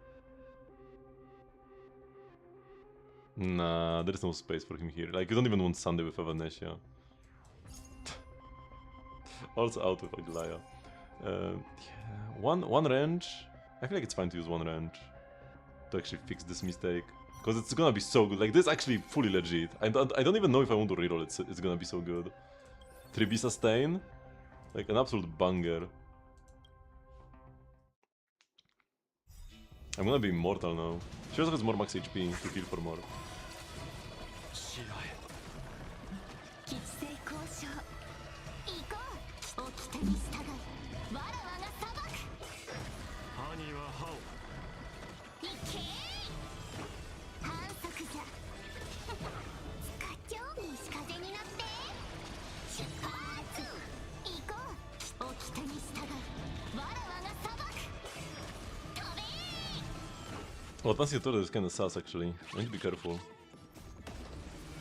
Nah, there's no space for him here. Like, you don't even want Sunday with Evanescia. Also out with Aglaya. Yeah, one range. I feel like it's fine to use 1 range to actually fix this mistake. Because it's gonna be so good. Like, this is actually fully legit. I don't even know if I want to reroll it. It's gonna be so good. 3B sustain. Like, an absolute banger. I'm gonna be immortal now. She also has more max HP to heal for more. 試合吉星交渉行こうお北に従うわらわが裁く兄は歯をいけー反則じゃスカチョ西風になって出発行こうお北に従うわらわが裁く飛べー Oh, advancing the turret is kinda sus actually. I need to be careful.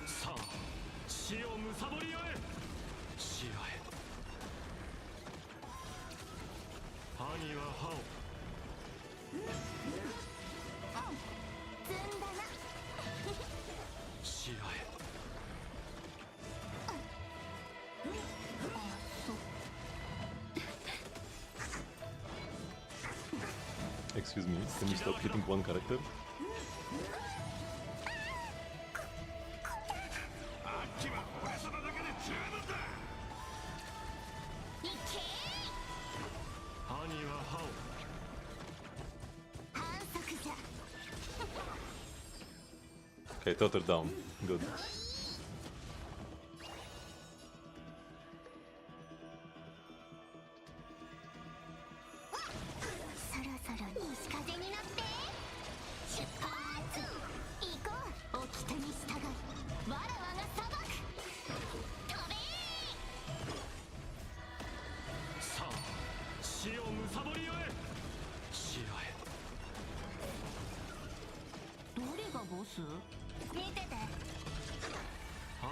さあ死をむさぼりよえ試合兄は歯を積んだな試合 Excuse me, can you stop hitting 1 character? いけー兄は歯を反則じゃ Okay, Trotter down. Good.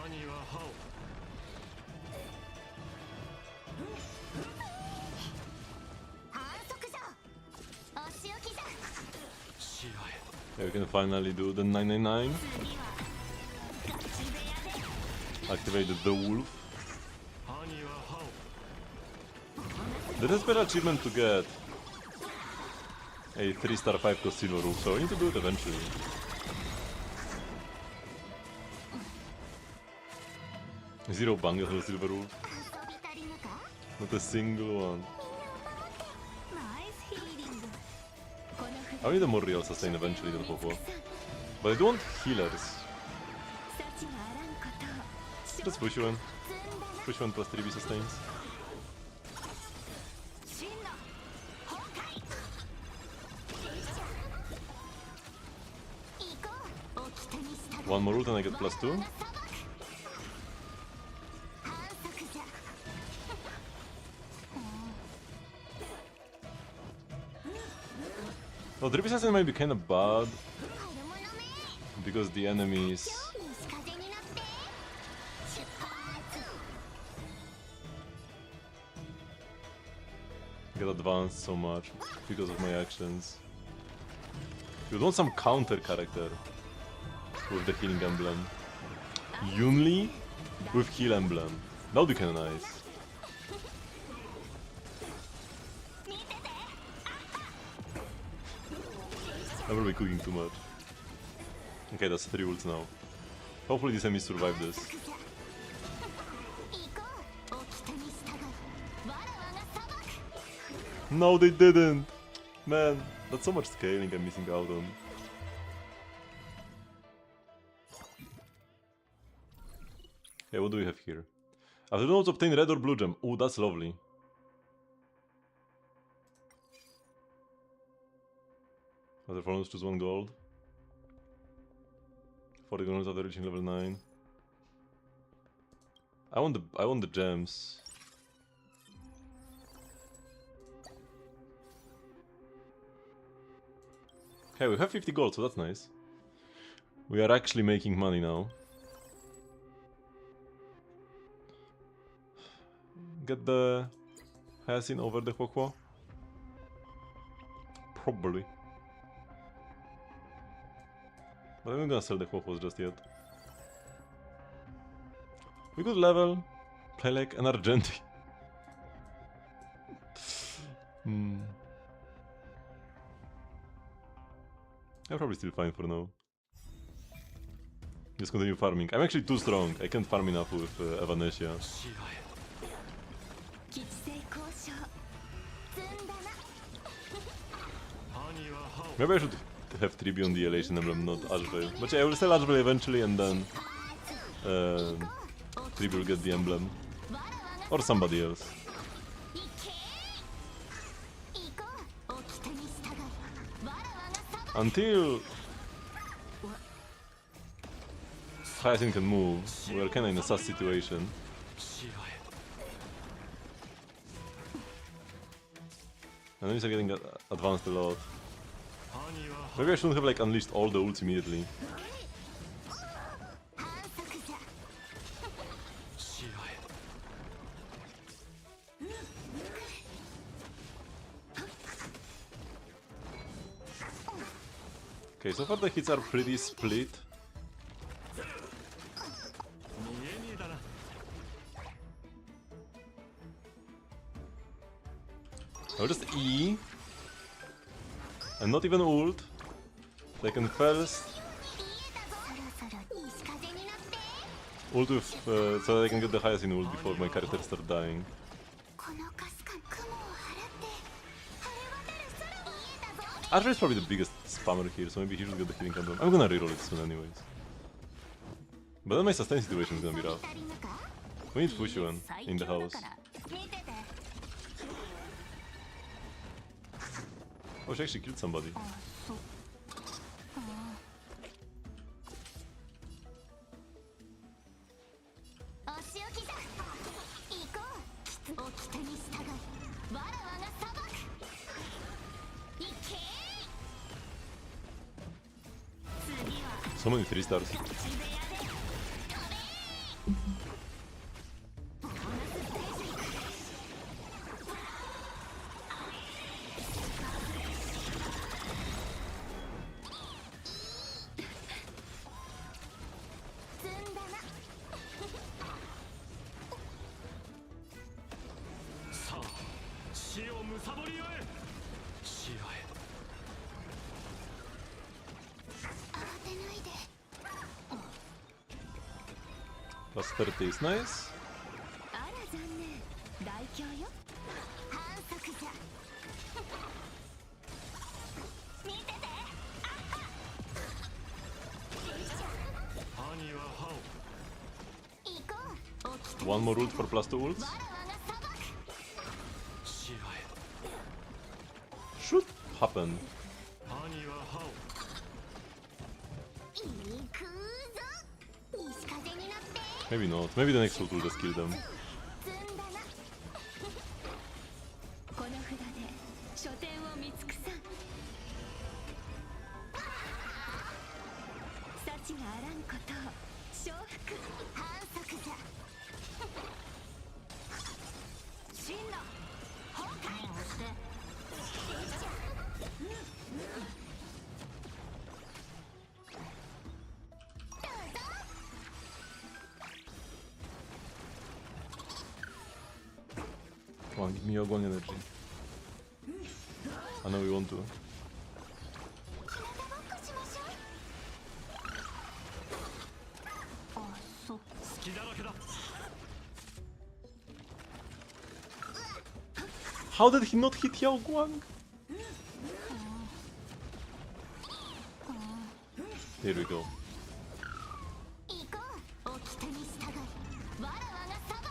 兄は歯を反則じゃお仕置きじゃしらえ Yeah, we can finally do the 999. 次はガチ部屋で Activated the wolf. 兄は歯を There's a special achievement to get a 3-star 5-cost silver wolf, so I need to do it eventually. Zero bangers for silver wolf. 遊び足りぬか Not a single one. ナイスヒーリングこの筆 I need a more real sustain eventually than Hoho. But I do want healers. 幸はあらんことを Let's push one. 積んだな Push one plus 3B sustains. 真の崩壊行こう掟に従う One more ult and I get plus 2. 反則じゃ Well, 3B sustain might be kinda bad 春物め because the enemies 西風になって出発 get advanced so much because of my actions. You want some counter character with the healing emblem. Yunli with heal emblem. That would be kinda nice. 見てて I'm probably cooking too much. Okay, that's 3 ults now. Hopefully these enemies survive this. 行こう掟に従うわらわが裁く No, they didn't! Man, that's so much scaling I'm missing out on. Okay, what do we have here? After notes, obtain red or blue gem. Oh, that's lovely. Other forms choose 1 gold. 40 gold after reaching level 9. I want the gems. Okay, we have 50 gold, so that's nice. We are actually making money now. Get the Hyacinth over the Huohuo? Probably. But I'm not gonna sell the Huohuos just yet. We could level, play like an Argenti. I'm probably still fine for now. Just continue farming. I'm actually too strong. I can't farm enough with Evanescia. しらえ吉星交渉積んだな兄は歯を Maybe I should have 3B on the Elation emblem, not Ashvale. But yeah, I will sell Ashvale eventually and then 3B will get the emblem. Or somebody else. 行け行こう掟に従うわらわが裁く Until Hyacinth can move, we are kinda in a sus situation. しらえ Enemies are getting advanced a lot. 兄は Maybe I shouldn't have like unleashed all the ults immediately. 反則じゃしらえ Okay, so far the hits are pretty split. 見えねえだな I'll just E. And not even ult. They can first そろそろ西風になって ult with, so they can get the highest in ult before my character start dying. このかすかに雲を払って晴れ渡る空を見えたぞ Archer is probably the biggest spammer here, so maybe he should get the healing emblem. I'm gonna reroll it soon anyways. But then my sustain situation is gonna be rough. 足りぬか We need to push one in the house. 見てて Oh, she actually killed somebody. お仕置きじゃ行こう掟に従うわらわが裁く行け次は So many 3 stars. ガチ部屋で飛べ死をむさぼりよえ白へ 慌てないで。 Plus 30 is nice. あら残念。大凶よ。反則じゃ。見てて。兄は歯を 行こう。起きて。 One more ult for plus 2 ults. わらわが裁く。白へ Should happen. 兄は歯を行くぞ。西風になって。 Maybe not. Maybe the next ult will just kill them. 積んだな。この札で書店を見尽くさん。幸があらんことを承服。反則じゃ。進路崩壊をして。どうぞ。 Come on, give me your gun energy. I know you want to. 日向ぼっこしましょう。あ、そっ。隙だらけだ How did he not hit Yao Guang? Here we go. 行こう。掟に従い。わらわが裁く。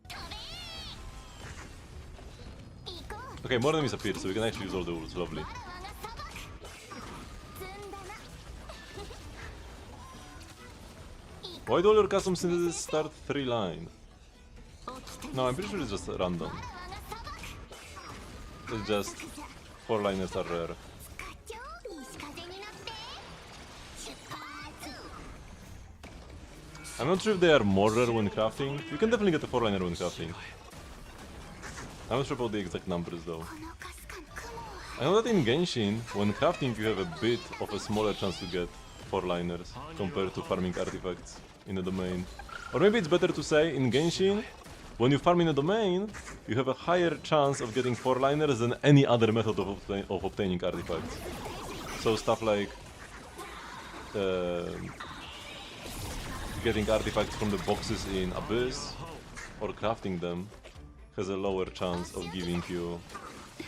飛べー。行こう。 Okay, more enemies appear, so we can actually use all the ults. Lovely. わらわが裁く。積んだな。 Why do all your custom synthesis start 3 line? 掟に No, I'm pretty sure it's just random. わらわが裁く。 It's just 4 liners are rare. 課長、西風になって。出発。 I'm not sure if they are more rare when crafting. You can definitely get a 4 liner when crafting. I'm not sure about the exact numbers though. このかすかな雲は。 I know that in Genshin, when crafting you have a bit of a smaller chance to get 4 liners compared to farming artifacts in a domain. Or maybe it's better to say, in Genshin, when you farm in a domain, you have a higher chance of getting 4 liners than any other method of obtaining artifacts. So stuff like getting artifacts from the boxes in Abyss or crafting them has a lower chance of giving you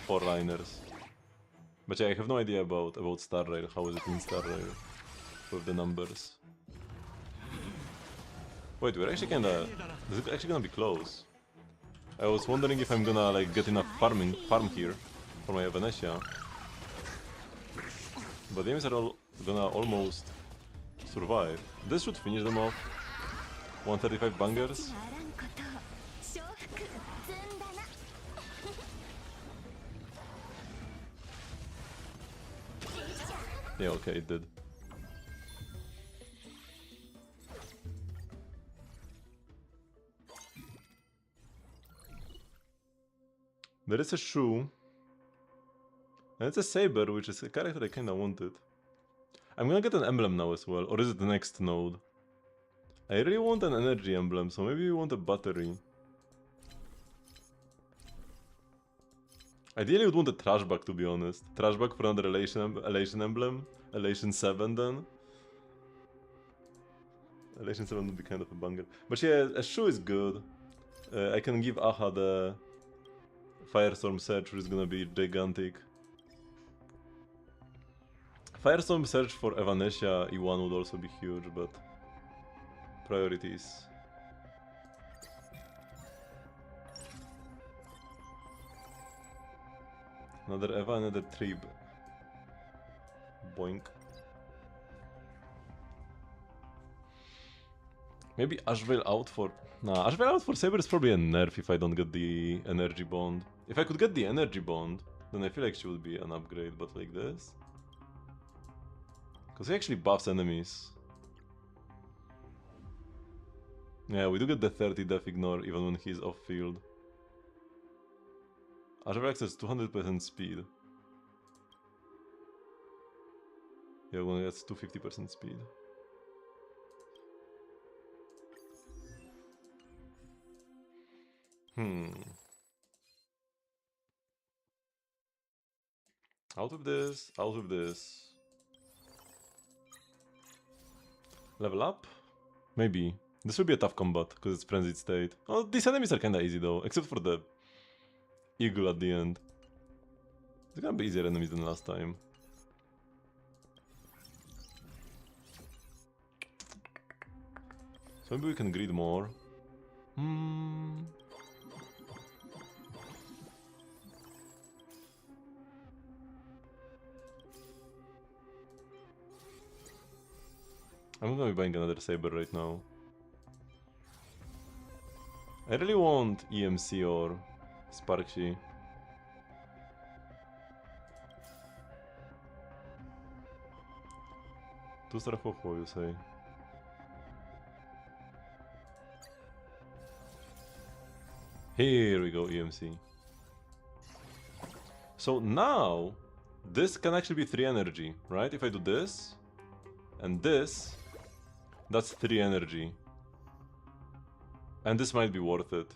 4 liners. But yeah, I have no idea about Star Rail. How is it in Star Rail with the numbers? Wait, we're actually kinda... This is actually gonna be close. I was wondering if I'm gonna like get enough farm here for my Evanescia. But the enemies are all gonna almost survive. This should finish them off. 135 bangers. あらんことを承服。積んだな。 Yeah, okay, it did. There is a shoe. And it's a saber, which is a character I kinda wanted. I'm gonna get an emblem now as well, or is it the next node? I really want an energy emblem, so maybe we want a battery. Ideally, I would want a trash bag, to be honest. Trash bag for another elation emblem. Elation 7 then. Elation 7 would be kind of a banger. But yeah, a shoe is good. I can give Aha the Firestorm Search, which is gonna be gigantic. Firestorm Search for Evanescia E1 would also be huge, but priorities. Another Eva, another Trib. Boink. Maybe Ashvale out for... Nah, Ashvale out for Saber is probably a nerf if I don't get the energy bond. If I could get the energy bond, then I feel like she would be an upgrade, but like this? Because he actually buffs enemies. Yeah, we do get the 30 def ignore even when he's off field. Ashvale has 200% speed. Yeah, when that's 250% speed. Out of this, out of this. Level up? Maybe. This will be a tough combat, because it's frenzied state. Oh, these enemies are kinda easy though, except for the eagle at the end. They're gonna be easier enemies than last time. So maybe we can greed more. I'm gonna be buying another saber right now. I really want EMC or Sparksy. Two-star Ho-Ho, you say? Here we go, EMC. So now, this can actually be 3 energy, right? If I do this, and this, that's 3 energy. And this might be worth it.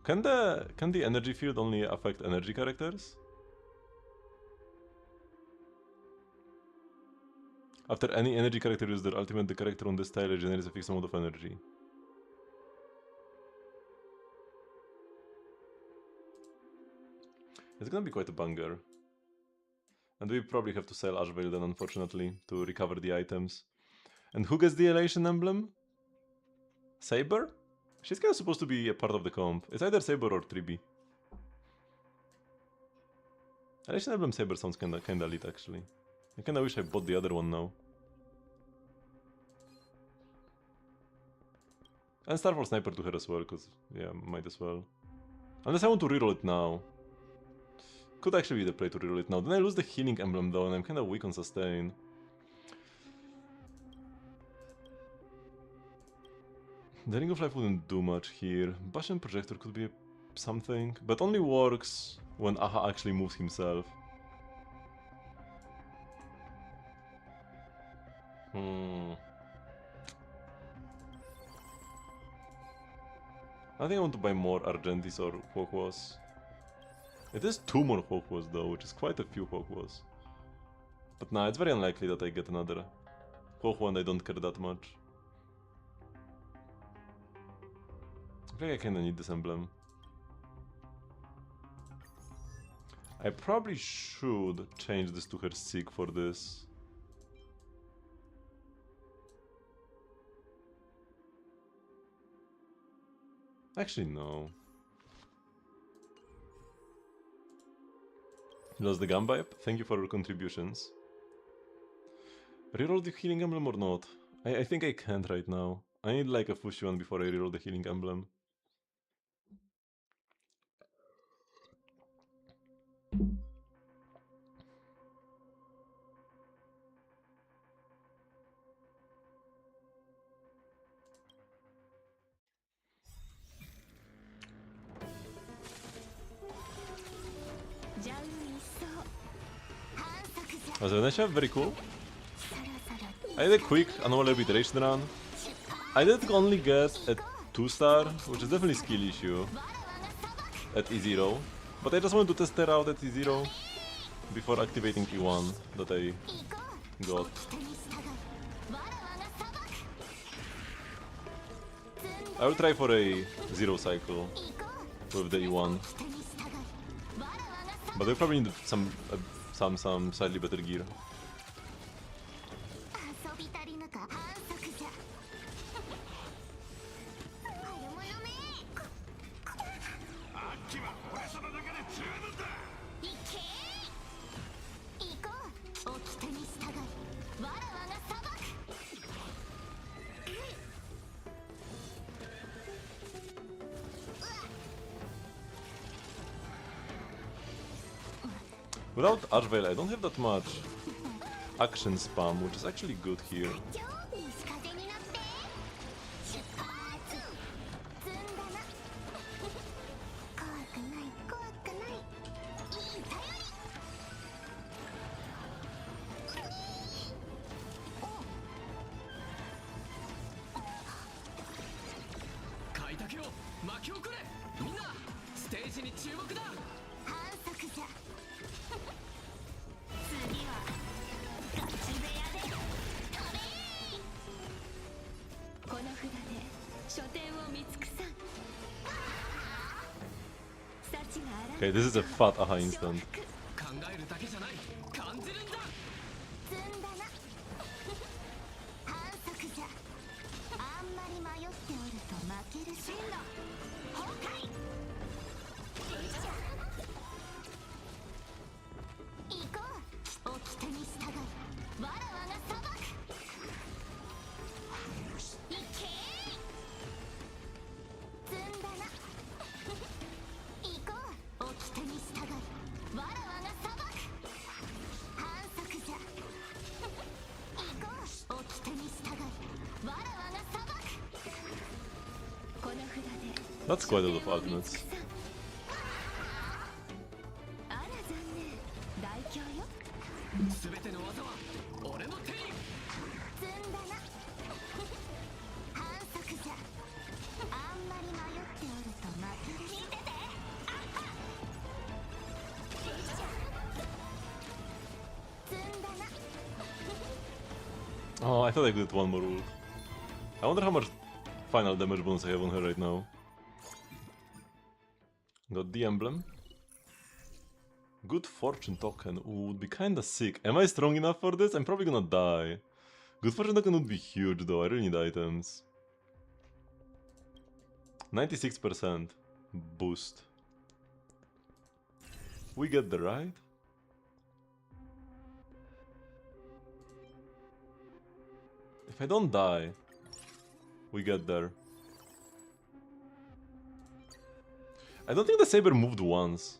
Can the energy field only affect energy characters? After any energy character uses their ultimate, the character on this tile generates a fixed amount of energy. It's gonna be quite a banger. And we probably have to sell Ashvale then, unfortunately, to recover the items. And who gets the Elation emblem? Saber? She's kinda supposed to be a part of the comp. It's either Saber or Tribi. Elation emblem Saber sounds kinda lit, actually. I kinda wish I bought the other one now. And Starfall Sniper to her as well, cause yeah, might as well. Unless I want to reroll it now. Could actually be the play to reroll it now. Then I lose the healing emblem though, and I'm kinda weak on sustain. The Ring of Life wouldn't do much here. Bastion Projector could be something, but only works when Aha actually moves himself. I think I want to buy more Argentis or Hokwas. It is 2 more Hokwas though, which is quite a few Hokwas. But nah, it's very unlikely that I get another Hokwa and I don't care that much. I think I kinda need this emblem. I probably should change this to her Sig for this. Actually, no. Lost the Gamba? Thank you for your contributions. Reroll the healing emblem or not? I think I can't right now. I need like a Fushi one before I reroll the healing emblem. Was Evanescia very cool? I did a quick annual arbitration run. I did only get a 2-star, which is definitely skill issue, at E0. But I just wanted to test her out at E0 before activating E1 that I got. I will try for a 0 cycle with the E1. But I probably need some slightly better gear. Without Ashvale, I don't have that much action spam, which is actually good here. 巻き起これみんなステージに注目だ反則じゃ次はガチ部屋で飛べーこの札で書店を見尽くさん幸があら Okay, this is a fat aha instant. 考えるだけじゃない感じるんだ積んだな反則じゃあんまり迷っておると負ける進路崩壊行こう掟に従いわらわが裁くいけー積んだな行こう掟に従いわらわが裁く反則じゃ行こう掟に従いわらわが裁くこの札で That's quite a lot of alternates. あら残念大凶よ全ての技は俺の手に積んだな反則じゃあんまり迷っておると負ける聞いててあっは積んだな Oh, I thought I could get one more ult. I wonder how much final damage bonus I have on her right now. Got the emblem. Good fortune token. Ooh, would be kinda sick. Am I strong enough for this? I'm probably gonna die. Good fortune token would be huge though, I really need items. 96% boost. We get the right? If I don't die, we get there. I don't think the saber moved once.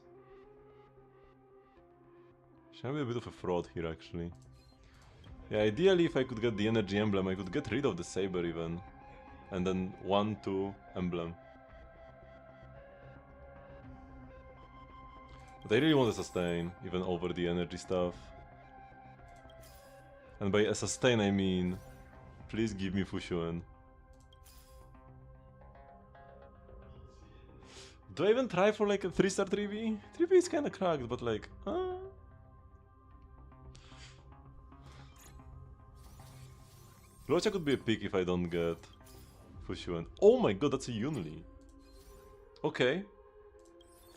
Shall be a bit of a fraud here actually. Yeah, ideally if I could get the energy emblem, I could get rid of the saber even. And then 1-2 emblem. But I really want to sustain, even over the energy stuff. And by a sustain I mean, please give me Fushuen. Do I even try for like a 3-star 3v? 3v is kinda cracked, but like, Rocha could be a pick if I don't get Fushuen. Oh my god, that's a Yunli. Okay.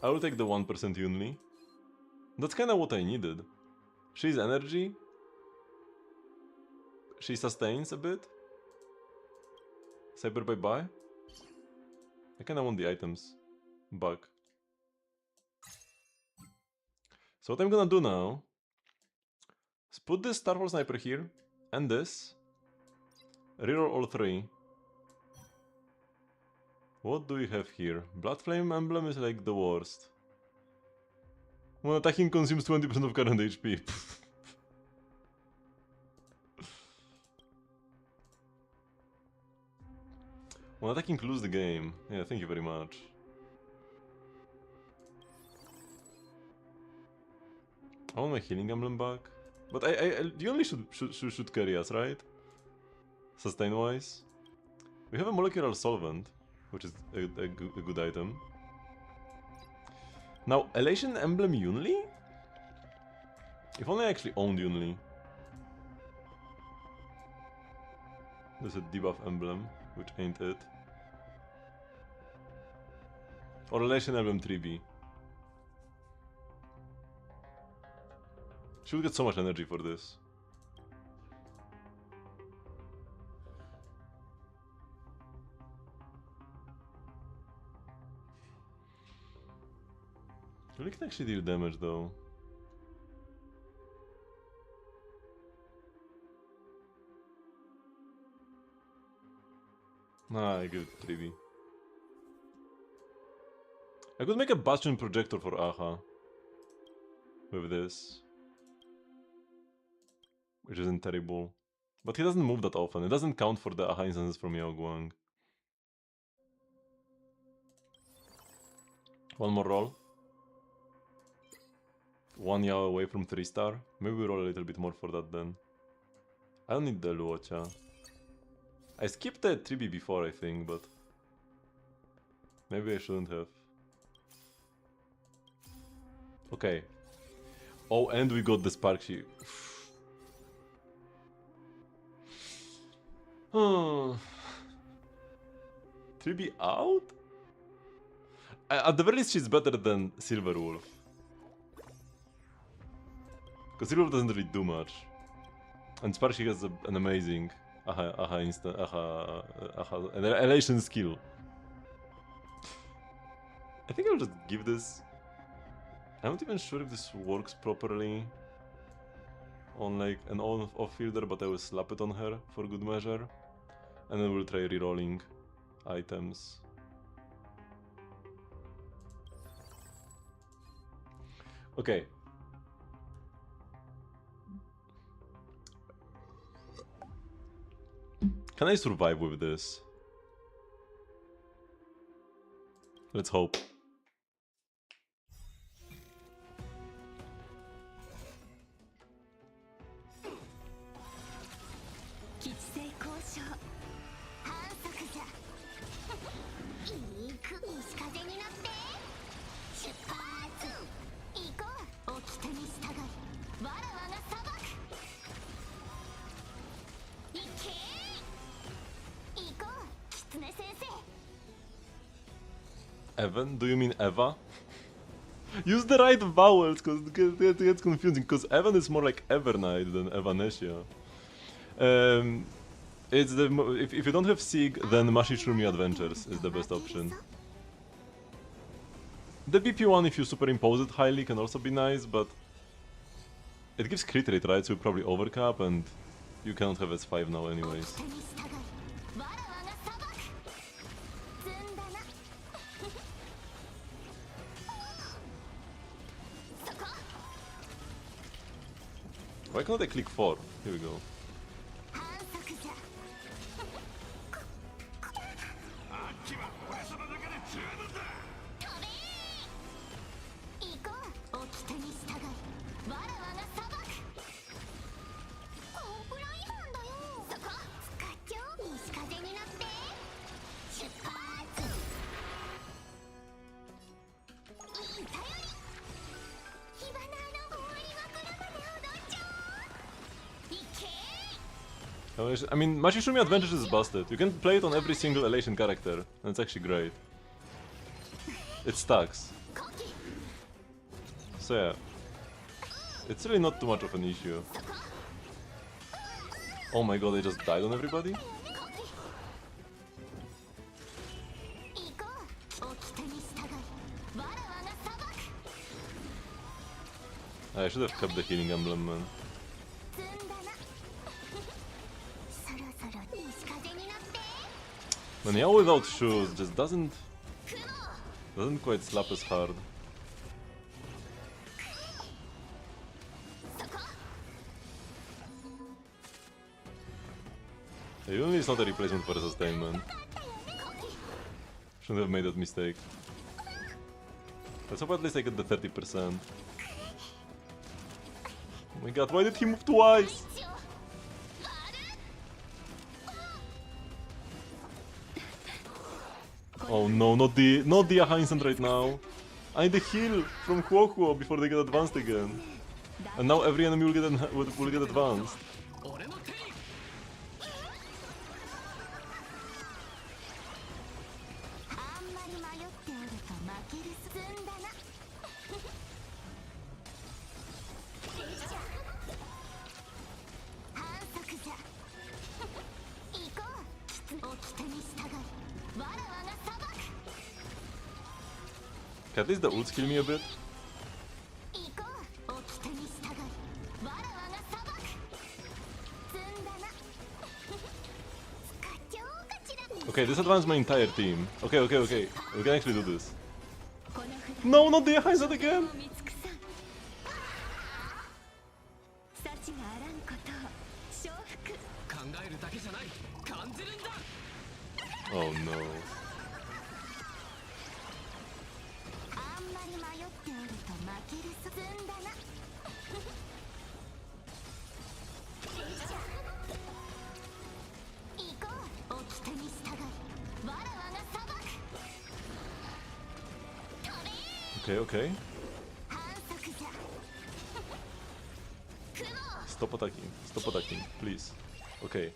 I will take the 1% Yunli. That's kinda what I needed. She's energy. She sustains a bit. Saber bye bye. I kinda want the items back. So what I'm gonna do now is put this Starfall Sniper here and this. Reroll all three. What do we have here? Blood Flame emblem is like the worst. When attacking consumes 20% of current HP. When attacking lose the game. Yeah, thank you very much. I want my healing emblem back. But you only should carry us, right? Sustain wise. We have a molecular solvent, which is a good item. Now, Elation Emblem Yunli? If only I actually owned Yunli. There's a debuff emblem, which ain't it. Or Elation Emblem 3B. Should get so much energy for this. We can actually deal damage though. Nah, I give it 3B. I could make a Bastion projector for Aha. With this. Which isn't terrible. But he doesn't move that often. It doesn't count for the Aha instances from Yao Guang. One more roll. 1 Yao away from 3-star. Maybe we roll a little bit more for that then. I don't need the Luocha. I skipped the 3B before, I think, but... Maybe I shouldn't have. Okay. Oh, and we got the spark sheep. Hmm. 3B out? At the very least, she's better than Silver Wolf. Because Silver Wolf doesn't really do much. And Sparky has an amazing an elation skill. I think I'll just give this. I'm not even sure if this works properly on like an on-off fielder, but I will slap it on her for good measure. And then we'll try rerolling items. Okay. Can I survive with this? Let's hope. 吉星交渉反則じゃいいく西風に乗って出発行こう掟に従いわらわが裁く行け行こう狐先生 Evan? Do you mean Eva? Use the right vowels, because it gets confusing, because Evan is more like Evernight than Evanescia. It's the if you don't have Sig, then Mashishumi Adventures is the best option. The BP one, if you superimpose it highly, can also be nice, but it gives crit rate, right? So you probably overcap, and you cannot have S5 now anyways. Why can't I click 4? Here we go. I mean, Mashishumi Adventures is busted. You can play it on every single Elation character, and it's actually great. It stacks. So yeah, it's really not too much of an issue. Oh my god, I just died on everybody? I should have kept the healing emblem, man. Man, Yao without shoes just doesn't quite slap as hard. Even it's not a replacement for a sustainment. Shouldn't have made that mistake. Let's hope at least I get the 30%. Oh my god, why did he move twice? Oh no, not the Aha instant right now. I need the heal from Huohuo before they get advanced again. And now every enemy will get advanced. Can at least the ults kill me a bit? Okay, this advanced my entire team. Okay. We can actually do this. No, not the Ahizat again! Oh no. Okay, okay. 反則じゃ雲 Stop attacking. Stop attacking, please. Okay.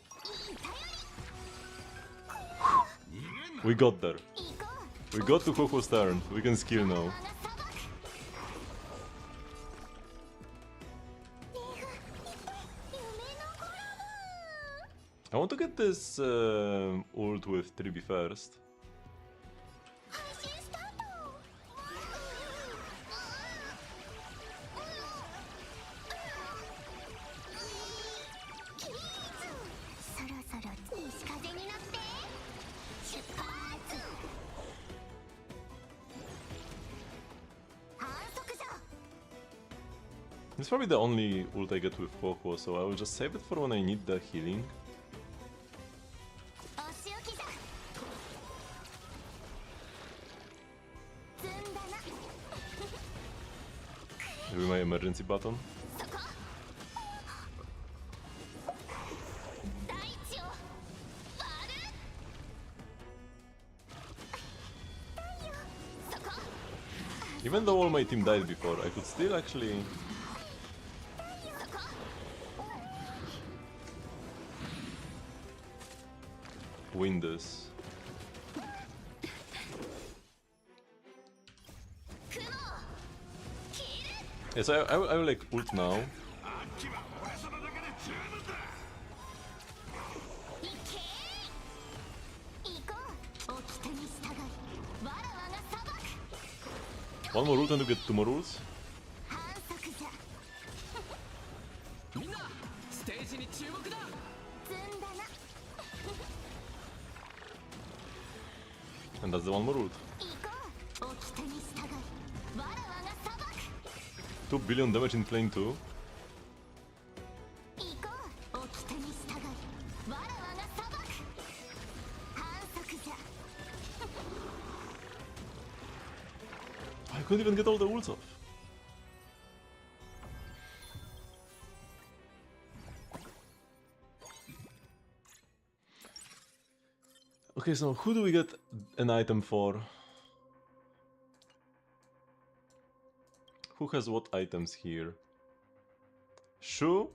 We got there. 行こう We got to Coco's turn. We can skill now. 我が裁く目が痛い夢のコラ I want to get this ult with 3B first. ボ配信スタートキリーズそろそろ西風になって出発反則じゃ It's probably the only ult I get with Coco, so I will just save it for when I need the healing. お仕置きじゃ積んだな Maybe my emergency button. そこ大地を割る太陽そこ Even though all my team died before, I could still actually そこ win this. 雲を切る Yes, I will like ult now. 行け行こう掟に従いわらわが裁く One more ult and you get 2 more ults. 反則じゃみんなステージに注目だ。積んだな And that's the one more ult. 行こう掟に従いわらわが裁く 2 billion damage in plane 2. 行こう掟に従いわらわが裁く反則じゃ I couldn't even get all the ults off. Okay, so who do we get an item for? Who has what items here? Shoe?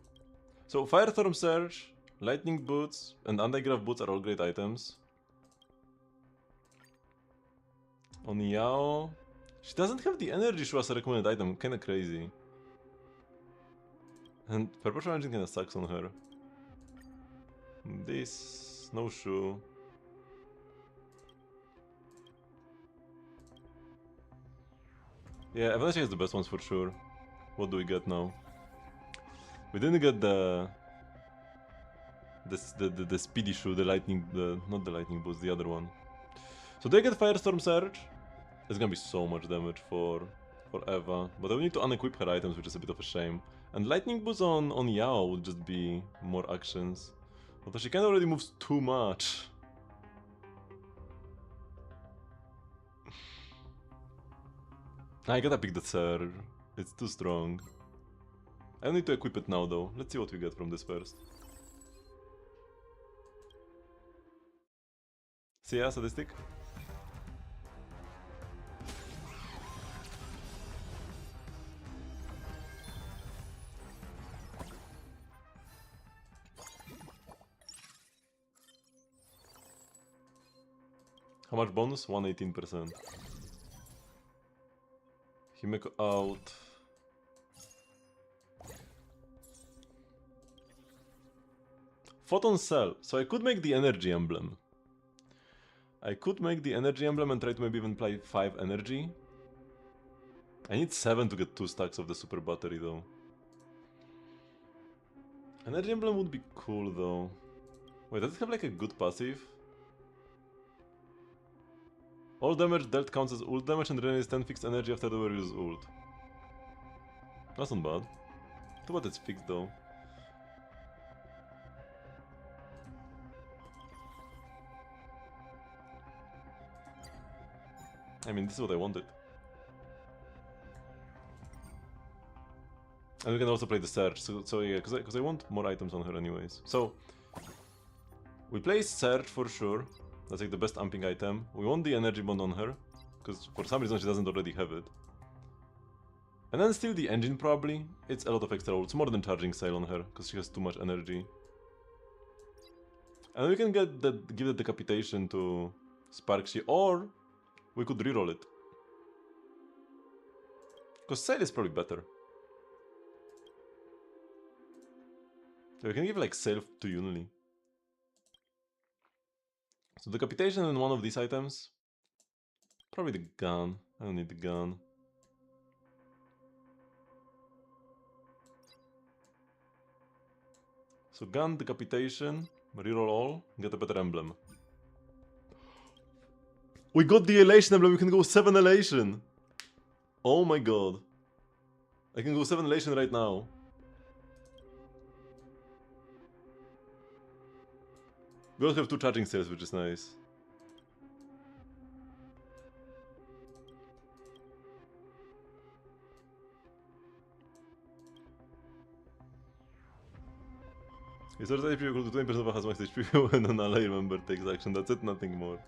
So Firestorm Surge, Lightning Boots, and Anti-Grav Boots are all great items. On Yao... She doesn't have the energy shoe as a recommended item, kinda crazy. And Perpetual Engine kinda sucks on her. This... no shoe. Yeah, Evanescia has the best ones for sure. What do we get now? We didn't get the speedy shoe, the lightning, not the lightning boost, the other one. So they get Firestorm Surge. It's gonna be so much damage for Eva, but I will need to unequip her items, which is a bit of a shame. And lightning boost on Yao would just be more actions, although she kind of already moves too much. I gotta pick the Surge. It's too strong. I don't need to equip it now though. Let's see what we get from this first. See ya, Sadistic? How much bonus? 118%. Himeko out. Photon Cell. So I could make the energy emblem. I could make the energy emblem and try to maybe even play 5 energy. I need 7 to get 2 stacks of the super battery though. Energy emblem would be cool though. Wait, does it have like a good passive? All damage dealt counts as ult damage and release 10 fixed energy after the warrior's ult. That's not bad. Too bad it's fixed though. I mean, this is what I wanted. And we can also play the Surge, so yeah, because I want more items on her anyways. So, we play Surge for sure. That's like the best amping item. We want the energy bond on her, because for some reason she doesn't already have it. And then still the engine probably. It's a lot of extra roll. It's more than charging sail on her, because she has too much energy. And we can get that, give the decapitation to Sparksy, or we could reroll it. Because sail is probably better. So we can give like sail to Yunli. So decapitation and one of these items. Probably the gun. I don't need the gun. So gun, decapitation, reroll all, get a better emblem. We got the elation emblem, we can go 7 elation! Oh my god. I can go 7 elation right now. We also have 2 charging cells, which is nice. Jest to rodzaj piłku, który personowa hasła chce śpiewał, when an ally member takes action. That's it, nothing more.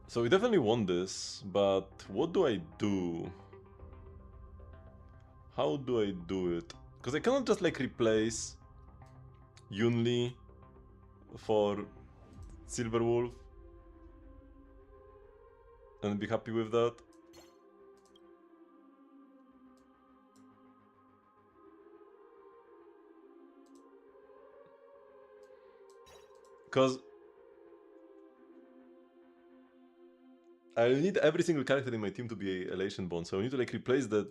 So we definitely won this, but what do I do? How do I do it? Because I cannot just like replace Yunli for Silverwolf and be happy with that. Because I need every single character in my team to be a elation bond, so I need to like replace the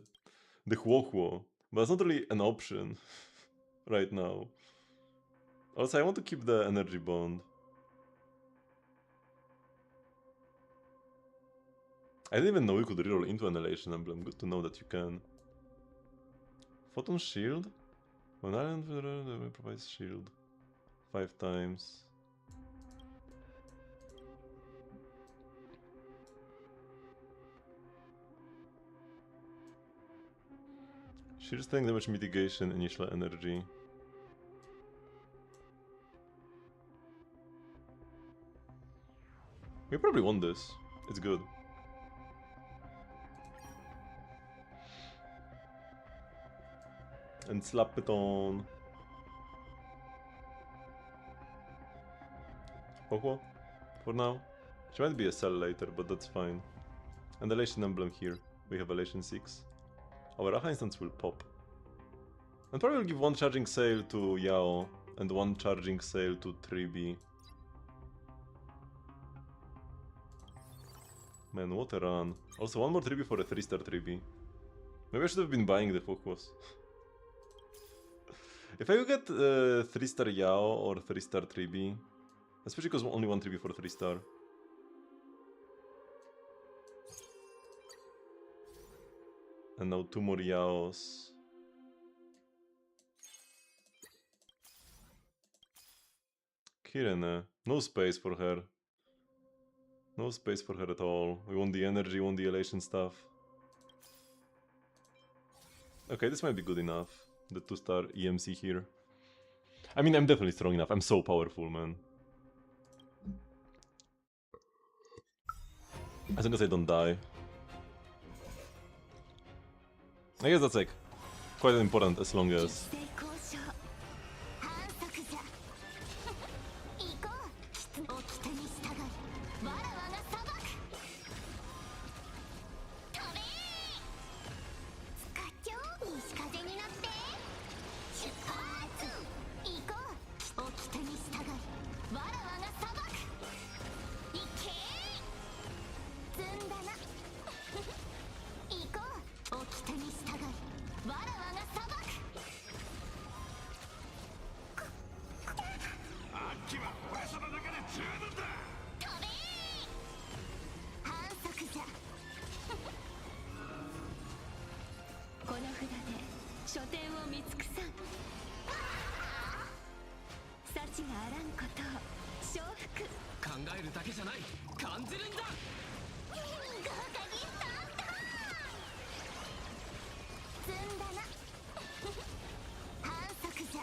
Huo, but it's not really an option right now. Also, I want to keep the energy bond. I didn't even know you could reroll into an elation emblem. Good to know that you can. Photon shield? When Island provides shield 5 times. Shield strength damage mitigation, initial energy. We probably won this. It's good. And slap it on. Huo for now. She might be a cell later, but that's fine. And elation emblem here. We have elation 6. Our Raha instance will pop. And probably will give 1 charging sail to Yao and 1 charging sail to 3B. Man, what a run. Also 1 more 3B for a 3-star 3B. Maybe I should have been buying the Focus. If I could get 3-star Yao or 3-star 3B, especially because only 1 3B for 3-star. And now 2 more Yaos. Kirene. No space for her. No space for her at all. We want the energy, we want the elation stuff. Okay, this might be good enough. The 2-star EMC here. I mean, I'm definitely strong enough. I'm so powerful, man. As long as I don't die. I guess that's like quite important as long as... 積んだな反則じゃ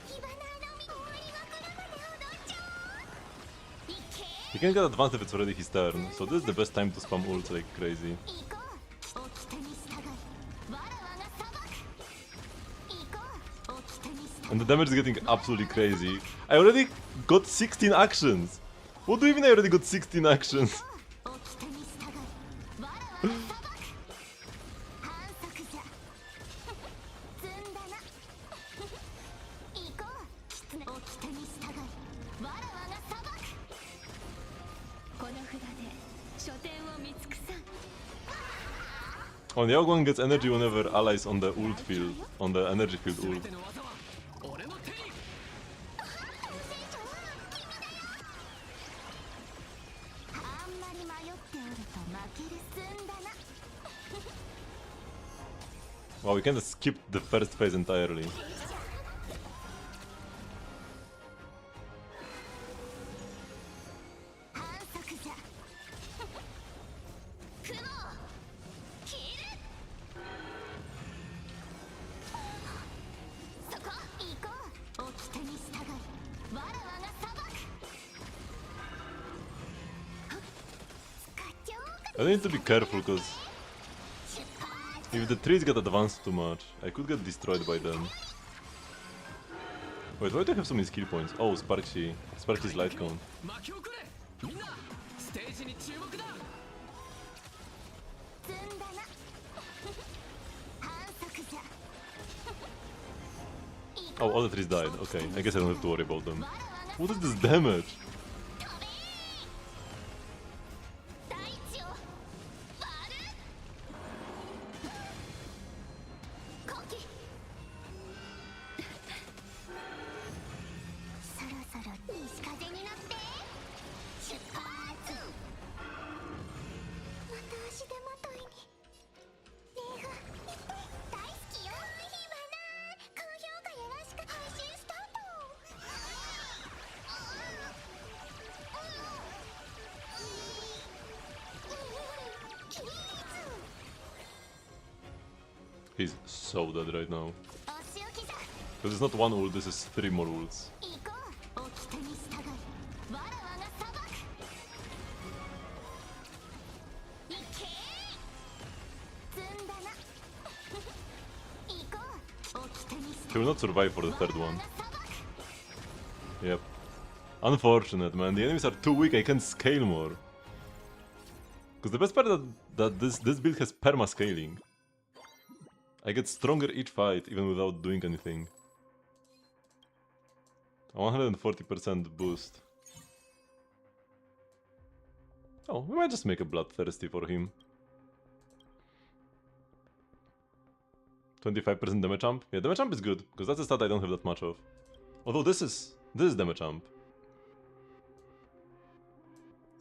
火花のみ終わりが来るまで踊っちゃおういけ He can get advanced if it's already his turn, so this is the best time to spam ults like crazy. 行こう掟に従いわらわが裁く行こう掟に従い And the damage is getting absolutely crazy. I already got 16 actions! What do you mean I already got 16 actions? 掟に従いわらわが裁く反則じゃ積んだな行こう狐掟に従いわらわが裁くこの札で書店を見尽くさん Oh, and the other one gets energy whenever allies on the ult field, on the energy field 全 ult. ての技は俺の手にあんまり迷っておると負ける積んだな Wow, we can just skip the first phase entirely. 反則じゃ雲を切るそこ行こう掟に従いわらわが裁く使っちゃおうか I need to be careful because 出発 if the trees get advanced too much, I could get destroyed by them. Wait, why do I have so many skill points? Oh, Sparky's light cone. 巻き起これみんなステージに注目だ積んだな反則じゃ Oh, all the trees died. Okay, I guess I don't have to worry about them. わらわが What is this damage? 飛べ大地を割るコキそろそろ西風になって出発また足手まといにねが大好きよ火花高評価よろしく配信スタートHe's so dead right now. お仕置きじゃ Because it's not one ult, this is 3 more ults. 行こう掟に従いわらわが裁く行け積んだな行こう掟に He 従 will い not survive for the third わらわ one. が裁く Yep. Unfortunate, man. The enemies are too weak, I can't scale more. Because the best part is that this build has perma-scaling. I get stronger each fight, even without doing anything. A 140% boost. Oh, we might just make a bloodthirsty for him. 25% damage jump? Yeah, damage jump is good, because that's a stat I don't have that much of. Although this is damage jump.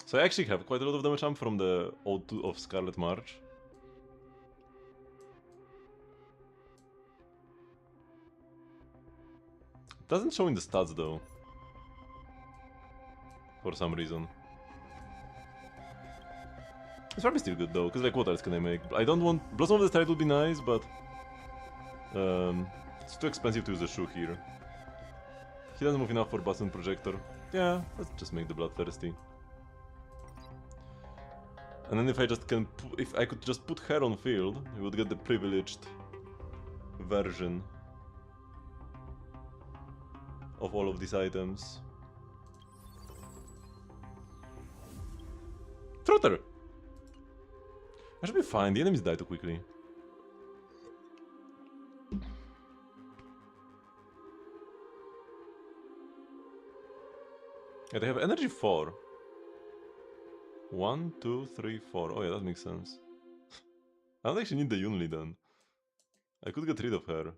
So I actually have quite a lot of damage jump from the O2 of Scarlet March. Doesn't show in the stats though. For some reason. It's probably still good though, because like what else can I make? I don't want... Blossom of the Stride would be nice, but... it's too expensive to use a shoe here. He doesn't move enough for Bastion Projector. Yeah, let's just make the Bloodthirsty. And then if I just can... If I could just put her on field, we would get the privileged version of all of these items. Trotter! I should be fine, the enemies die too quickly. Yeah, they have energy 4. 1, 2, 3, 4. Oh yeah, that makes sense. I don't actually need the Yunli then. I could get rid of her.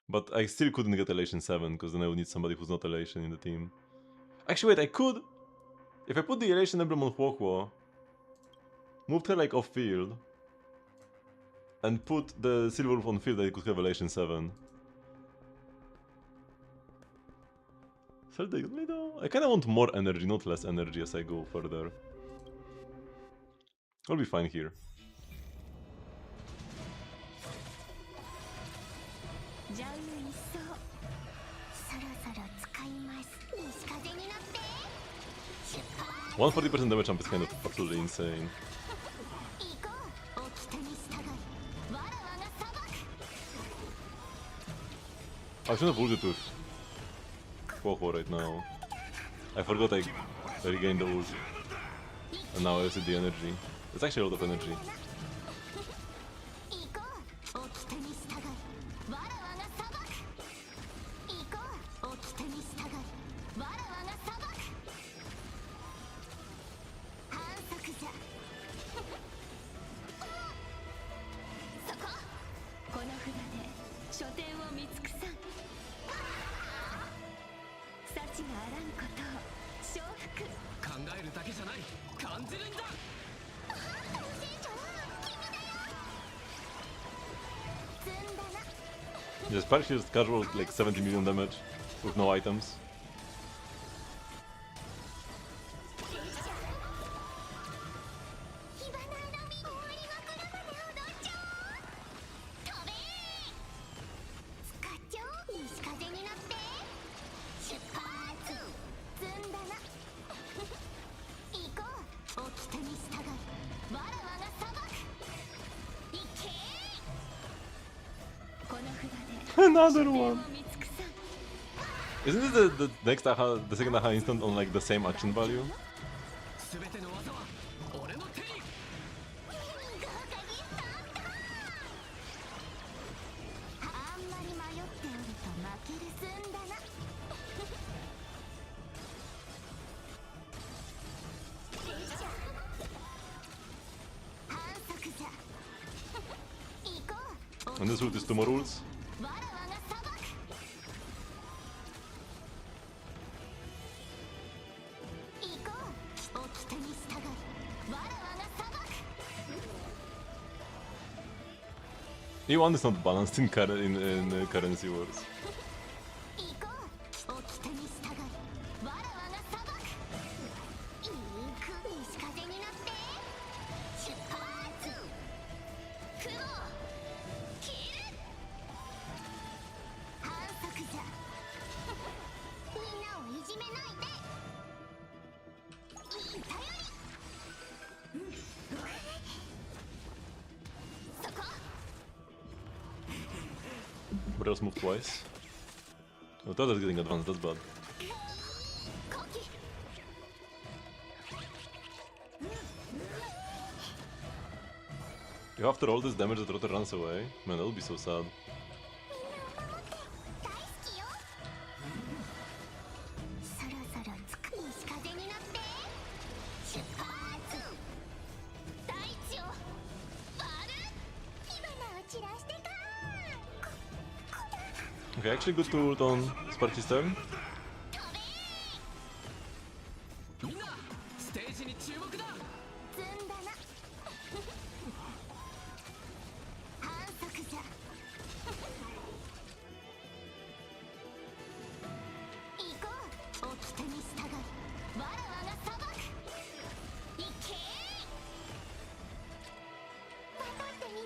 But I still couldn't get Elation 7, because then I would need somebody who's not Elation in the team. Actually, wait, I could! If I put the Elation emblem on Huohuo, moved her like off field, and put the Silver Wolf on field, I could have Elation 7. felt a little... I kinda want more energy, not less energy as I go further. I'll be fine here. じゃあいっそそろそろ使います西風になって出発 140% damage jump is kind of absolutely insane. 行こう掟に従いわらわが裁く I shouldn't have ulted with Coco right now. I forgot I regained the ult. And now I see the energy. It's actually a lot of energy. 行こう掟に従いわらわが裁く行こう掟に従いわらわが裁く反則じゃそここの札で書店を見尽くさん幸があらんことを承服考えるだけじゃない感じるんだ Just Park just casual like 70 million damage with no items. Another one! Isn't it the next aha, the second aha instant on like the same action value? 全ての技は俺の手にあんまり迷っておると負けるすんだな反則じゃ行こう And this ult is 2 more ults. わらわが裁く行こう掟に従いわらわが裁く E1 is not balanced in, currency wars. 行こう掟に従いわらわが裁く行く西風になって出発雲切る反則じゃみんなをいじめないでいい頼りそこ But else move twice. Oh, that is getting advanced, that's bad. コキ If after all this damage the Trotter runs away, man, that'll be so sad. 大好きよそろそろつく西風になって出発大地を割る火花を散らしてか Okay, actually good to ult on Sparky's turn. みんなステージに注目だ積んだな反則じゃ行こう掟に従いわらわが裁く行けまとってみる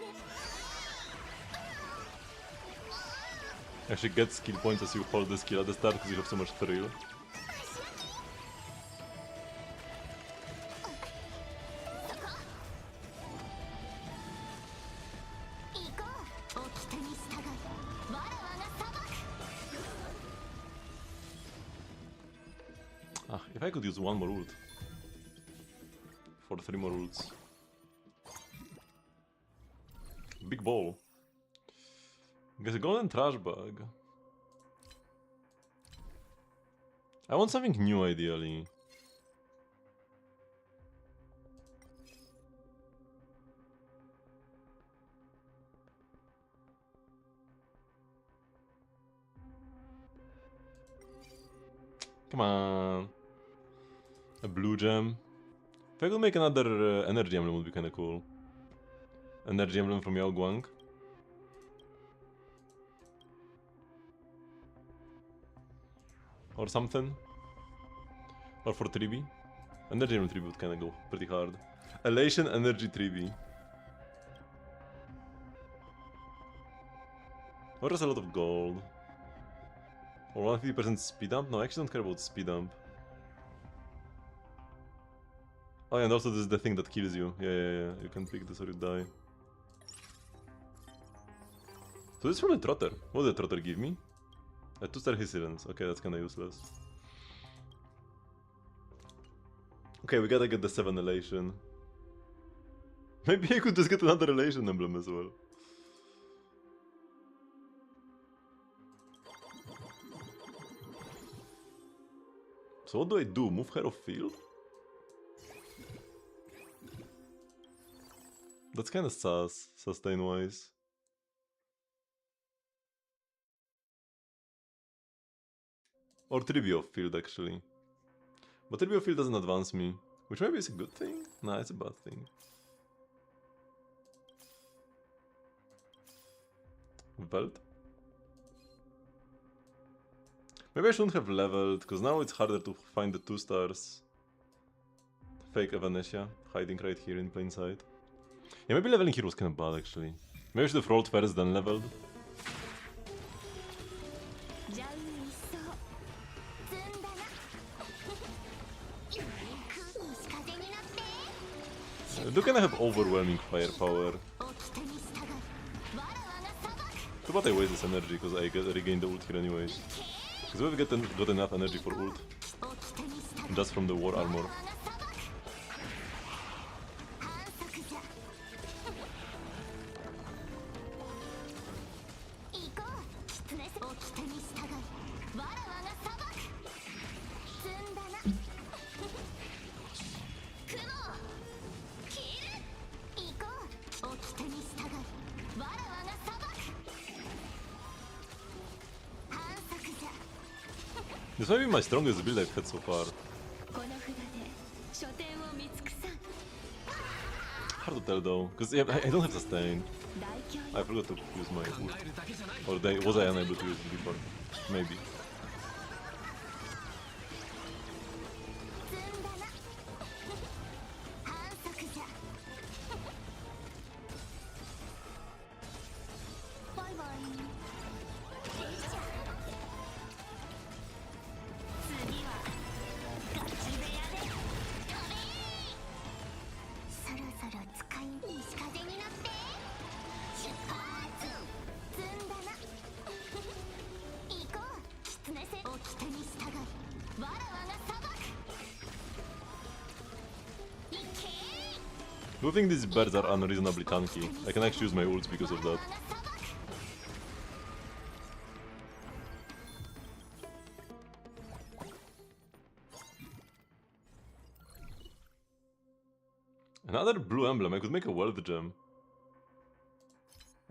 Actually get skill points as you hold the skill at the start because you have so much thrill. 行こう掟に従いわらわが裁く Ah, if I could use one more ult. For 3 more ults. Big ball. Guess a golden trash bag. I want something new ideally. Come on. A blue gem. If I could make another energy emblem would be kinda cool. Energy emblem from Yao Guang. or something. Or for 3B. Energy and 3B would kinda go pretty hard. Elation, energy 3B. Or just a lot of gold. Or 150% speed up? No, I actually don't care about speed up. Oh yeah, and also this is the thing that kills you. Yeah. You can pick this or you die. So this is from the Trotter. What did the Trotter give me? A 2-star Hissirance. Okay, that's kinda useless. Okay, we gotta get the 7 Elation. Maybe I could just get another Elation emblem as well. So what do I do? Move her off field? That's kinda sus, sustain-wise. Or 3B off field actually. But 3B off field doesn't advance me. Which maybe is a good thing? Nah, it's a bad thing. Belt? Maybe I shouldn't have leveled, because now it's harder to find the 2 stars. Fake Evanescia, hiding right here in plain sight. Yeah, maybe leveling here was kinda bad actually. Maybe I should have rolled first, then leveled. I do kinda have overwhelming firepower. Too bad I waste this energy, because I regain the ult here anyways. Because we've got enough energy for ult. Just from the war armor. This might be my strongest build I've had so far. Hard to tell though, because yeah, I don't have sustain. I forgot to use my ult. Or was I unable to use it before? Maybe. Do you think these birds are unreasonably tanky? I can actually use my ults because of that. Another blue emblem, I could make a wealth gem.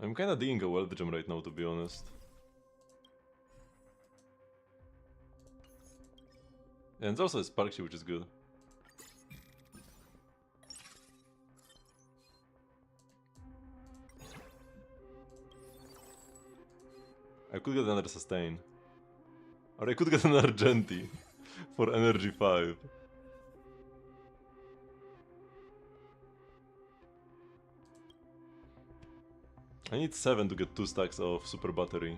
I'm kinda digging a wealth gem right now, to be honest. And it's also a spark shield, which is good. I could get another sustain. Or I could get another Genti for energy 5. I need 7 to get 2 stacks of super battery.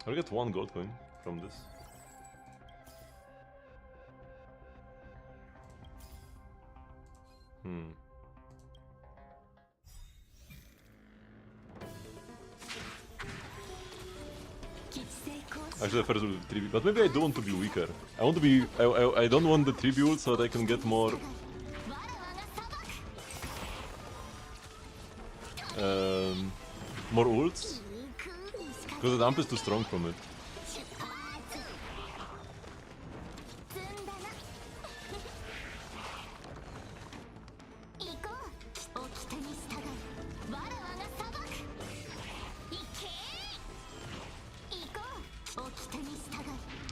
I'll get 1 gold coin from this. Actually, first will be 3B, but maybe I don't want to be weaker. I want to be. I don't want the 3B ult so that I can get more. More ults. Because the amp is too strong from it.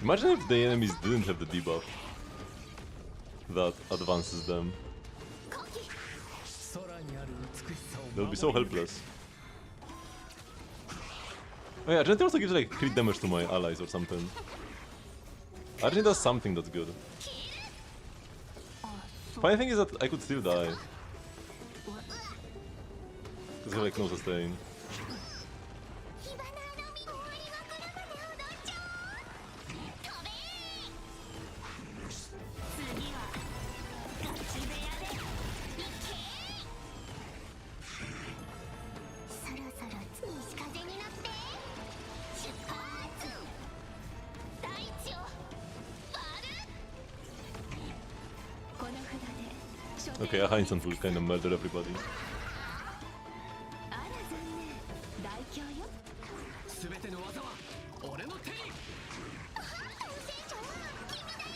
Imagine if the enemies didn't have the debuff that advances them. They would be so helpless. Oh yeah, Argentina also gives like crit damage to my allies or something. Argentina does something that's good. Funny thing is that I could still die. Because I have like no sustain. 火花の実終わりが来るまで踊っちゃおう飛べー次はガチ部屋で行けそろそろ西風になって出発大地を割るこの札で書 Okay, a Heinz will kind of murder everybody. あら残念大凶よ全ての技は俺の手に船長君だよ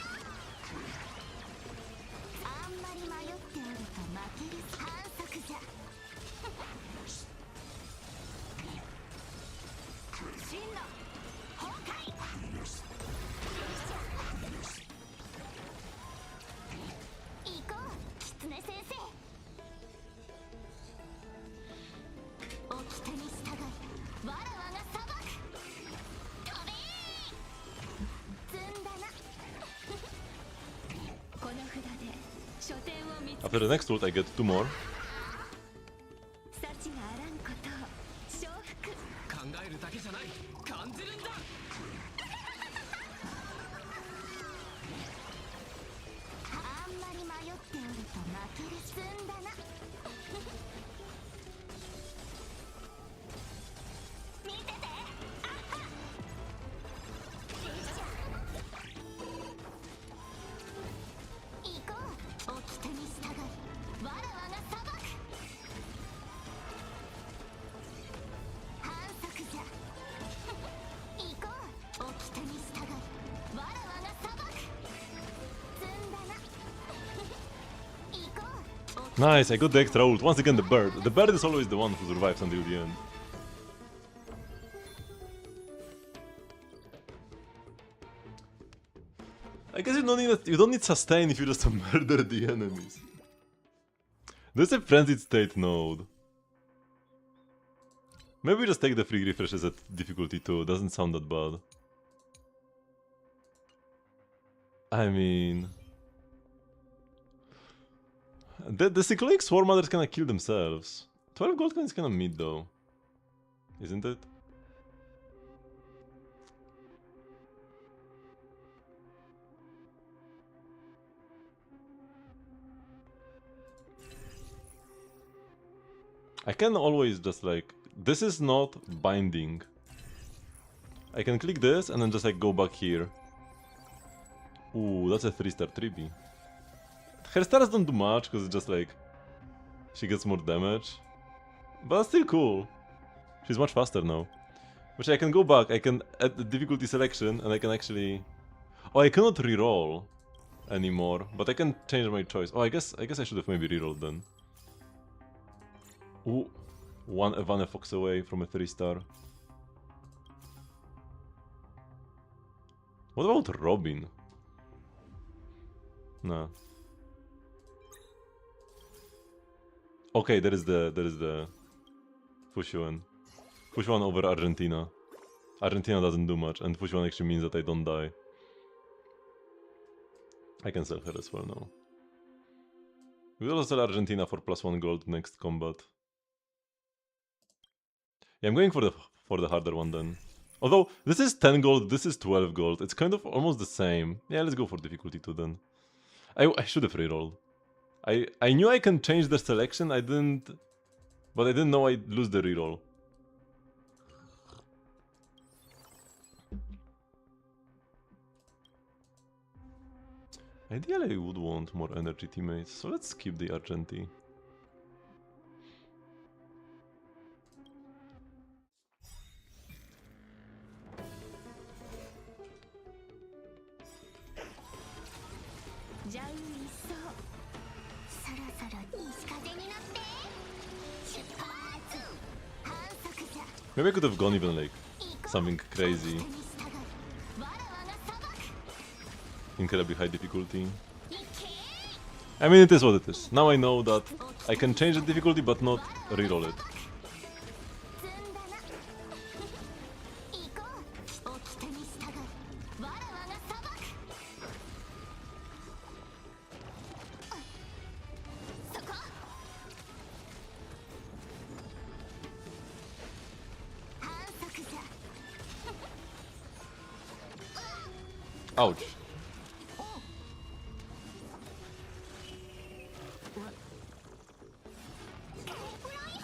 あんまり迷っておると負ける反則じゃ真の崩壊行こう狐先生掟に従いわらわが裁く飛べー積んだなこの札で書店を見つけ After the next ult, I get 2 more. 幸があらんことを承服考えるだけじゃない感じるんだあんまり迷っておると負ける積んだな見ててあっはよいしょ行こう掟に従いわらわが裁く反則じゃ行こう掟に従いわらわが裁く積んだな行こう Nice, I got the extra ult. Once again, the bird. The bird is always the one who survives until the end. I guess you don't need sustain if you just murder the enemies. There's a frenzied state node. Maybe we just take the free refreshes at difficulty 2. Doesn't sound that bad. I mean, the cyclic swarm mothers kinda kill themselves. 12 gold coin is kinda mid though, isn't it? I can always just like, this is not binding. I can click this and then just like go back here. Ooh, that's a 3-star 3B. Her stars don't do much because it's just like she gets more damage, but still cool. She's much faster now. Which I can go back, I can add the difficulty selection and I can actually... Oh, I cannot reroll anymore, but I can change my choice. Oh, I guess I should have maybe rerolled then. Ooh, one Evanescia Fox away from a 3-star. What about Robin? Nah. Okay, there is the Fushuan. Fushuan over Argentina. Argentina doesn't do much, and Fushuan actually means that I don't die. I can sell her as well now. We'll also sell Argentina for +1 gold next combat. Yeah, I'm going for the harder one then. Although this is 10 gold, this is 12 gold. It's kind of almost the same. Yeah, let's go for difficulty 2 then. I should have rerolled. I knew I can change the selection, I didn't... But I didn't know I'd lose the reroll. Ideally I would want more energy teammates, so let's skip the Argenti. Maybe I could have gone even like something crazy. Incredibly high difficulty. I mean, it is what it is. Now I know that I can change the difficulty but not reroll it. 積んだな行こう掟に従うわらわが裁くそこ反則じゃ Ouch.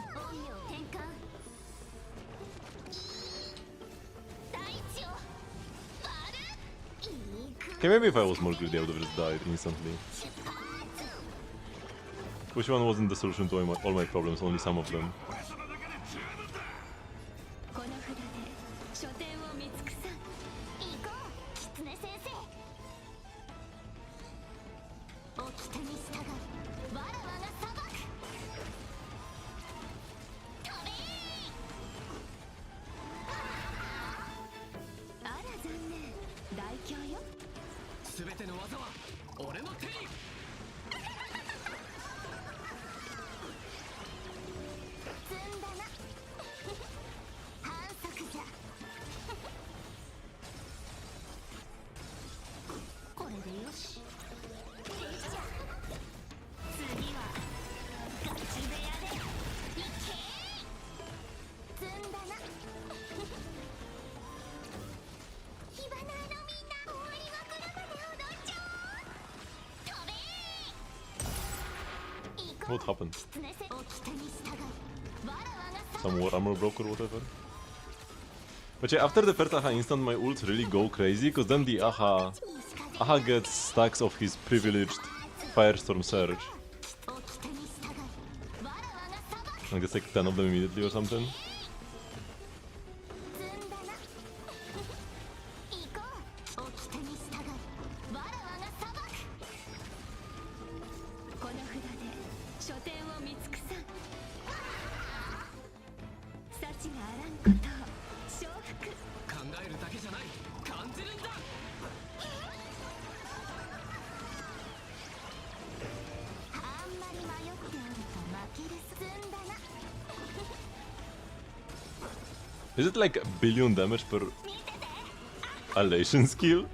音量転換大地を割るいく Okay, maybe if I was more greedy, I would have just died instantly. Which one wasn't the solution to all my problems, only some of them. この札で書店を見尽くさん行こう狐先生掟に従うわらわが裁く飛べあら残念大凶よ全ての技は俺の手に積んだな反則じゃこれでよし次はガチ部屋でいけ積んだな火花のみんな終わりが来るまで踊っちゃおう飛べ行こう What happened? 狐せ掟に従うわらわが Some war armor broke or whatever? But yeah, after the first Aha instant, my ults really go crazy, because then the Aha gets stacks of his privileged Firestorm Surge. 掟に従うわらわが裁く I guess like 10 of them immediately or something. 積んだな行こう掟に従うわらわが裁くこの札で書店を見尽くさん幸があらんことを承服考えるだけじゃない感じるんだあんまり迷っておると負ける積んだな Is it like a billion damage per Alation skill?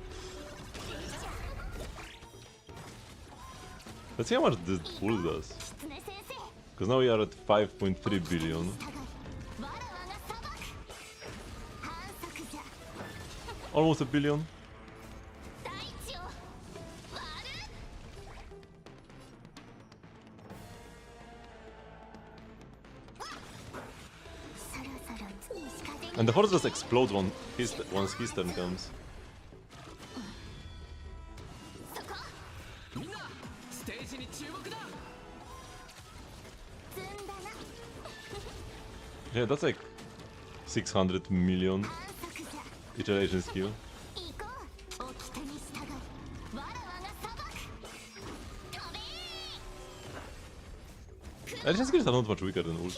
Let's see how much this bull does. 狐先生 Because now we are at 5.3 billion. 従うわらわが裁く反則じゃ Almost a billion. 大地を割るそろそろ西風に And the horse just explodes once his turn comes. そこみんなステージに注目だ積んだな Yeah, that's like 600 million 反則じゃ iteration skill. 行こう掟に従うわらわが裁く飛べ Iteration skills are not much weaker than ult.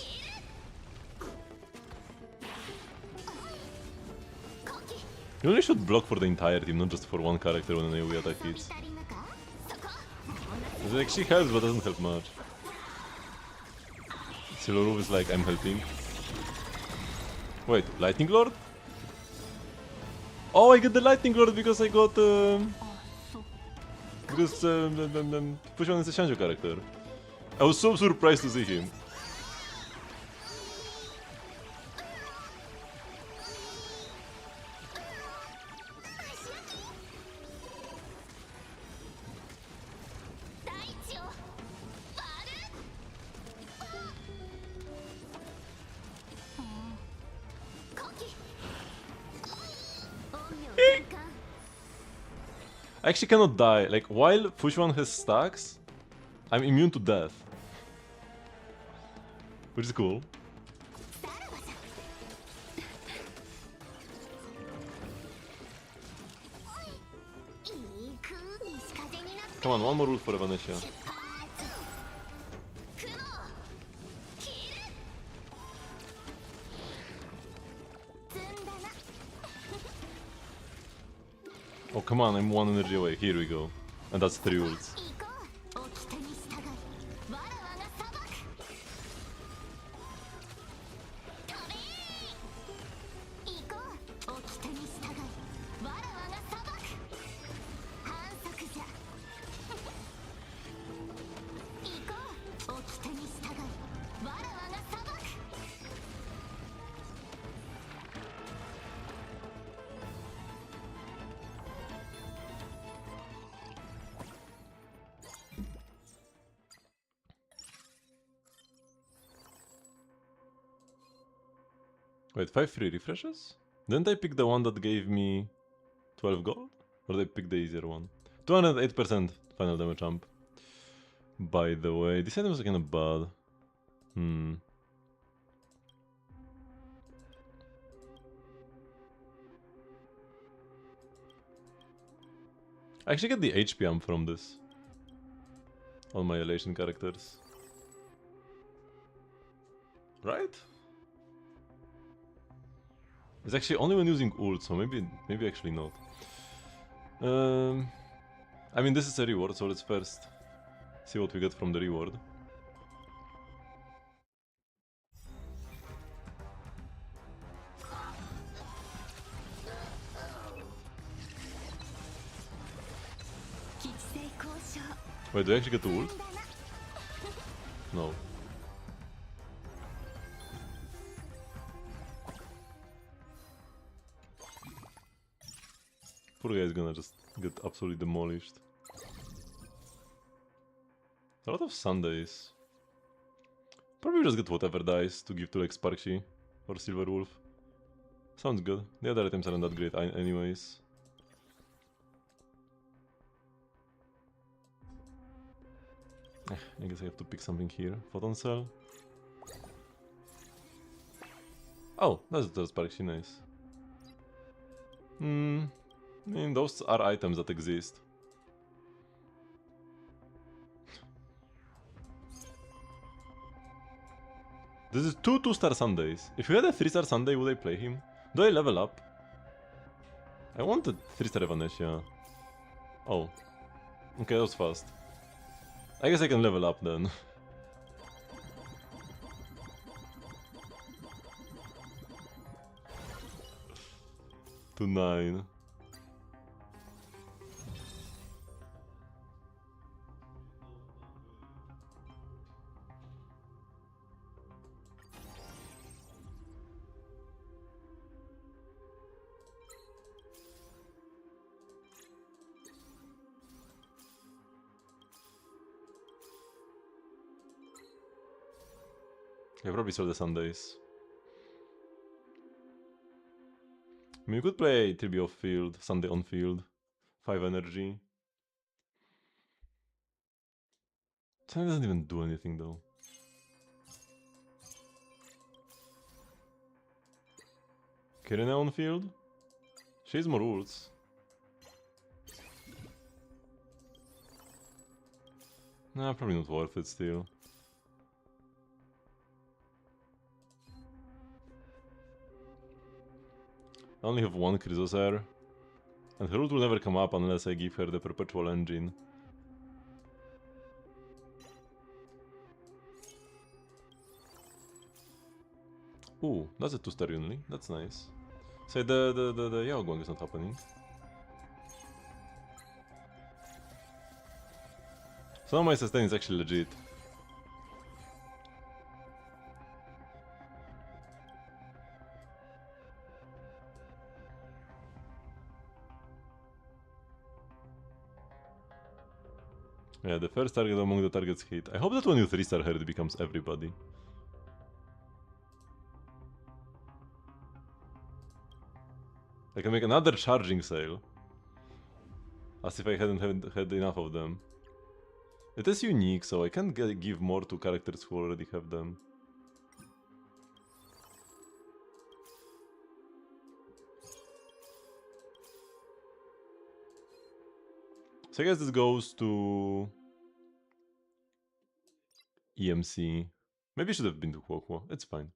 こき You only should block for the entire team, not just for one character when an AoE attack 見 hits. 足りぬかそこ It's like she helps but doesn't help much. Silorov is like, I'm helping. Wait, Lightning Lord? Oh, I get the Lightning Lord because I got... because Pushon is a Shanjo character. I was so surprised to see him. I actually cannot die. Like, while Pushwan has stacks, I'm immune to death. Which is cool. Come on, one more ult for Evanescia. Oh, come on, I'm one energy away. Here we go. And that's 3 ults. Wait, 5 free refreshes? Didn't I pick the one that gave me 12 gold? Or did I pick the easier one? 208% final damage jump. By the way, this item is kinda bad. I actually get the HP amp from this. On my elation characters. Right? It's actually only when using ult, so maybe actually not. I mean, this is a reward, so let's first see what we get from the reward. Wait, do I actually get the ult? No. Poor guy is gonna just get absolutely demolished. A lot of Sundays. Probably just get whatever dice to give to like Sparksy or Silver Wolf. Sounds good. The other items aren't that great anyways. I guess I have to pick something here. Photon Cell. Oh, that's Sparksy, nice. I mean, those are items that exist. This is 2 2-star Sundays. If you had a 3-star Sunday, would I play him? Do I level up? I wanted 3-star Evanescia. Oh. Okay, that was fast. I guess I can level up then. To 9. I probably saw the Sundays. I mean, you could play Tribute off field, Sunday on field, 5 energy. Sunday doesn't even do anything though. Kirina on field? She has more ults. Nah, probably not worth it still. I only have one Chrysosaur, and her ult will never come up unless I give her the Perpetual Engine. Ooh, that's a 2-star Yunli, that's nice. Say the Yaoguang is not happening. So now my sustain is actually legit. Yeah, the first target among the targets hit. I hope that when you 3-star her it becomes everybody. I can make another charging sale. As if I hadn't had enough of them. It is unique, so I can't give more to characters who already have them. So I guess this goes to EMC. Maybe it should have been to Huohuo. It's fine.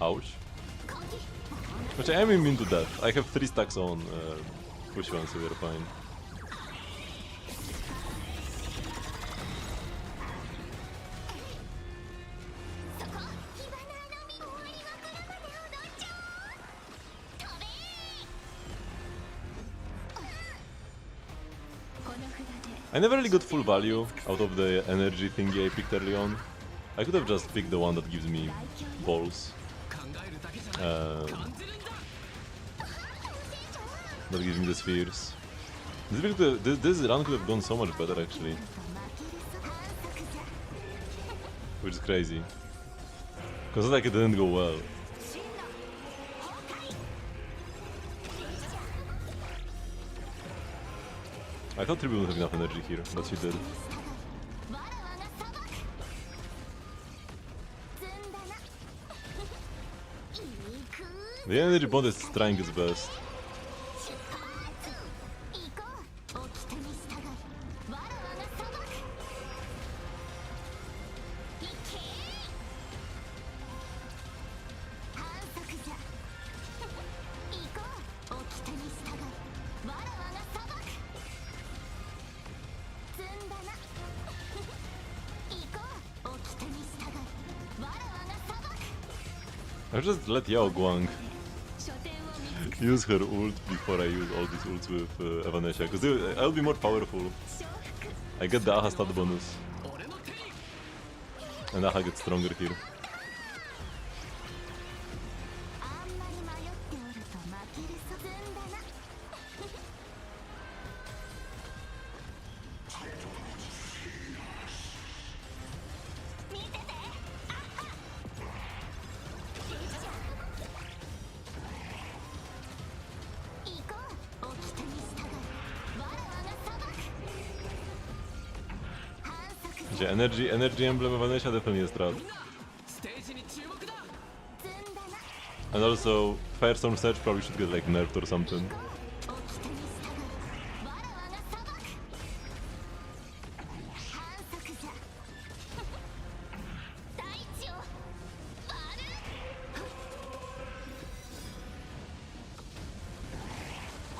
Ouch. Which I am immune to death. I have 3 stacks on push one, so we're fine. I never really got full value out of the energy thingy I picked early on. I could have just picked the one that gives me balls. That gives me the spheres. This run could have gone so much better actually. Which is crazy. Because like it didn't go well. I thought Tribune would have enough energy here, but she did. The energy bond is trying its best. I'll just let Yao Guang use her ult before I use all these ults with Evanescia, because I'll be more powerful. I get the Aha stat bonus. And Aha gets stronger here. Energy emblem Evanescia definitely jest rad. And also, Firestorm Surge probably should get like nerfed or something.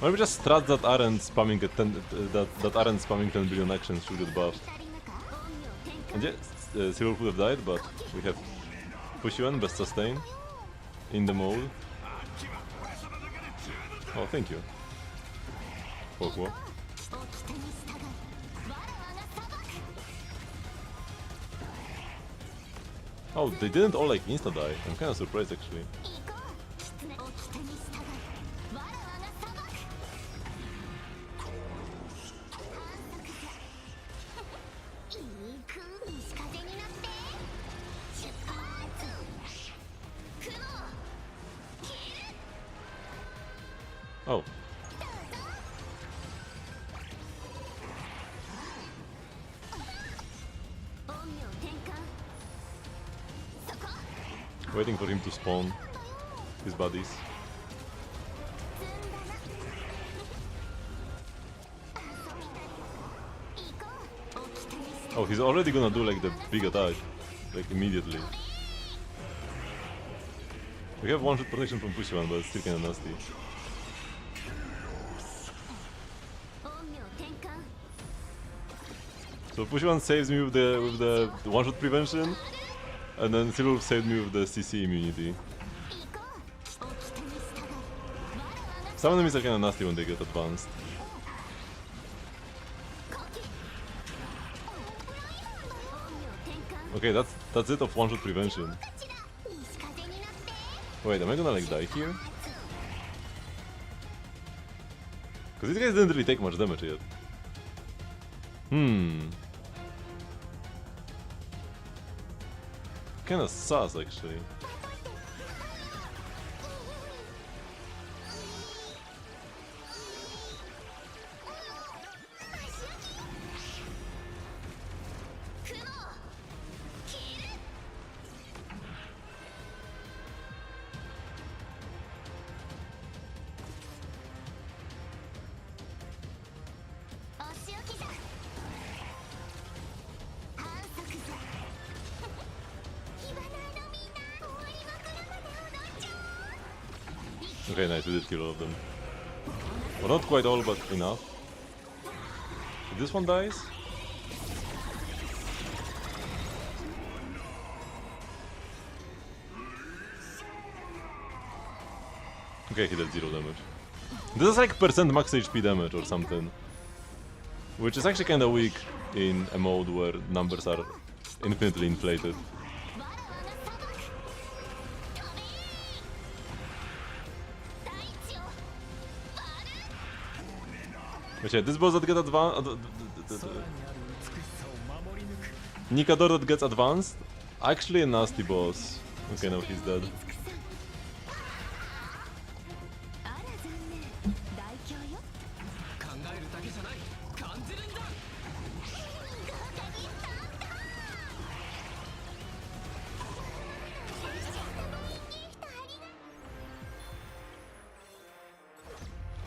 Or maybe just strats that aren't spamming that aren't spamming 10 billion actions should get buffed. And yeah, Cyril would have died, but we have Pushuan, best sustain, in the mode. Oh, thank you. Pokwo. Oh, they didn't all like insta-die. I'm kinda surprised actually. Oh. Waiting for him to spawn his buddies. Oh, he's already gonna do like the big attack, like immediately. We have one-shot protection from Pushuan, but it's still kinda nasty. So Pushuan saves me with the one-shot prevention, and then Cyril saved me with the CC immunity. Some enemies are kinda nasty when they get advanced. Okay, that's it of one-shot prevention. Wait, am I gonna like die here? Cause these guys didn't really take much damage yet. Kinda sus actually. Okay, nice, we did kill all of them. Well, not quite all, but enough. If this one dies? Okay, he did 0 damage. This is like percent max HP damage or something. Which is actually kinda weak in a mode where numbers are infinitely inflated. But yeah, this boss that gets advanced... Nikador that gets advanced? Actually a nasty boss. Okay, now he's dead.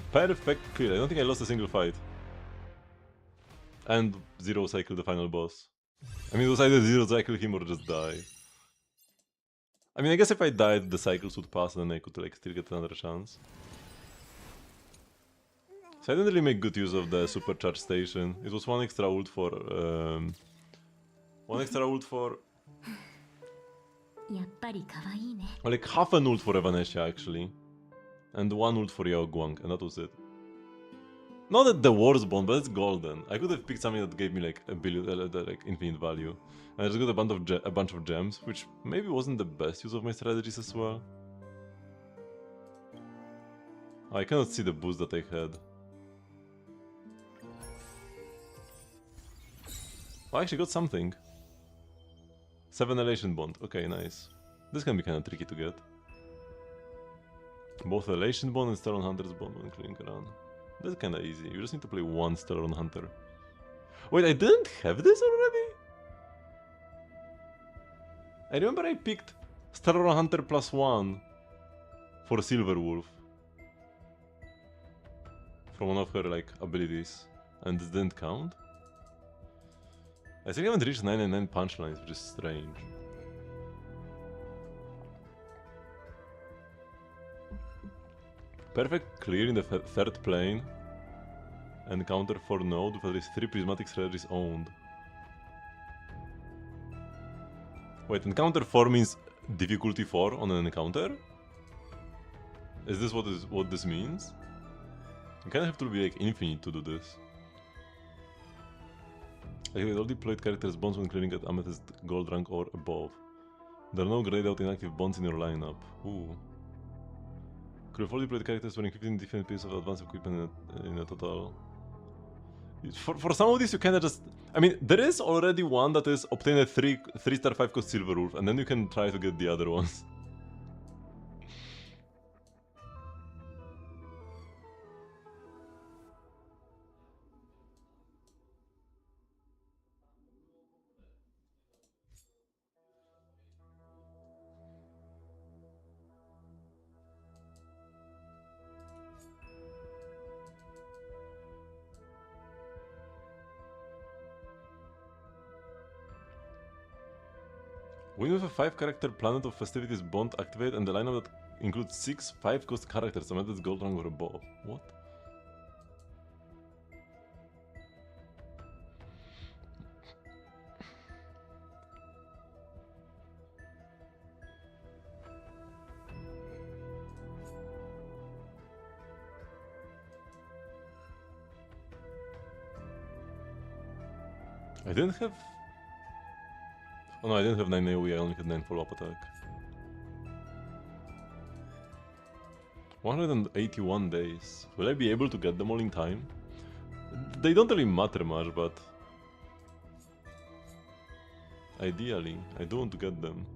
Perfect kill. I don't think I lost a single fight. And 0 cycle the final boss. I mean, it was either 0 cycle him or just die. I mean, I guess if I died, the cycles would pass and then I could like still get another chance. So I didn't really make good use of the supercharge station. It was one extra ult for... one extra ult for... Or like half an ult for Evanescia actually. And one ult for Yao Guang, and that was it. Not that the worst bond, but it's golden. I could have picked something that gave me like a billion, like infinite value. And I just got a bunch of gems, which maybe wasn't the best use of my strategies as well. I cannot see the boost that I had. I actually got something. 7 elation bond. Okay, nice. This can be kind of tricky to get. Both elation bond and Stellar Hunter's bond when clearing a run. That's kinda easy. You just need to play one Stellar Hunter. Wait, I didn't have this already? I remember I picked Stellar Hunter +1 for Silver Wolf. From one of her like abilities. And this didn't count? I still haven't reached 999 punchlines, which is strange. Perfect clear in the third plane. Encounter for node with at least 3 prismatic strategies owned. Wait, encounter 4 means difficulty 4 on an encounter? Is this what this means? You kinda have to be like infinite to do this. Activate all deployed characters' bonds when clearing at Amethyst gold rank or above. There are no grayed out inactive bonds in your lineup. Ooh. Could have all deployed characters wearing 15 different pieces of advanced equipment in a total. For some of these you kinda just... I mean, there is already one that is obtain a 3-star 5 cost Silver Wolf, and then you can try to get the other ones. Win with a 5-character Planet of Festivities bond activate and the lineup that includes 6 5-cost characters, Amethyst gold rank or above. What? I didn't have... Oh no, I didn't have 9 AoE, I only had 9 follow-up attack. 181 days. Will I be able to get them all in time? They don't really matter much, but... Ideally, I do want to get them.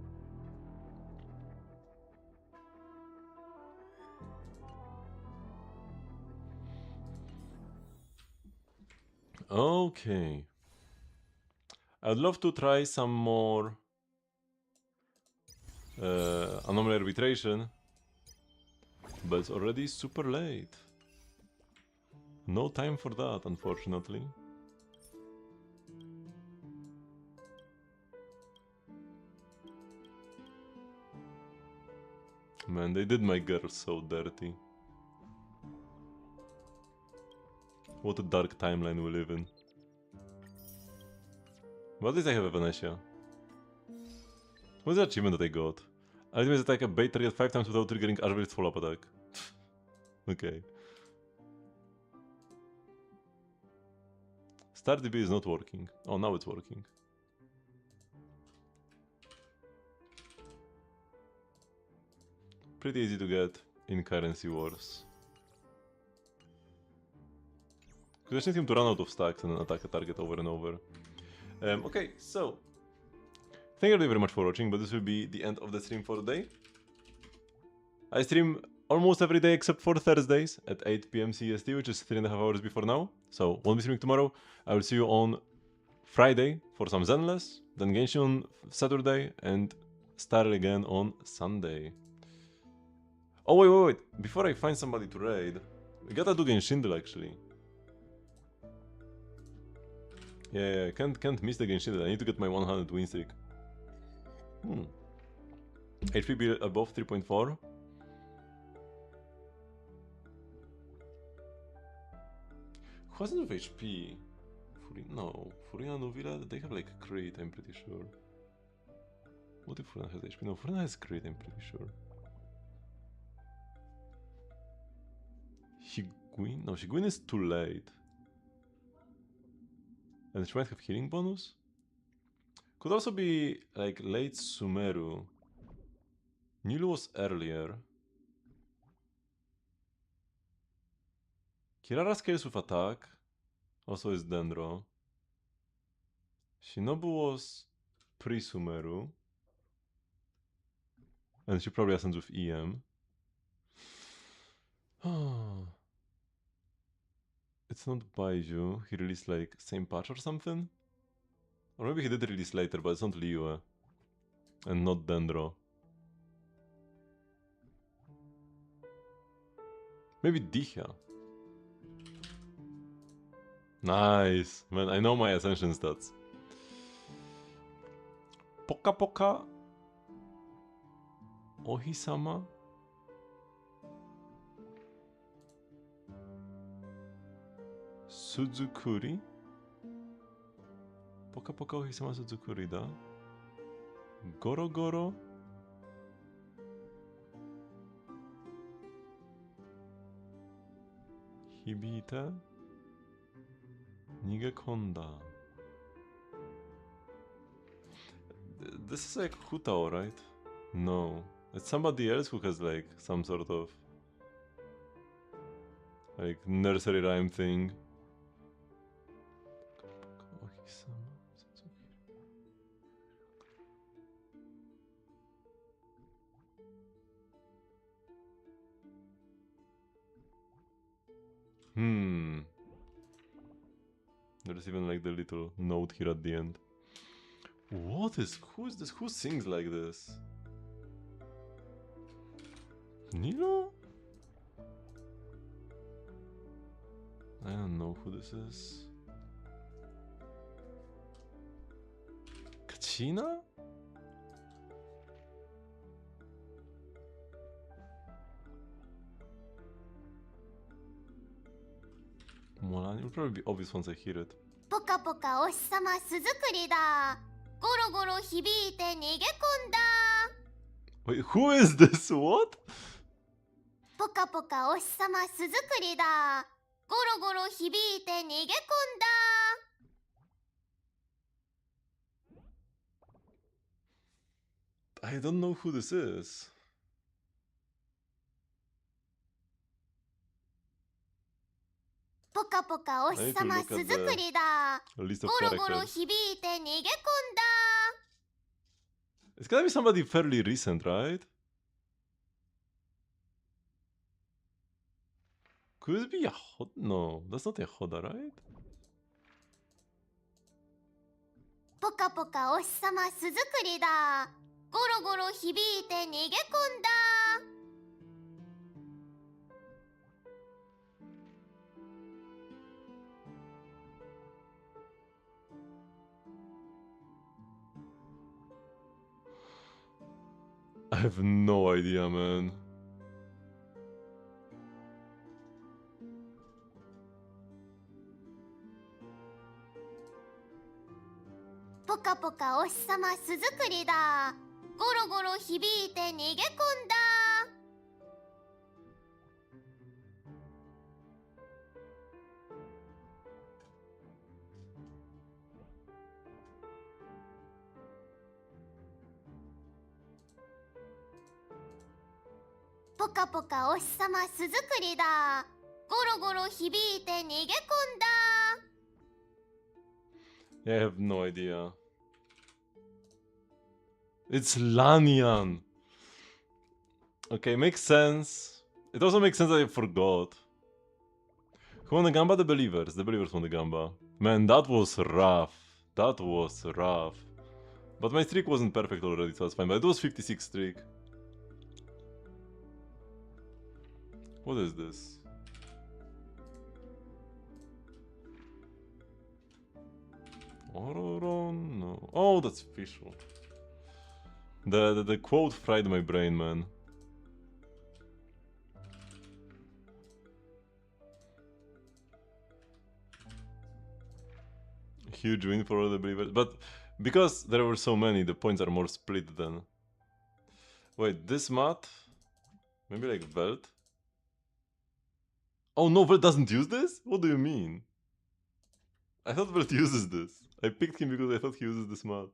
Okay. I'd love to try some more Anomaly Arbitration, but it's already super late. No time for that, unfortunately. Man, they did my girl so dirty. What a dark timeline we live in. But at least I have Evanescia. What's the achievement that I got? Ultimate attack a bait target 5 times without triggering Ashbridge's follow-up attack. Okay. Start DB is not working. Oh, now it's working. Pretty easy to get in currency wars. Because I just need him to run out of stacks and then attack a target over and over. Okay, so thank you very much for watching, but this will be the end of the stream for the day. I stream almost every day except for Thursdays at 8 PM CST, which is 3.5 hours before now. So won't be streaming tomorrow. I will see you on Friday for some Zenless, then Genshin on Saturday, and start again on Sunday. Oh wait, before I find somebody to raid, we gotta do Genshin actually. Yeah, can't miss the Genshin. I need to get my 100 win streak. HP be above 3.4. Who has enough HP? No, Furina Novilla, they have like crit, I'm pretty sure. What if Furina has HP? No, Furina has crit, I'm pretty sure. Higuin? No, Higuin is too late. And she might have healing bonus? Could also be like late Sumeru. Nilu was earlier. Kirara scales with attack. Also is Dendro. Shinobu was pre-Sumeru. And she probably ascends with EM. It's not Baiju. He released like same patch or something? Or maybe he did release later, but it's not Liyue. And not Dendro. Maybe Dihya. Nice! Man, I know my Ascension stats. Poka Poka Ohisama? Suzukuri? Poka Poka Ohisama Suzukuri da? Goro Goro? Hibita? Nigekonda. This is like Hutao, right? No. It's somebody else who has like some sort of like nursery rhyme thing. There's even like the little note here at the end. Who is this? Who sings like this? Nilo? I don't know who this is. Kachina? Well, it will probably be obvious once I hear it. ポカポカお日様巣作りだゴロゴロ響いて逃げ込んだ Wait, who is this? What? ポカポカお日様巣作りだゴロゴロ響いて逃げ込んだ I don't know who this is. ポカポカお日様巣作りだ List ゴ of ロゴロ characters. 響いて逃げ込んだ It's gotta be somebody fairly recent, right? Could it be Yahoda? No, that's not Yahoda, right? ポカポカお日様巣作りだゴロゴロ響いて逃げ込んだ I have no idea, man. ポカポカお日様巣作りだ。ゴロゴロ響いて逃げ込んだ。ポカポカお日様巣作りだ。ゴロゴロ響いて逃げ込んだ。 Yeah, I have no idea. It's Lanian. Okay, makes sense. It also makes sense that I forgot. Who won the Gamba? The Believers. The Believers won the Gamba. Man, that was rough. That was rough. But my streak wasn't perfect already, so that's fine. But it was 56 streak. What is this? Ororon? No. Oh, that's official. The quote fried my brain, man. Huge win for all the believers, but because there were so many, the points are more split then. Wait, this mat? Maybe like Velt? Oh no, Velt doesn't use this? What do you mean? I thought Velt uses this. I picked him because I thought he uses this mat.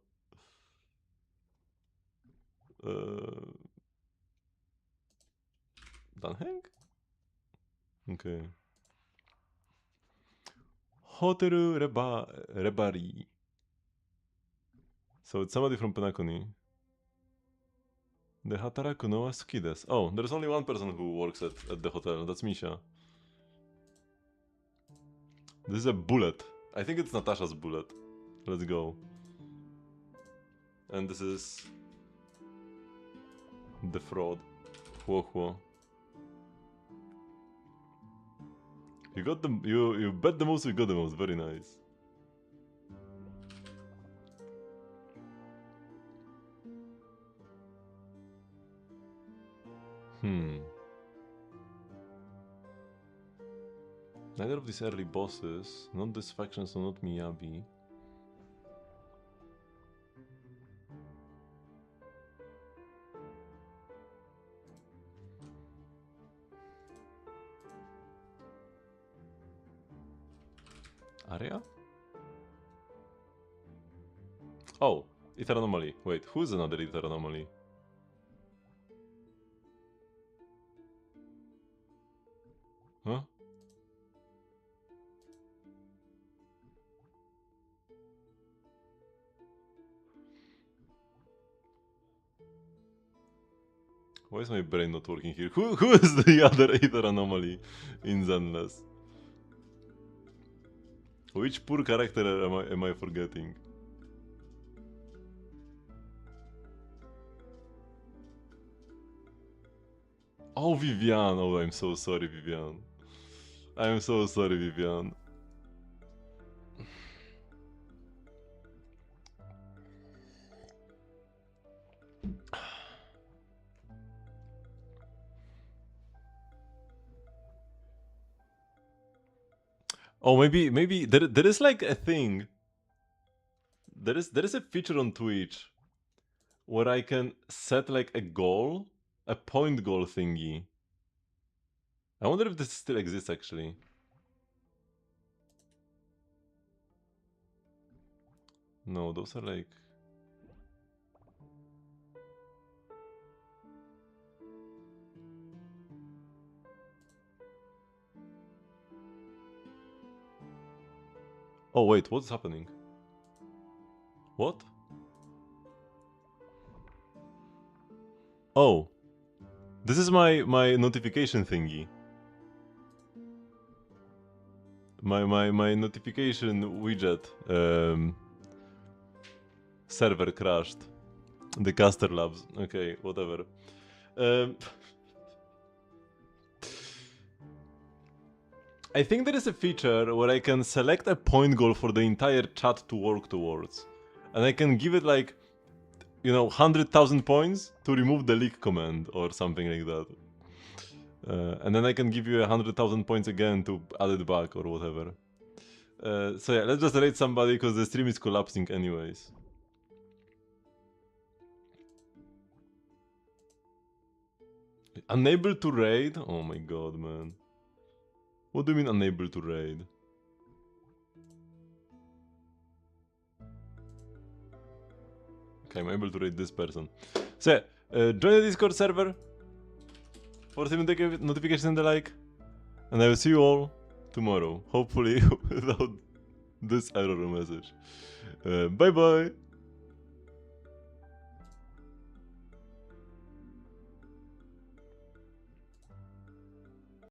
Danheng? Okay. Hoteru Rebari. So it's somebody from Penacony. The Hataraku no wa suki desu. Oh, there's only one person who works at the hotel. That's Misha. This is a bullet. I think it's Natasha's bullet. Let's go. And this is the fraud. Huo Huo. You got the you bet the most, you got the most. Very nice. Neither of these early bosses, not this faction, so not Miyabi. Area? Oh, Ether Anomaly. Wait, who's another Ether Anomaly? Huh? Why is my brain not working here? Who is the other Ether Anomaly in Zenless? Which poor character am I forgetting? Oh, Vivian! Oh, I'm so sorry, Vivian. I'm so sorry, Vivian. Oh, maybe there is like a thing. There is a feature on Twitch where I can set like a goal, a point goal thingy. I wonder if this still exists actually. No, those are like... Oh wait, what's happening? What? Oh. This is my notification thingy. My notification widget server crashed. The Caster Labs. Okay, whatever. I think there is a feature where I can select a point goal for the entire chat to work towards. And I can give it like, you know, 100,000 points to remove the leak command or something like that. And then I can give you 100,000 points again to add it back or whatever. So yeah, let's just raid somebody because the stream is collapsing anyways. Unable to raid? Oh my god, man. What do you mean unable to raid? Okay, I'm able to raid this person. So yeah, join the Discord server for receiving notifications and the like. And I will see you all tomorrow. Hopefully without this error message. Bye bye!